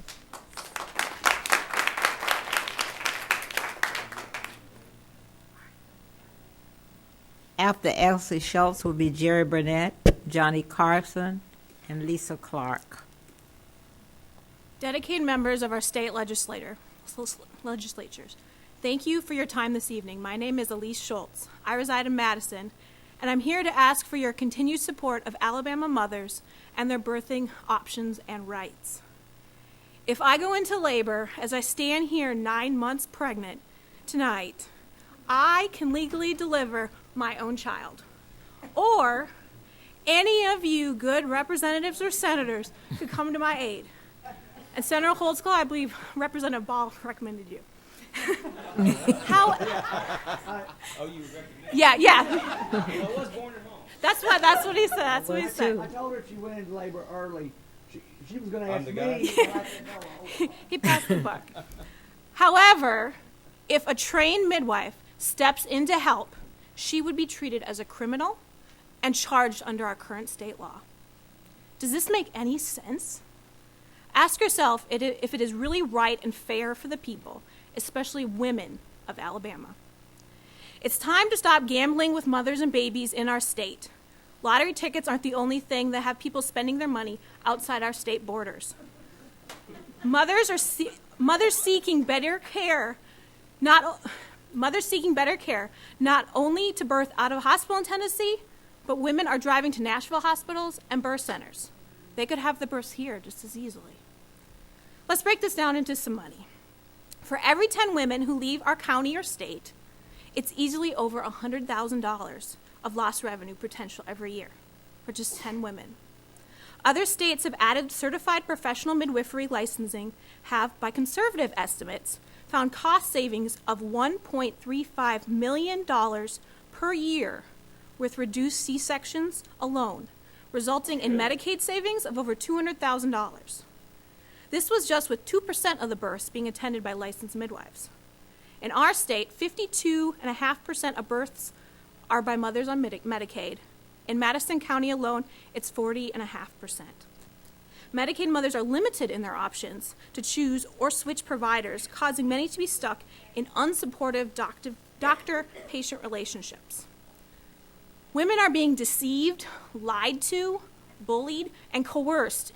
After Elsie Schultz will be Jerry Burnett, Johnny Carson, and Lisa Clark. Dedicated members of our state legislatures, thank you for your time this evening. My name is Elise Schultz. I reside in Madison, and I'm here to ask for your continued support of Alabama mothers and their birthing options and rights. If I go into labor as I stand here 9 months pregnant tonight, I can legally deliver my own child. Or any of you good representatives or senators could come to my aid. And Senator Holtzclaw, I believe Representative Ball recommended you. How? Oh, you recommend? Yeah. I was born at home. That's what he said. That's what he said. I told her if she went into labor early, she was going to I'm ask the me. guy. and I said no. He passed the buck. However, if a trained midwife steps in to help, she would be treated as a criminal and charged under our current state law. Does this make any sense? Ask yourself if it is really right and fair for the people, especially women of Alabama. It's time to stop gambling with mothers and babies in our state. Lottery tickets aren't the only thing that have people spending their money outside our state borders. Mothers seeking better care, not only to birth out of a hospital in Tennessee, but women are driving to Nashville hospitals and birth centers. They could have the births here just as easily. Let's break this down into some money. For every 10 women who leave our county or state, it's easily over $100,000 of lost revenue potential every year for just 10 women. Other states have added certified professional midwifery licensing, have, by conservative estimates, found cost savings of $1.35 million per year with reduced C-sections alone, resulting in Medicaid savings of over $200,000. This was just with 2% of the births being attended by licensed midwives. In our state, 52.5% of births are by mothers on Medicaid. In Madison County alone, it's 40.5%. Medicaid mothers are limited in their options to choose or switch providers, causing many to be stuck in unsupportive doctor-patient relationships. Women are being deceived, lied to, bullied, and coerced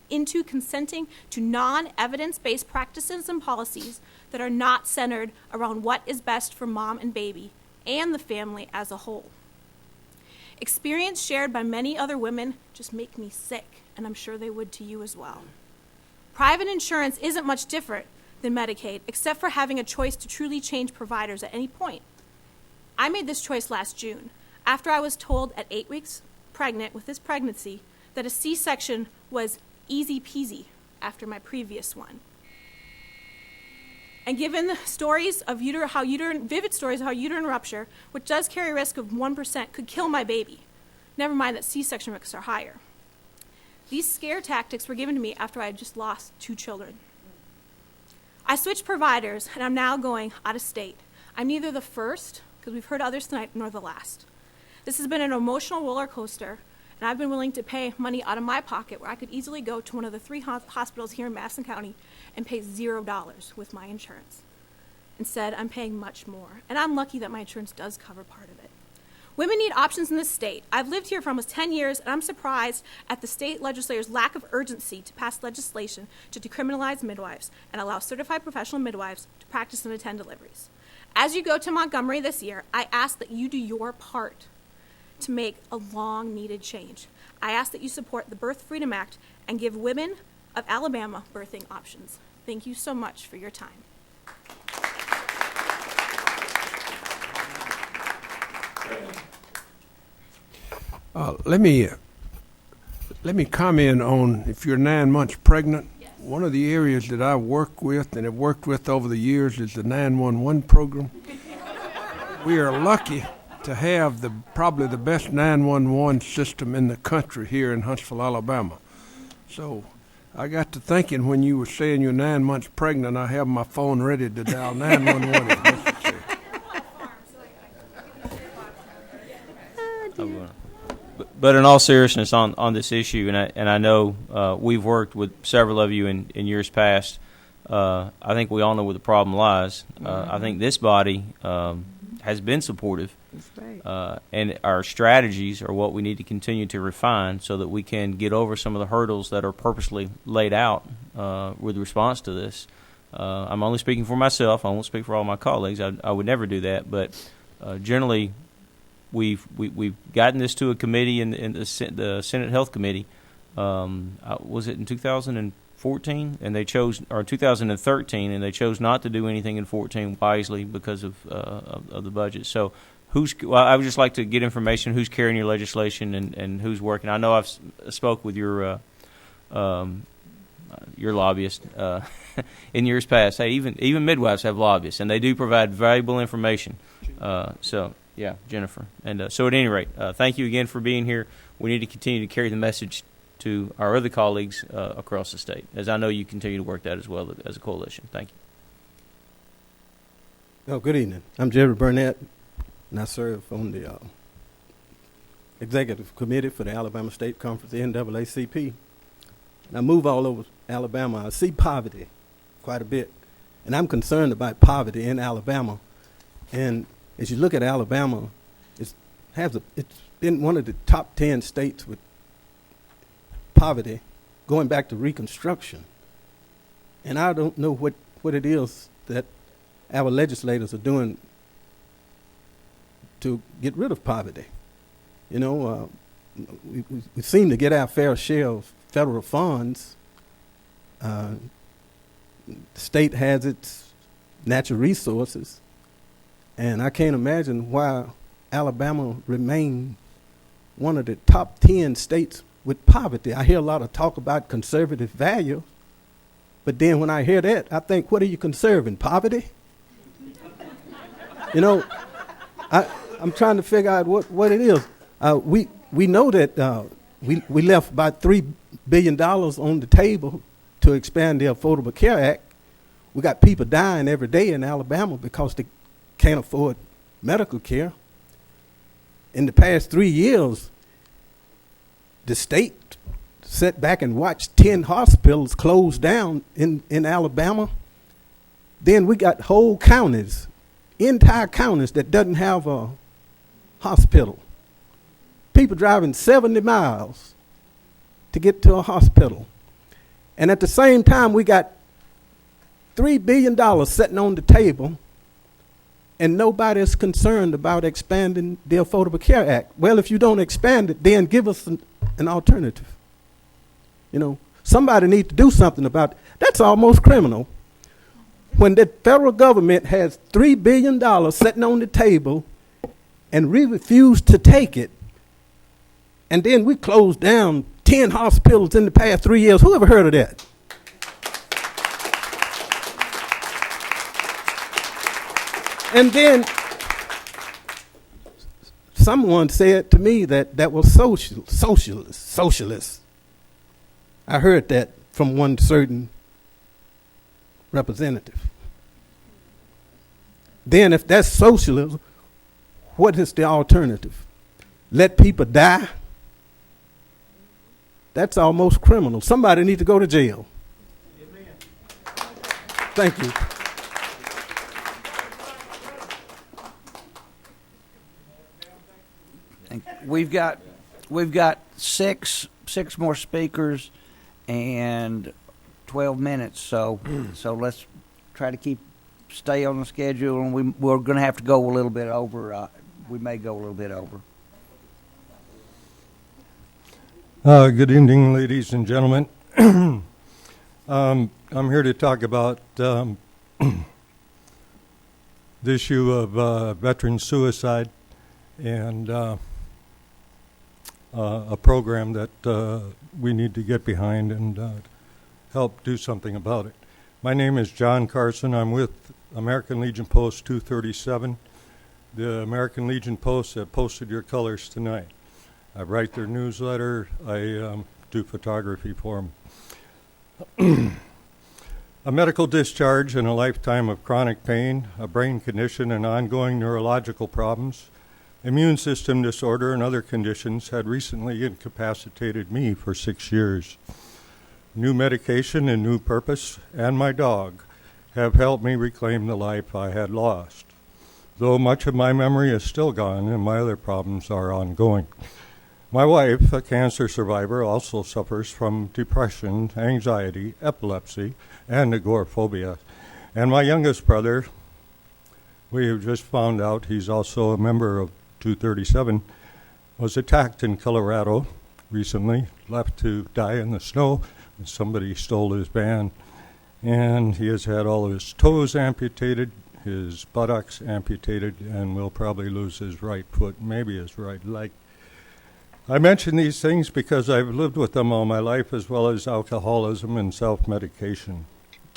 into consenting to non-evidence-based practices and policies that are not centered around what is best for mom and baby and the family as a whole. Experience shared by many other women just make me sick and I'm sure they would to you as well. Private insurance isn't much different than Medicaid, except for having a choice to truly change providers at any point. I made this choice last June, after I was told at 8 weeks pregnant with this pregnancy that a C-section was easy peasy after my previous one. And given the stories of vivid stories of how uterine rupture, which does carry a risk of 1%, could kill my baby, never mind that C-section risks are higher. These scare tactics were given to me after I had just lost 2 children. I switched providers, and I'm now going out of state. I'm neither the first, because we've heard others tonight, nor the last. This has been an emotional roller coaster, and I've been willing to pay money out of my pocket where I could easily go to one of the 3 hospitals here in Madison County and pay $0 with my insurance. Instead, I'm paying much more, and I'm lucky that my insurance does cover part of it. Women need options in this state. I've lived here for almost 10 years, and I'm surprised at the state legislators' lack of urgency to pass legislation to decriminalize midwives and allow certified professional midwives to practice and attend deliveries. As you go to Montgomery this year, I ask that you do your part to make a long-needed change. I ask that you support the Birth Freedom Act and give women of Alabama birthing options. Thank you so much for your time. Let me comment on if you're 9 months pregnant. Yes. One of the areas that I work with and have worked with over the years is the 911 program. We are lucky to have probably the best 911 system in the country here in Huntsville, Alabama. So I got to thinking when you were saying you're 9 months pregnant, I have my phone ready to dial 911 if necessary. But in all seriousness on this issue, and I know we've worked with several of you in years past, I think we all know where the problem lies. I think this body has been supportive. That's right. And our strategies are what we need to continue to refine so that we can get over some of the hurdles that are purposely laid out with response to this. I'm only speaking for myself. I won't speak for all my colleagues. I would never do that. But generally, we've gotten this to a committee in the Senate Health Committee. Was it in 2014? And they chose, or 2013, and they chose not to do anything in 14 wisely because of the budget. So, I would just like to get information who's carrying your legislation and who's working. I know I've spoke with your lobbyist in years past. Hey, even midwives have lobbyists, and they do provide valuable information. So. Yeah, Jennifer. And so at any rate, thank you again for being here. We need to continue to carry the message to our other colleagues across the state, as I know you continue to work that as well as a coalition. Thank you. Oh, good evening. I'm Jerry Burnett, and I serve on the executive committee for the Alabama State Conference, the NAACP. And I move all over Alabama. I see poverty quite a bit, and I'm concerned about poverty in Alabama. And as you look at Alabama, it's been one of the top 10 states with poverty going back to Reconstruction. And I don't know what it is that our legislators are doing to get rid of poverty. You know, we seem to get our fair share of federal funds. The state has its natural resources. And I can't imagine why Alabama remains one of the top 10 states with poverty. I hear a lot of talk about conservative values, but then when I hear that, I think, what are you conserving, poverty? You know, I'm trying to figure out what it is. We know that we left about $3 billion on the table to expand the Affordable Care Act. We got people dying every day in Alabama because they can't afford medical care. In the past 3 years, the state sat back and watched 10 hospitals close down in Alabama. Then we got whole counties, entire counties that doesn't have a hospital. People driving 70 miles to get to a hospital. And at the same time, we got $3 billion sitting on the table, and nobody is concerned about expanding the Affordable Care Act. Well, if you don't expand it, then give us an alternative. You know, somebody needs to do something about it. That's almost criminal. When the federal government has $3 billion sitting on the table and we refuse to take it, and then we closed down 10 hospitals in the past 3 years. Who ever heard of that? And then someone said to me that was socialist. I heard that from one certain representative. Then if that's socialism, what is the alternative? Let people die? That's almost criminal. Somebody needs to go to jail. Amen. Thank you. We've got six more speakers and 12 minutes. So let's try to stay on the schedule, and we're going to have to go a little bit over. We may go a little bit over. Good evening, ladies and gentlemen. I'm here to talk about the issue of veteran suicide and a program that we need to get behind and help do something about it. My name is John Carson. I'm with American Legion Post 237, the American Legion Post that posted your colors tonight. I write their newsletter. I do photography for them. A medical discharge and a lifetime of chronic pain, a brain condition, and ongoing neurological problems, immune system disorder, and other conditions had recently incapacitated me for 6 years. New medication and new purpose, and my dog, have helped me reclaim the life I had lost, though much of my memory is still gone and my other problems are ongoing. My wife, a cancer survivor, also suffers from depression, anxiety, epilepsy, and agoraphobia. And my youngest brother, we have just found out he's also a member of 237, was attacked in Colorado recently, left to die in the snow, and somebody stole his van. And he has had all of his toes amputated, his buttocks amputated, and will probably lose his right foot, maybe his right leg. I mention these things because I've lived with them all my life, as well as alcoholism and self-medication.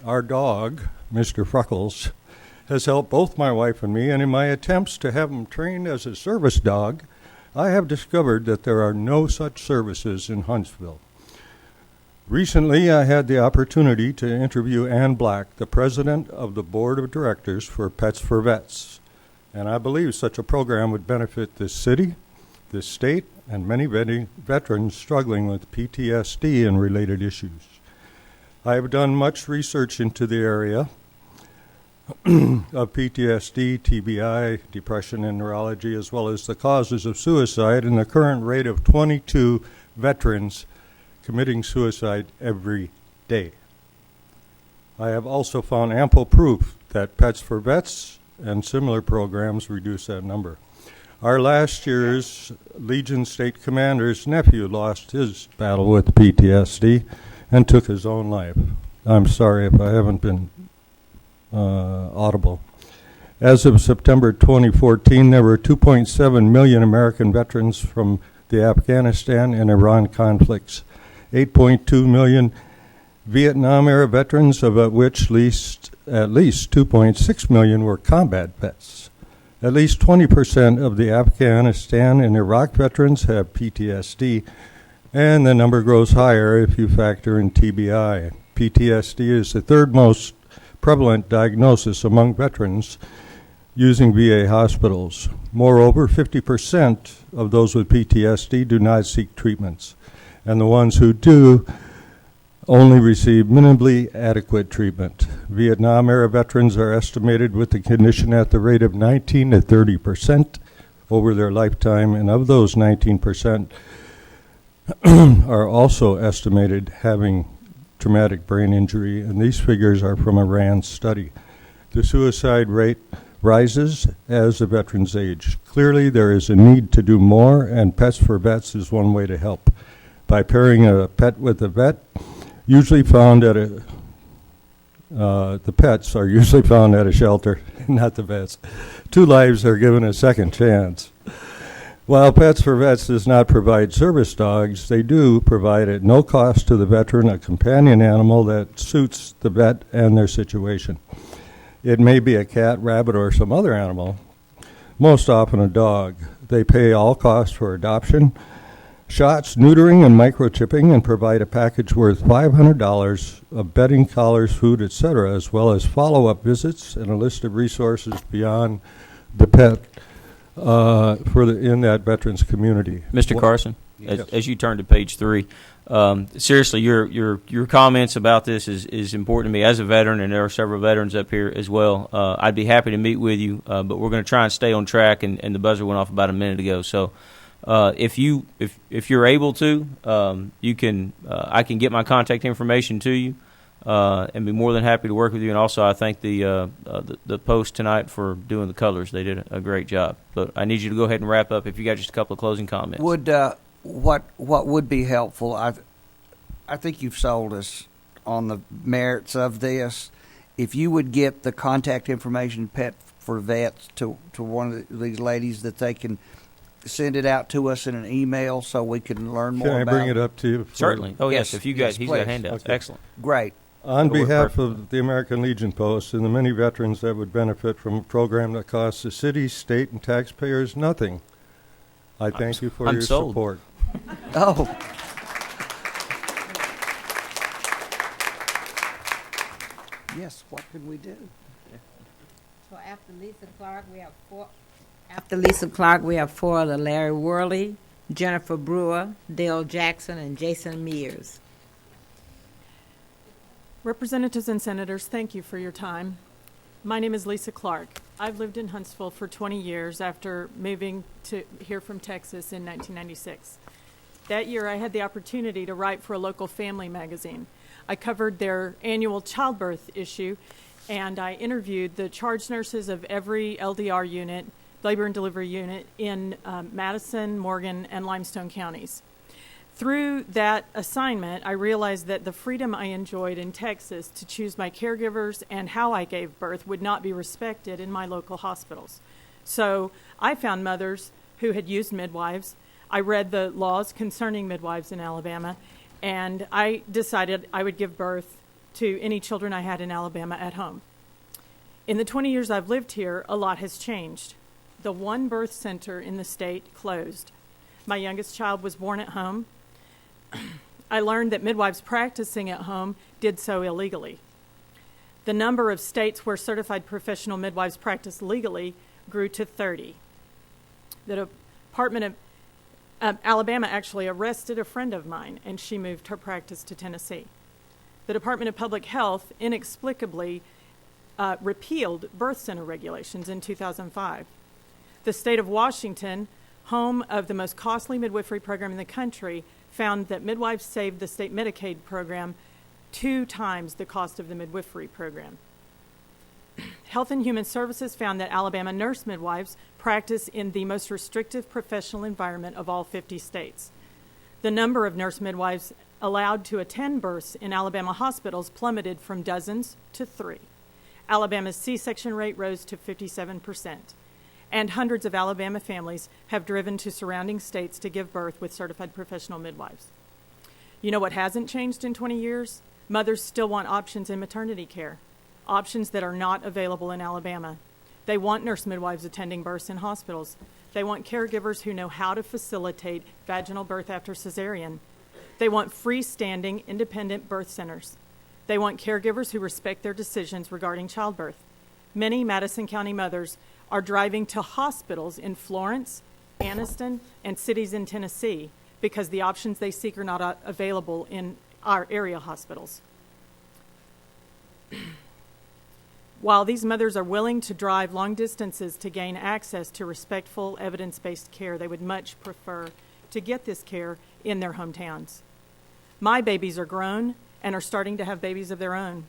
Our dog, Mr. Freckles, has helped both my wife and me, and in my attempts to have him trained as a service dog, I have discovered that there are no such services in Huntsville. Recently, I had the opportunity to interview Ann Black, the president of the board of directors for Pets for Vets, and I believe such a program would benefit this city, this state, and many veterans struggling with PTSD and related issues. I have done much research into the area of PTSD, TBI, depression, and neurology, as well as the causes of suicide and the current rate of 22 veterans committing suicide every day. I have also found ample proof that Pets for Vets and similar programs reduce that number. Our last year's Legion State Commander's nephew lost his battle with PTSD and took his own life. I'm sorry if I haven't been audible. As of September 2014, there were 2.7 million American veterans from the Afghanistan and Iran conflicts, 8.2 million Vietnam-era veterans, of which at least 2.6 million were combat vets. At least 20% of the Afghanistan and Iraq veterans have PTSD, and the number grows higher if you factor in TBI. PTSD is the third most prevalent diagnosis among veterans using VA hospitals. Moreover, 50% of those with PTSD do not seek treatments, and the ones who do only receive minimally adequate treatment. Vietnam-era veterans are estimated with the condition at the rate of 19 to 30% over their lifetime, and of those 19% are also estimated having traumatic brain injury, and these figures are from a RAND study. The suicide rate rises as the veterans age. Clearly, there is a need to do more, and Pets for Vets is one way to help. by pairing a pet with a vet, usually found at a the pets are usually found at a shelter, not the vets. 2 lives are given a second chance. While Pets for Vets does not provide service dogs, they do provide at no cost to the veteran a companion animal that suits the vet and their situation. It may be a cat, rabbit, or some other animal, most often a dog. They pay all costs for adoption, shots, neutering, and microchipping, and provide a package worth $500 of bedding, collars, food, etc., as well as follow-up visits and a list of resources beyond the pet in that veterans community. Mr. Carson, as you turn to page 3, seriously, your comments about this is important to me as a veteran, and there are several veterans up here as well. I'd be happy to meet with you, but we're going to try and stay on track, and the buzzer went off about a minute ago, so if you're able to, you can I can get my contact information to you, and be more than happy to work with you. And also, I thank the Post tonight for doing the colors. They did a great job. But I need you to go ahead and wrap up if you got just a couple of closing comments. Would what would be helpful? I think you've sold us on the merits of this. If you would get the contact information, Pet for Vets, to one of these ladies, that they can send it out to us in an email so we can learn more about it. Can I bring it up to you? Certainly. Oh, yes. If you guys, he's got handouts. Okay. Excellent. Great. On behalf of the American Legion Post and the many veterans that would benefit from a program that costs the city, state, and taxpayers nothing, I thank you for your support. Oh. Yes, what can we do? So after Lisa Clark, we have 4. After Lisa Clark, we have 4 other: Larry Worley, Jennifer Brewer, Dale Jackson, and Jason Mears. Representatives and senators, thank you for your time. My name is Lisa Clark. I've lived in Huntsville for 20 years after moving here from Texas in 1996. That year, I had the opportunity to write for a local family magazine. I covered their annual childbirth issue, and I interviewed the charge nurses of every LDR unit, labor and delivery unit, in Madison, Morgan, and Limestone counties. Through that assignment, I realized that the freedom I enjoyed in Texas to choose my caregivers and how I gave birth would not be respected in my local hospitals. So I found mothers who had used midwives. I read the laws concerning midwives in Alabama, and I decided I would give birth to any children I had in Alabama at home. In the 20 years I've lived here, a lot has changed. The one birth center in the state closed. My youngest child was born at home. I learned that midwives practicing at home did so illegally. The number of states where certified professional midwives practice legally grew to 30. The Department of Alabama actually arrested a friend of mine, and she moved her practice to Tennessee. The Department of Public Health inexplicably repealed birth center regulations in 2005. The state of Washington, home of the most costly midwifery program in the country, found that midwives saved the state Medicaid program 2 times the cost of the midwifery program. Health and Human Services found that Alabama nurse midwives practice in the most restrictive professional environment of all 50 states. The number of nurse midwives allowed to attend births in Alabama hospitals plummeted from dozens to 3. Alabama's C-section rate rose to 57%. And hundreds of Alabama families have driven to surrounding states to give birth with certified professional midwives. You know what hasn't changed in 20 years? Mothers still want options in maternity care, options that are not available in Alabama. They want nurse midwives attending births in hospitals. They want caregivers who know how to facilitate vaginal birth after cesarean. They want freestanding, independent birth centers. They want caregivers who respect their decisions regarding childbirth. Many Madison County mothers are driving to hospitals in Florence, Anniston, and cities in Tennessee because the options they seek are not available in our area hospitals. While these mothers are willing to drive long distances to gain access to respectful, evidence-based care, they would much prefer to get this care in their hometowns. My babies are grown and are starting to have babies of their own.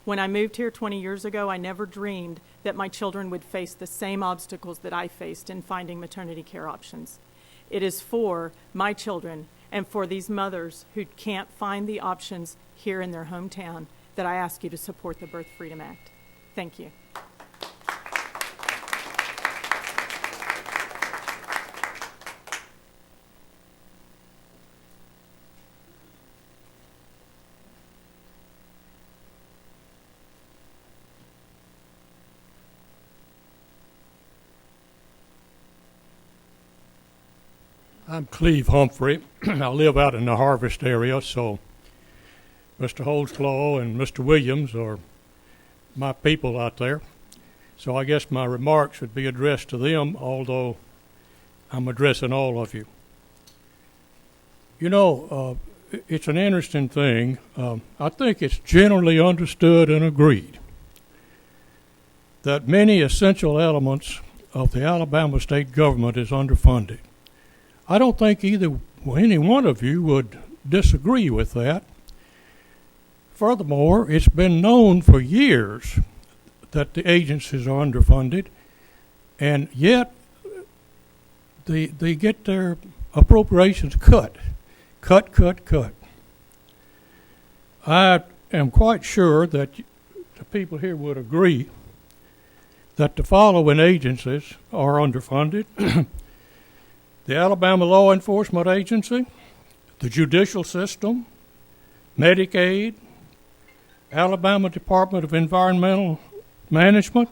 When I moved here 20 years ago, I never dreamed that my children would face the same obstacles that I faced in finding maternity care options. It is for my children and for these mothers who can't find the options here in their hometown, that I ask you to support the Birth Freedom Act. Thank you. I'm Cleve Humphrey. I live out in the Harvest area, so Mr. Holdsclaw and Mr. Williams are my people out there. So I guess my remarks would be addressed to them, although I'm addressing all of you. You know, it's an interesting thing. I think it's generally understood and agreed that many essential elements of the Alabama state government is underfunded. I don't think any one of you would disagree with that. Furthermore, it's been known for years that the agencies are underfunded, and yet they get their appropriations cut. I am quite sure that the people here would agree that the following agencies are underfunded. The Alabama Law Enforcement Agency, the judicial system, Medicaid, Alabama Department of Environmental Management,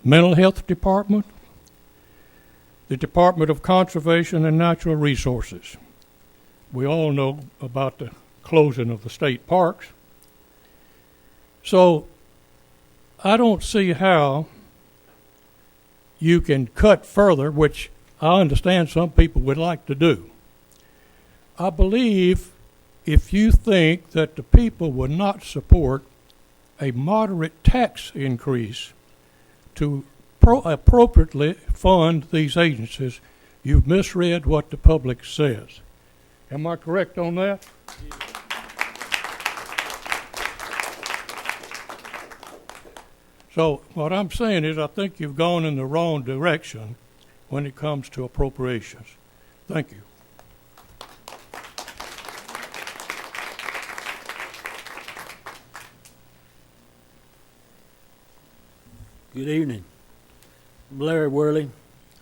Mental Health Department, the Department of Conservation and Natural Resources. We all know about the closing of the state parks. So I don't see how you can cut further, which I understand some people would like to do. I believe if you think that the people would not support a moderate tax increase to appropriately fund these agencies, you've misread what the public says. Am I correct on that? So what I'm saying is I think you've gone in the wrong direction when it comes to appropriations. Thank you. Good evening. I'm Larry Worley.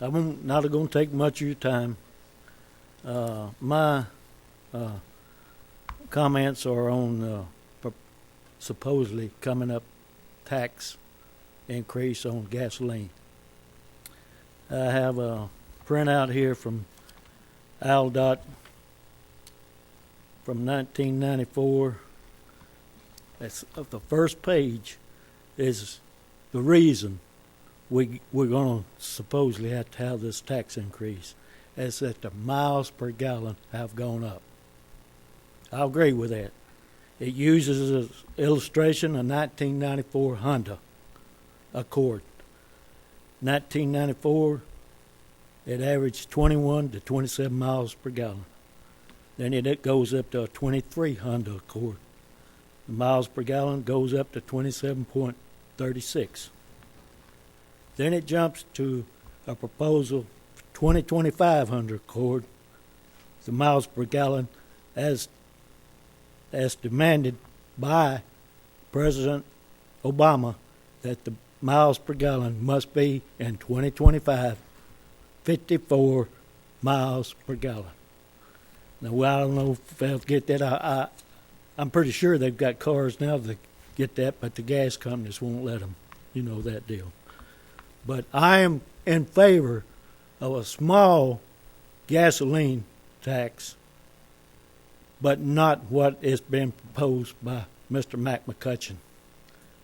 I'm not going to take much of your time. My comments are on supposedly coming up tax increase on gasoline. I have a printout here from ALDOT from 1994. That's the first page is the reason we're going to supposedly have to have this tax increase, is that the miles per gallon have gone up. I agree with that. It uses as illustration a 1994 Honda Accord. 1994, it averaged 21 to 27 miles per gallon. Then it goes up to a 23 Honda Accord. The miles per gallon goes up to 27.36. Then it jumps to a proposal 2025 Honda Accord. The miles per gallon as demanded by President Obama, that the miles per gallon must be in 2025 54 miles per gallon. Now, I don't know if they'll get that. I'm pretty sure they've got cars now that get that, but the gas companies won't let them. You know that deal. But I am in favor of a small gasoline tax, but not what is being proposed by Mr. Mac McCutcheon.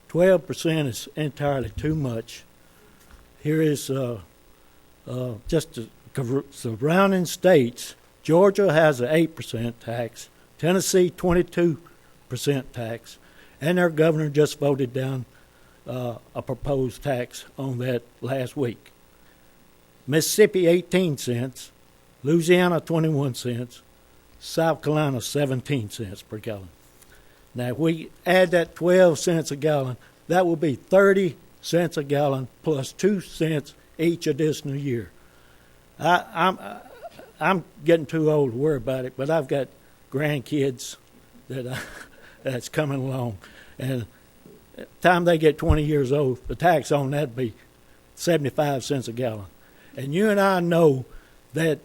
12% is entirely too much. Here is just the surrounding states. Georgia has an 8% tax, Tennessee 22% tax, and their governor just voted down a proposed tax on that last week. Mississippi 18 cents, Louisiana 21 cents, South Carolina 17 cents per gallon. Now, if we add that 12 cents a gallon, that will be 30 cents a gallon plus 2 cents each additional year. I'm getting too old to worry about it, but I've got grandkids that's coming along, and by the time they get 20 years old, the tax on that be 75 cents a gallon. And you and I know that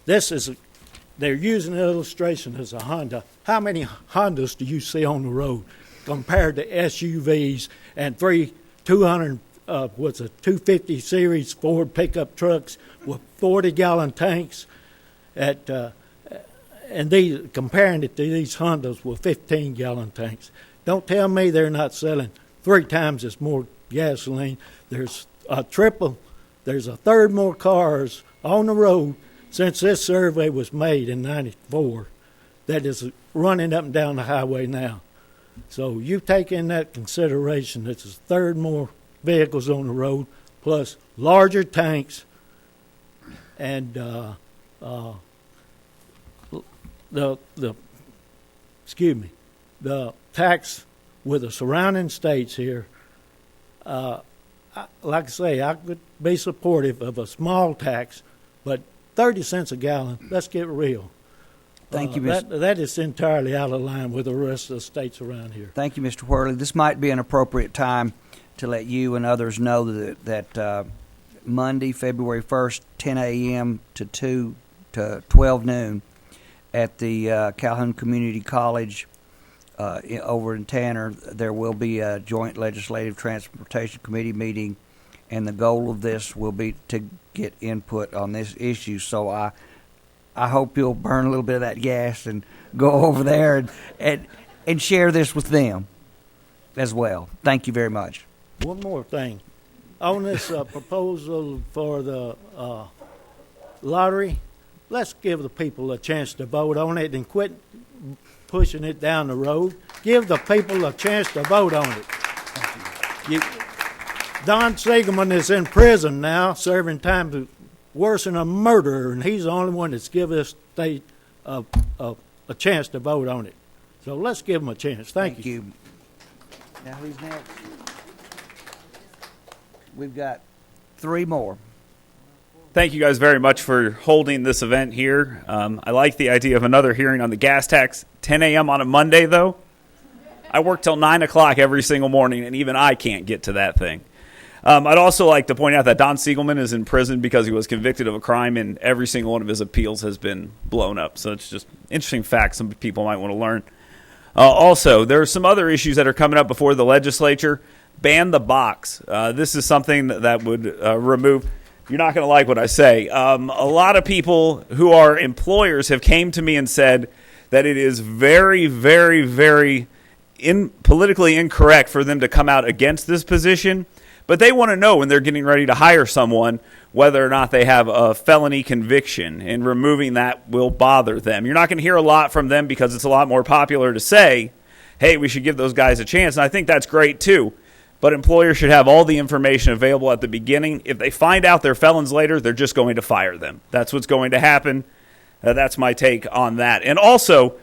they're using the illustration as a Honda. How many Hondas do you see on the road compared to SUVs and 250 series Ford pickup trucks with 40-gallon tanks and comparing it to these Hondas with 15-gallon tanks? Don't tell me they're not selling 3 times as more gasoline. There's a third more cars on the road since this survey was made in '94 that is running up and down the highway now. So you take in that consideration, that there's a third more vehicles on the road, plus larger tanks, and the tax with the surrounding states here. Like I say, I could be supportive of a small tax, but 30 cents a gallon, let's get real. Thank you, Mr. That is entirely out of line with the rest of the states around here. Thank you, Mr. Whirley. This might be an appropriate time to let you and others know that Monday, February 1st, 10 a.m. to 12 noon at the Calhoun Community College over in Tanner, there will be a joint Legislative Transportation Committee meeting, and the goal of this will be to get input on this issue. So I hope you'll burn a little bit of that gas and go over there and share this with them as well. Thank you very much. One more thing. On this proposal for the lottery, let's give the people a chance to vote on it and quit pushing it down the road. Give the people a chance to vote on it. Don Siegelman is in prison now, serving time worse than a murderer, and he's the only one that's given this state a chance to vote on it. So let's give him a chance. Thank you. Now who's next? We've got 3 more. Thank you guys very much for holding this event here. I like the idea of another hearing on the gas tax. 10 a.m. on a Monday, though. I work till 9 o'clock every single morning, and even I can't get to that thing. I'd also like to point out that Don Siegelman is in prison because he was convicted of a crime, and every single one of his appeals has been blown up. So it's just interesting facts some people might want to learn. Also, there are some other issues that are coming up before the legislature. Ban the box. This is something that would remove... You're not going to like what I say. A lot of people who are employers have came to me and said that it is very, very, very politically incorrect for them to come out against this position. But they want to know when they're getting ready to hire someone whether or not they have a felony conviction, and removing that will bother them. You're not going to hear a lot from them because it's a lot more popular to say, hey, we should give those guys a chance. And I think that's great too. But employers should have all the information available at the beginning. If they find out they're felons later, they're just going to fire them. That's what's going to happen. That's my take on that. And also,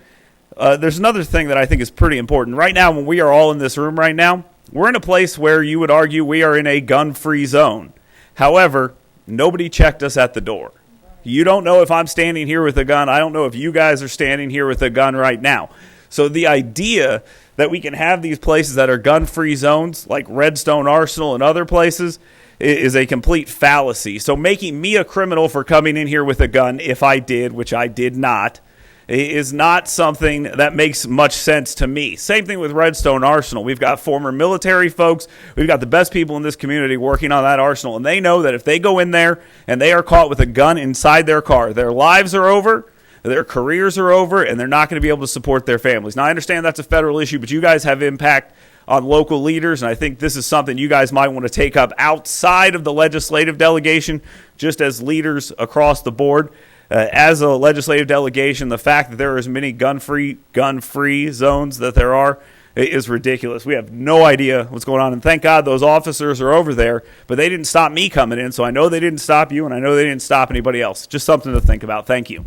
there's another thing that I think is pretty important. Right now, when we are all in this room right now, we're in a place where you would argue we are in a gun-free zone. However, nobody checked us at the door. You don't know if I'm standing here with a gun. I don't know if you guys are standing here with a gun right now. So the idea that we can have these places that are gun-free zones, like Redstone Arsenal and other places, is a complete fallacy. So making me a criminal for coming in here with a gun, if I did, which I did not, is not something that makes much sense to me. Same thing with Redstone Arsenal. We've got former military folks. We've got the best people in this community working on that arsenal, and they know that if they go in there and they are caught with a gun inside their car, their lives are over, their careers are over, and they're not going to be able to support their families. Now, I understand that's a federal issue, but you guys have impact on local leaders, and I think this is something you guys might want to take up outside of the legislative delegation, just as leaders across the board. As a legislative delegation, the fact that there are as many gun-free zones that there are is ridiculous. We have no idea what's going on, and thank God those officers are over there, but they didn't stop me coming in, so I know they didn't stop you, and I know they didn't stop anybody else. Just something to think about. Thank you.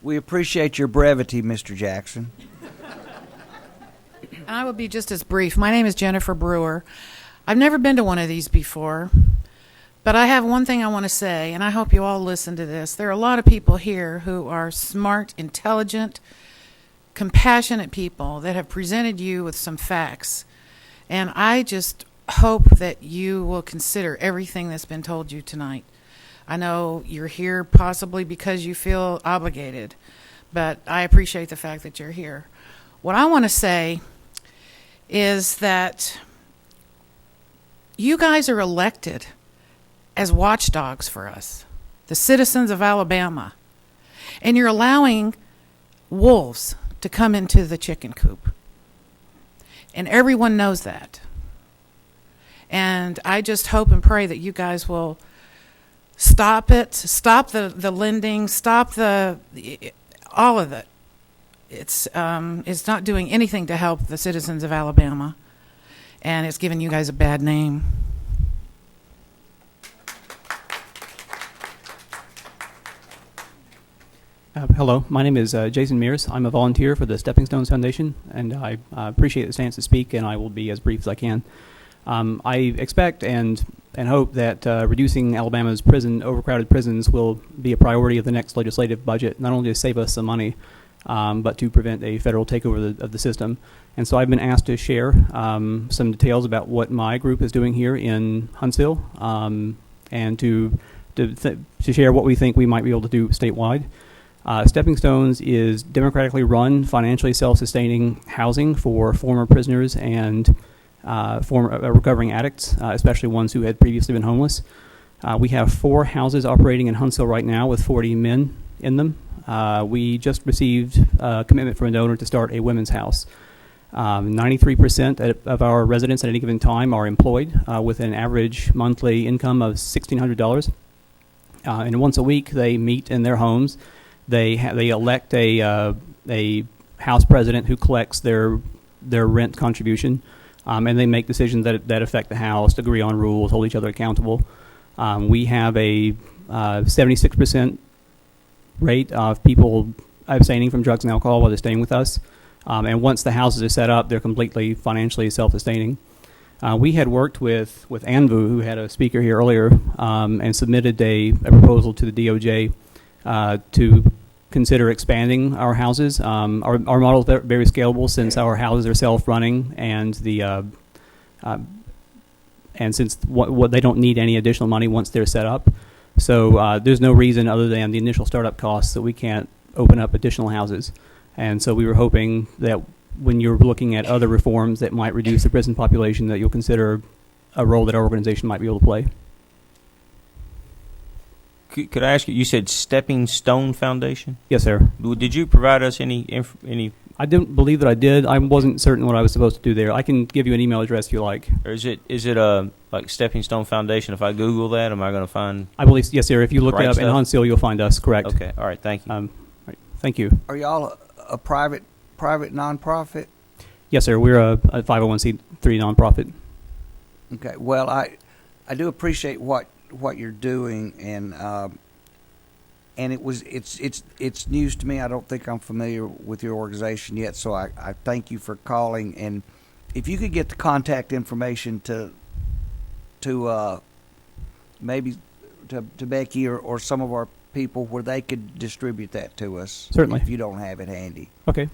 We appreciate your brevity, Mr. Jackson. I will be just as brief. My name is Jennifer Brewer. I've never been to one of these before, But I have one thing I want to say, and I hope you all listen to this. There are a lot of people here who are smart, intelligent, compassionate people that have presented you with some facts. And I just hope that you will consider everything that's been told you tonight. I know you're here possibly because you feel obligated, but I appreciate the fact that you're here. What I want to say is that you guys are elected as watchdogs for us, the citizens of Alabama, and you're allowing wolves to come into the chicken coop. And everyone knows that. And I just hope and pray that you guys will stop it, stop the lending, stop all of it. It's not doing anything to help the citizens of Alabama, and it's giving you guys a bad name. Hello, my name is Jason Mears. I'm a volunteer for the Stepping Stones Foundation, and I appreciate the chance to speak, and I will be as brief as I can. I expect and hope that reducing Alabama's overcrowded prisons will be a priority of the next legislative budget, not only to save us some money, but to prevent a federal takeover of the system. And so I've been asked to share some details about what my group is doing here in Huntsville, and to share what we think we might be able to do statewide. Stepping Stones is democratically run, financially self-sustaining housing for former prisoners and former recovering addicts, especially ones who had previously been homeless. We have 4 houses operating in Huntsville right now with 40 men in them. We just received a commitment from a donor to start a women's house. 93% of our residents at any given time are employed with an average monthly income of $1,600. And once a week they meet in their homes. They elect a house president who collects their rent contribution, and they make decisions that affect the house, agree on rules, hold each other accountable. We have a 76% rate of people abstaining from drugs and alcohol while they're staying with us. And once the houses are set up, they're completely financially self-sustaining. We had worked with ANVU, who had a speaker here earlier, and submitted a proposal to the DOJ to consider expanding our houses. Our model is very scalable since our houses are self-running, and since what they don't need any additional money once they're set up. So there's no reason other than the initial startup costs that we can't open up additional houses. And so we were hoping that when you're looking at other reforms that might reduce the prison population, that you'll consider a role that our organization might be able to play. Could I ask you? You said Stepping Stone Foundation. Yes, sir. Did you provide us any? I don't believe that I did. I wasn't certain what I was supposed to do there. I can give you an email address if you like. Or is it like Stepping Stone Foundation? If I Google that, am I going to find? I believe yes, sir. If you look right it up stuff? in Huntsville, you'll find us. Correct. Okay. All right. Thank you. Right. Thank you. Are y'all a private nonprofit? Yes, sir. We're a 501c3 nonprofit. Okay. Well, I do appreciate what you're doing, and it's news to me. I don't think I'm familiar with your organization yet, so I thank you for calling. And if you could get the contact information to maybe to Becky or some of our people where they could distribute that to us. Certainly. If you don't have it handy. Okay.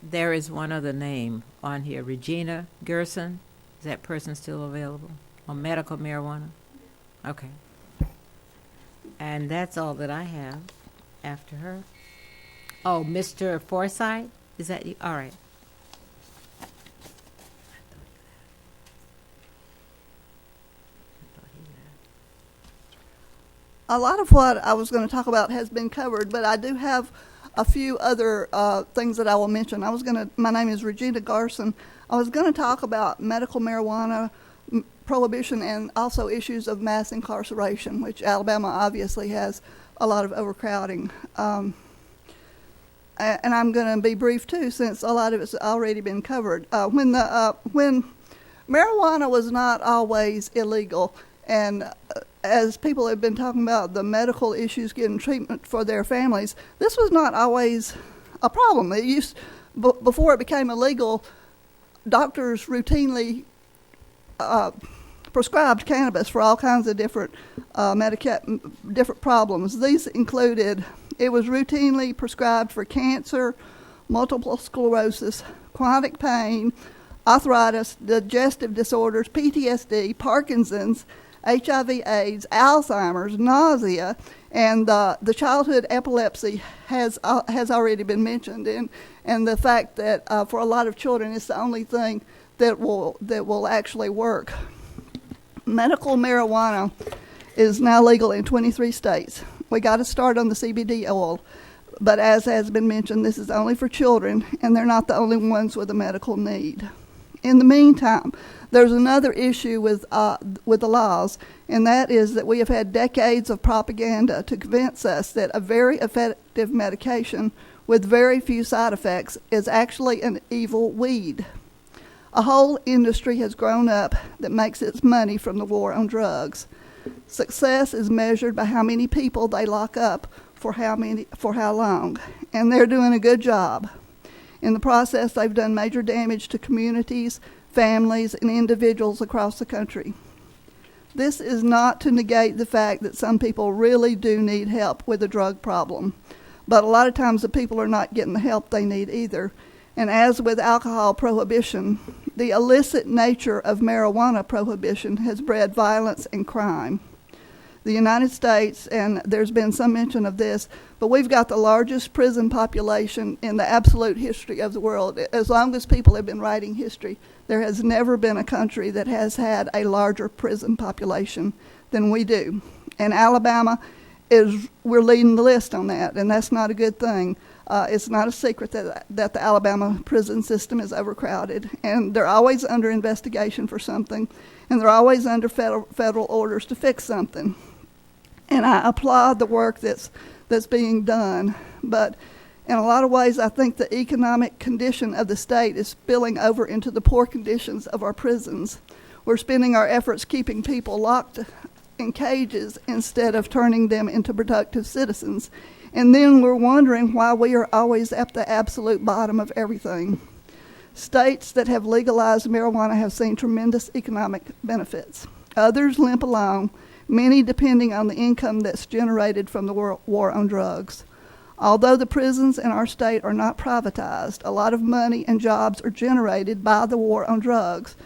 There is one other name on here, Regina Gerson. Is that person still available on medical marijuana? Okay. And that's all that I have after her. Oh, Mr. Forsythe? Is that you? All right. A lot of what I was going to talk about has been covered, but I do have a few other things that I will mention. My name is Regina Garson. I was going to talk about medical marijuana prohibition and also issues of mass incarceration, which Alabama obviously has a lot of overcrowding. And I'm going to be brief too, since a lot of it's already been covered. When marijuana was not always illegal, and as people have been talking about the medical issues getting treatment for their families, this was not always a problem. Before it became illegal, doctors routinely prescribed cannabis for all kinds of different different problems. These included, it was routinely prescribed for cancer, multiple sclerosis, chronic pain, arthritis, digestive disorders, PTSD, Parkinson's, HIV/AIDS, Alzheimer's, nausea, and the childhood epilepsy has already been mentioned, and the fact that for a lot of children it's the only thing that will actually work. Medical marijuana is now legal in 23 states. We got to start on the CBD oil, but as has been mentioned, this is only for children, and they're not the only ones with a medical need. In the meantime, there's another issue with the laws, and that is that we have had decades of propaganda to convince us that a very effective medication with very few side effects is actually an evil weed. A whole industry has grown up that makes its money from the war on drugs. Success is measured by how many people they lock up for how long, and they're doing a good job. In the process, they've done major damage to communities, families, and individuals across the country. This is not to negate the fact that some people really do need help with a drug problem, but a lot of times the people are not getting the help they need either. And as with alcohol prohibition, the illicit nature of marijuana prohibition has bred violence and crime. The United States, and there's been some mention of this, but we've got the largest prison population in the absolute history of the world. As long as people have been writing history, there has never been a country that has had a larger prison population than we do. And Alabama we're leading the list on that, and that's not a good thing. It's not a secret that the Alabama prison system is overcrowded, and they're always under investigation for something, and they're always under federal orders to fix something. And I applaud the work that's being done, but in a lot of ways I think the economic condition of the state is spilling over into the poor conditions of our prisons. We're spending our efforts keeping people locked in cages instead of turning them into productive citizens. And then we're wondering why we are always at the absolute bottom of everything. States that have legalized marijuana have seen tremendous economic benefits. Others limp along, many depending on the income that's generated from the war on drugs. Although the prisons in our state are not privatized, a lot of money and jobs are generated by the war on drugs.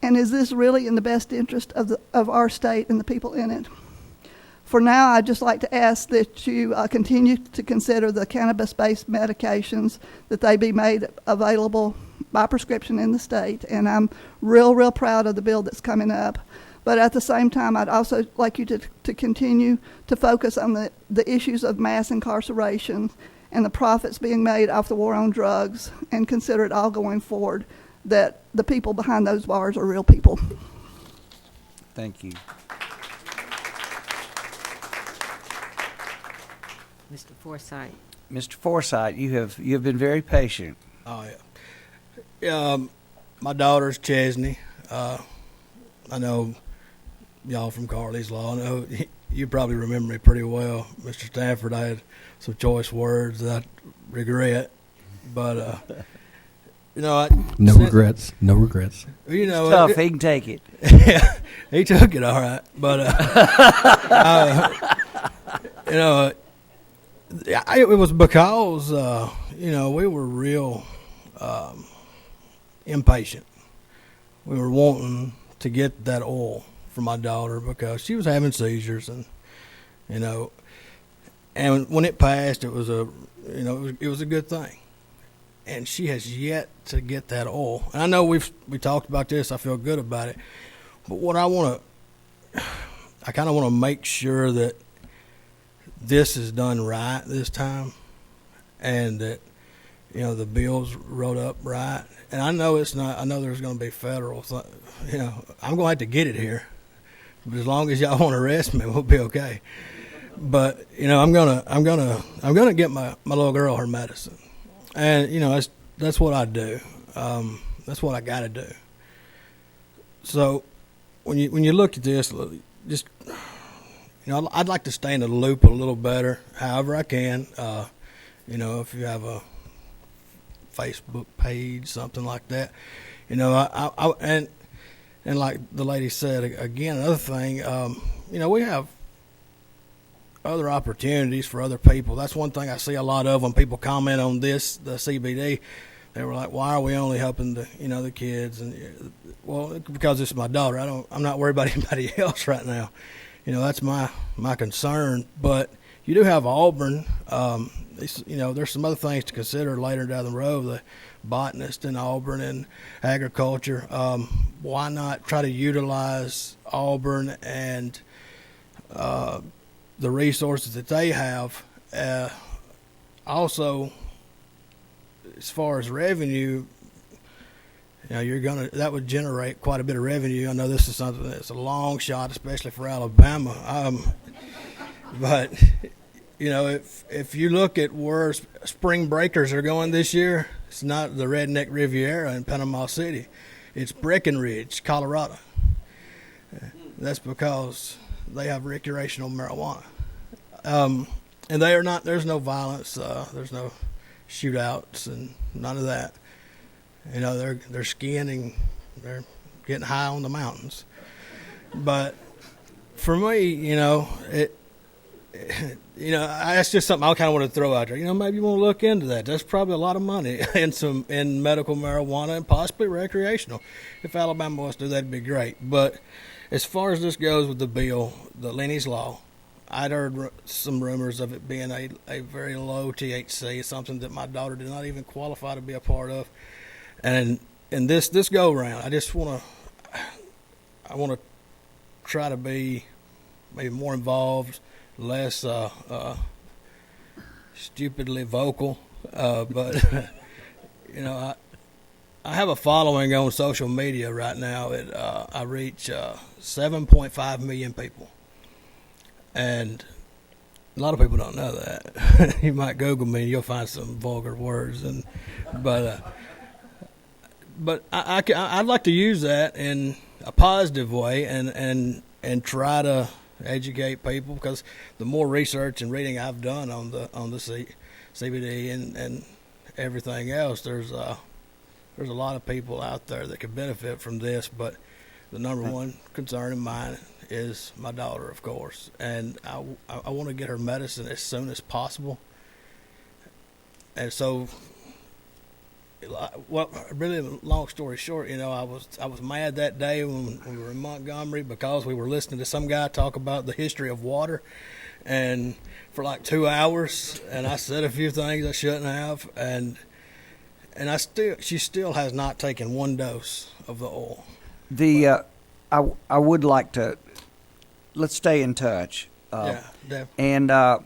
And is this really in the best interest of our state and the people in it? For now, I'd just like to ask that you continue to consider the cannabis-based medications, that they be made available by prescription in the state. And I'm real proud of the bill that's coming up. But at the same time, I'd also like you to continue to focus on the issues of mass incarceration and the profits being made off the war on drugs, and consider it all going forward, that the people behind those bars are real people. Thank you. Mr. Forsythe. Mr. Forsythe, you have been very patient. Oh, yeah. My daughter's Chesney. I know y'all from Carly's Law. I know you probably remember me pretty well. Mr. Stanford, I had some choice words that I regret. But, no regrets. No regrets. It's tough. He can take it. Yeah, he took it all right. But, it was because, we were real impatient. We were wanting to get that oil for my daughter because she was having seizures, and when it passed, it was a good thing. And she has yet to get that oil. And I know we talked about this. I feel good about it. But what I kind of want to make sure that this is done right this time, and that the bill's wrote up right. And I know it's not. I know there's going to be federal. I'm going to have to get it here. But as long as y'all won't arrest me, we'll be okay. But I'm gonna get my little girl her medicine, and that's what I do. That's what I got to do. So when you look at this, just I'd like to stay in the loop a little better, however I can. If you have a Facebook page, something like that, and And like the lady said, again, another thing, you know, we have other opportunities for other people. That's one thing I see a lot of when people comment on this, the CBD. They were like, "Why are we only helping the kids?" And well, because it's my daughter. I'm not worried about anybody else right now. You know, that's my concern. But you do have Auburn. There's some other things to consider later down the road. The botanist in Auburn and agriculture. Why not try to utilize Auburn and the resources that they have? Also, as far as revenue, that would generate quite a bit of revenue. I know this is something that's a long shot, especially for Alabama. But if you look at where spring breakers are going this year, it's not the Redneck Riviera in Panama City. It's Breckenridge, Colorado. That's because they have recreational marijuana. And they are not. There's no violence. There's no shootouts and none of that. They're skiing and they're getting high on the mountains. But for me, that's just something I kind of want to throw out there. Maybe you want to look into that. That's probably a lot of money in medical marijuana and possibly recreational. If Alabama wants to do that, that'd be great. But as far as this goes with the bill, the Lenny's Law, I'd heard some rumors of it being a very low THC, something that my daughter did not even qualify to be a part of. And in this go round, I want to try to be maybe more involved, less stupidly vocal. But I have a following on social media right now. I reach 7.5 million people. And a lot of people don't know that. You might Google me and you'll find some vulgar words. But I'd like to use that in a positive way and try to educate people, because the more research and reading I've done on the CBD and everything else, there's a lot of people out there that could benefit from this. But the number one concern of mine is my daughter, of course, and I want to get her medicine as soon as possible. And so, well, really, long story short, I was mad that day when we were in Montgomery because we were listening to some guy talk about the history of water, and for like 2 hours, and I said a few things I shouldn't have, and she still has not taken one dose of the oil. I would like to, let's stay in touch. Definitely. And I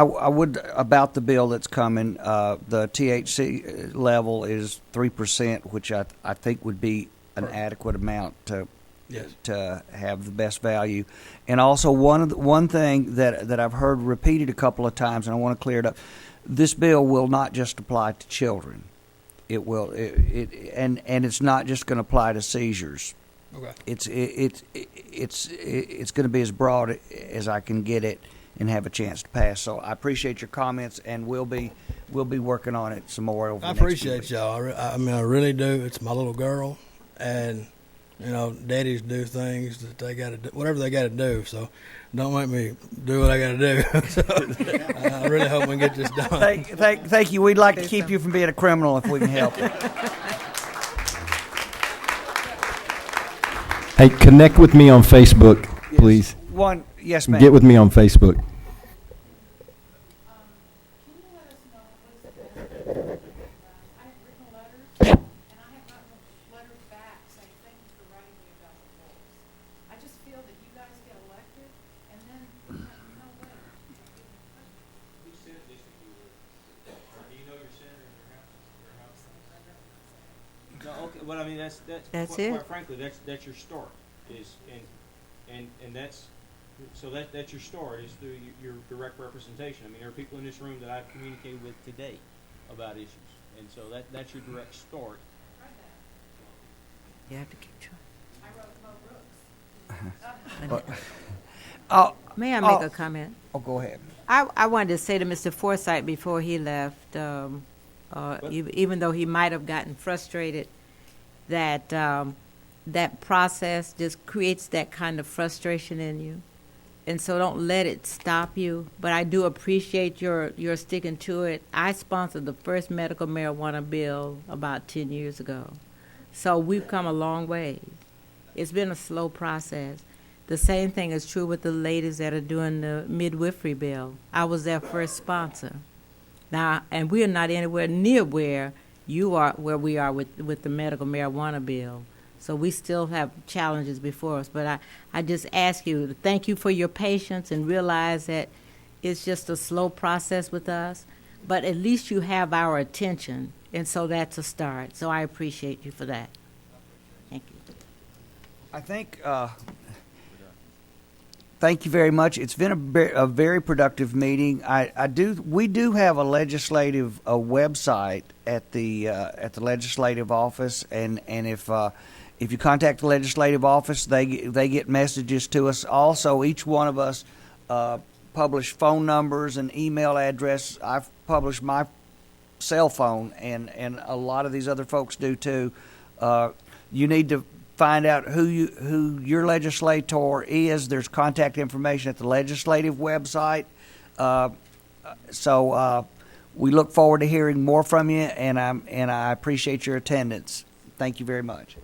would, about the bill that's coming, the THC level is 3%, which I think would be an adequate amount to have the best value. And also one thing that I've heard repeated a couple of times, and I want to clear it up, this bill will not just apply to children. It will, and it's not just going to apply to seizures. Okay. It's going to be as broad as I can get it and have a chance to pass. So I appreciate your comments, and we'll be working on it some more over the I next few appreciate weeks. y'all. I mean, I really do. It's my little girl, and daddies do things that they got to do, whatever they got to do. So don't make me do what I got to do. So, I really hope we can get this done. Thank you. We'd like to keep you from being a criminal if we can help it. Hey, connect with me on Facebook, please. Yes, ma'am. Get with me on Facebook. No, okay. Well, I mean, that's That's quite it. frankly, that's your start. And that's so that's your start is through your direct representation. I mean, there are people in this room that I've communicated with today about issues, and so that's your direct start. You have to keep trying. May I make a comment? Oh, go ahead. I wanted to say to Mr. Forsythe before he left, even though he might have gotten frustrated, that that process just creates that kind of frustration in you. And so don't let it stop you. But I do appreciate your sticking to it. I sponsored the first medical marijuana bill about 10 years ago. So we've come a long way. It's been a slow process. The same thing is true with the ladies that are doing the midwifery bill. I was their first sponsor. Now, and we are not anywhere near where you are, where we are with the medical marijuana bill. So we still have challenges before us. But I just ask you to thank you for your patience and realize that it's just a slow process with us. But at least you have our attention, and so that's a start. So I appreciate you for that. Thank you. I think, thank you very much. It's been a very productive meeting. We do have a legislative website at the legislative office, and if you contact the legislative office, they get messages to us. Also, each one of us publish phone numbers and email address. I've published my cell phone, and a lot of these other folks do too. You need to find out who your legislator is. There's contact information at the legislative website. So we look forward to hearing more from you, and I appreciate your attendance. Thank you very much.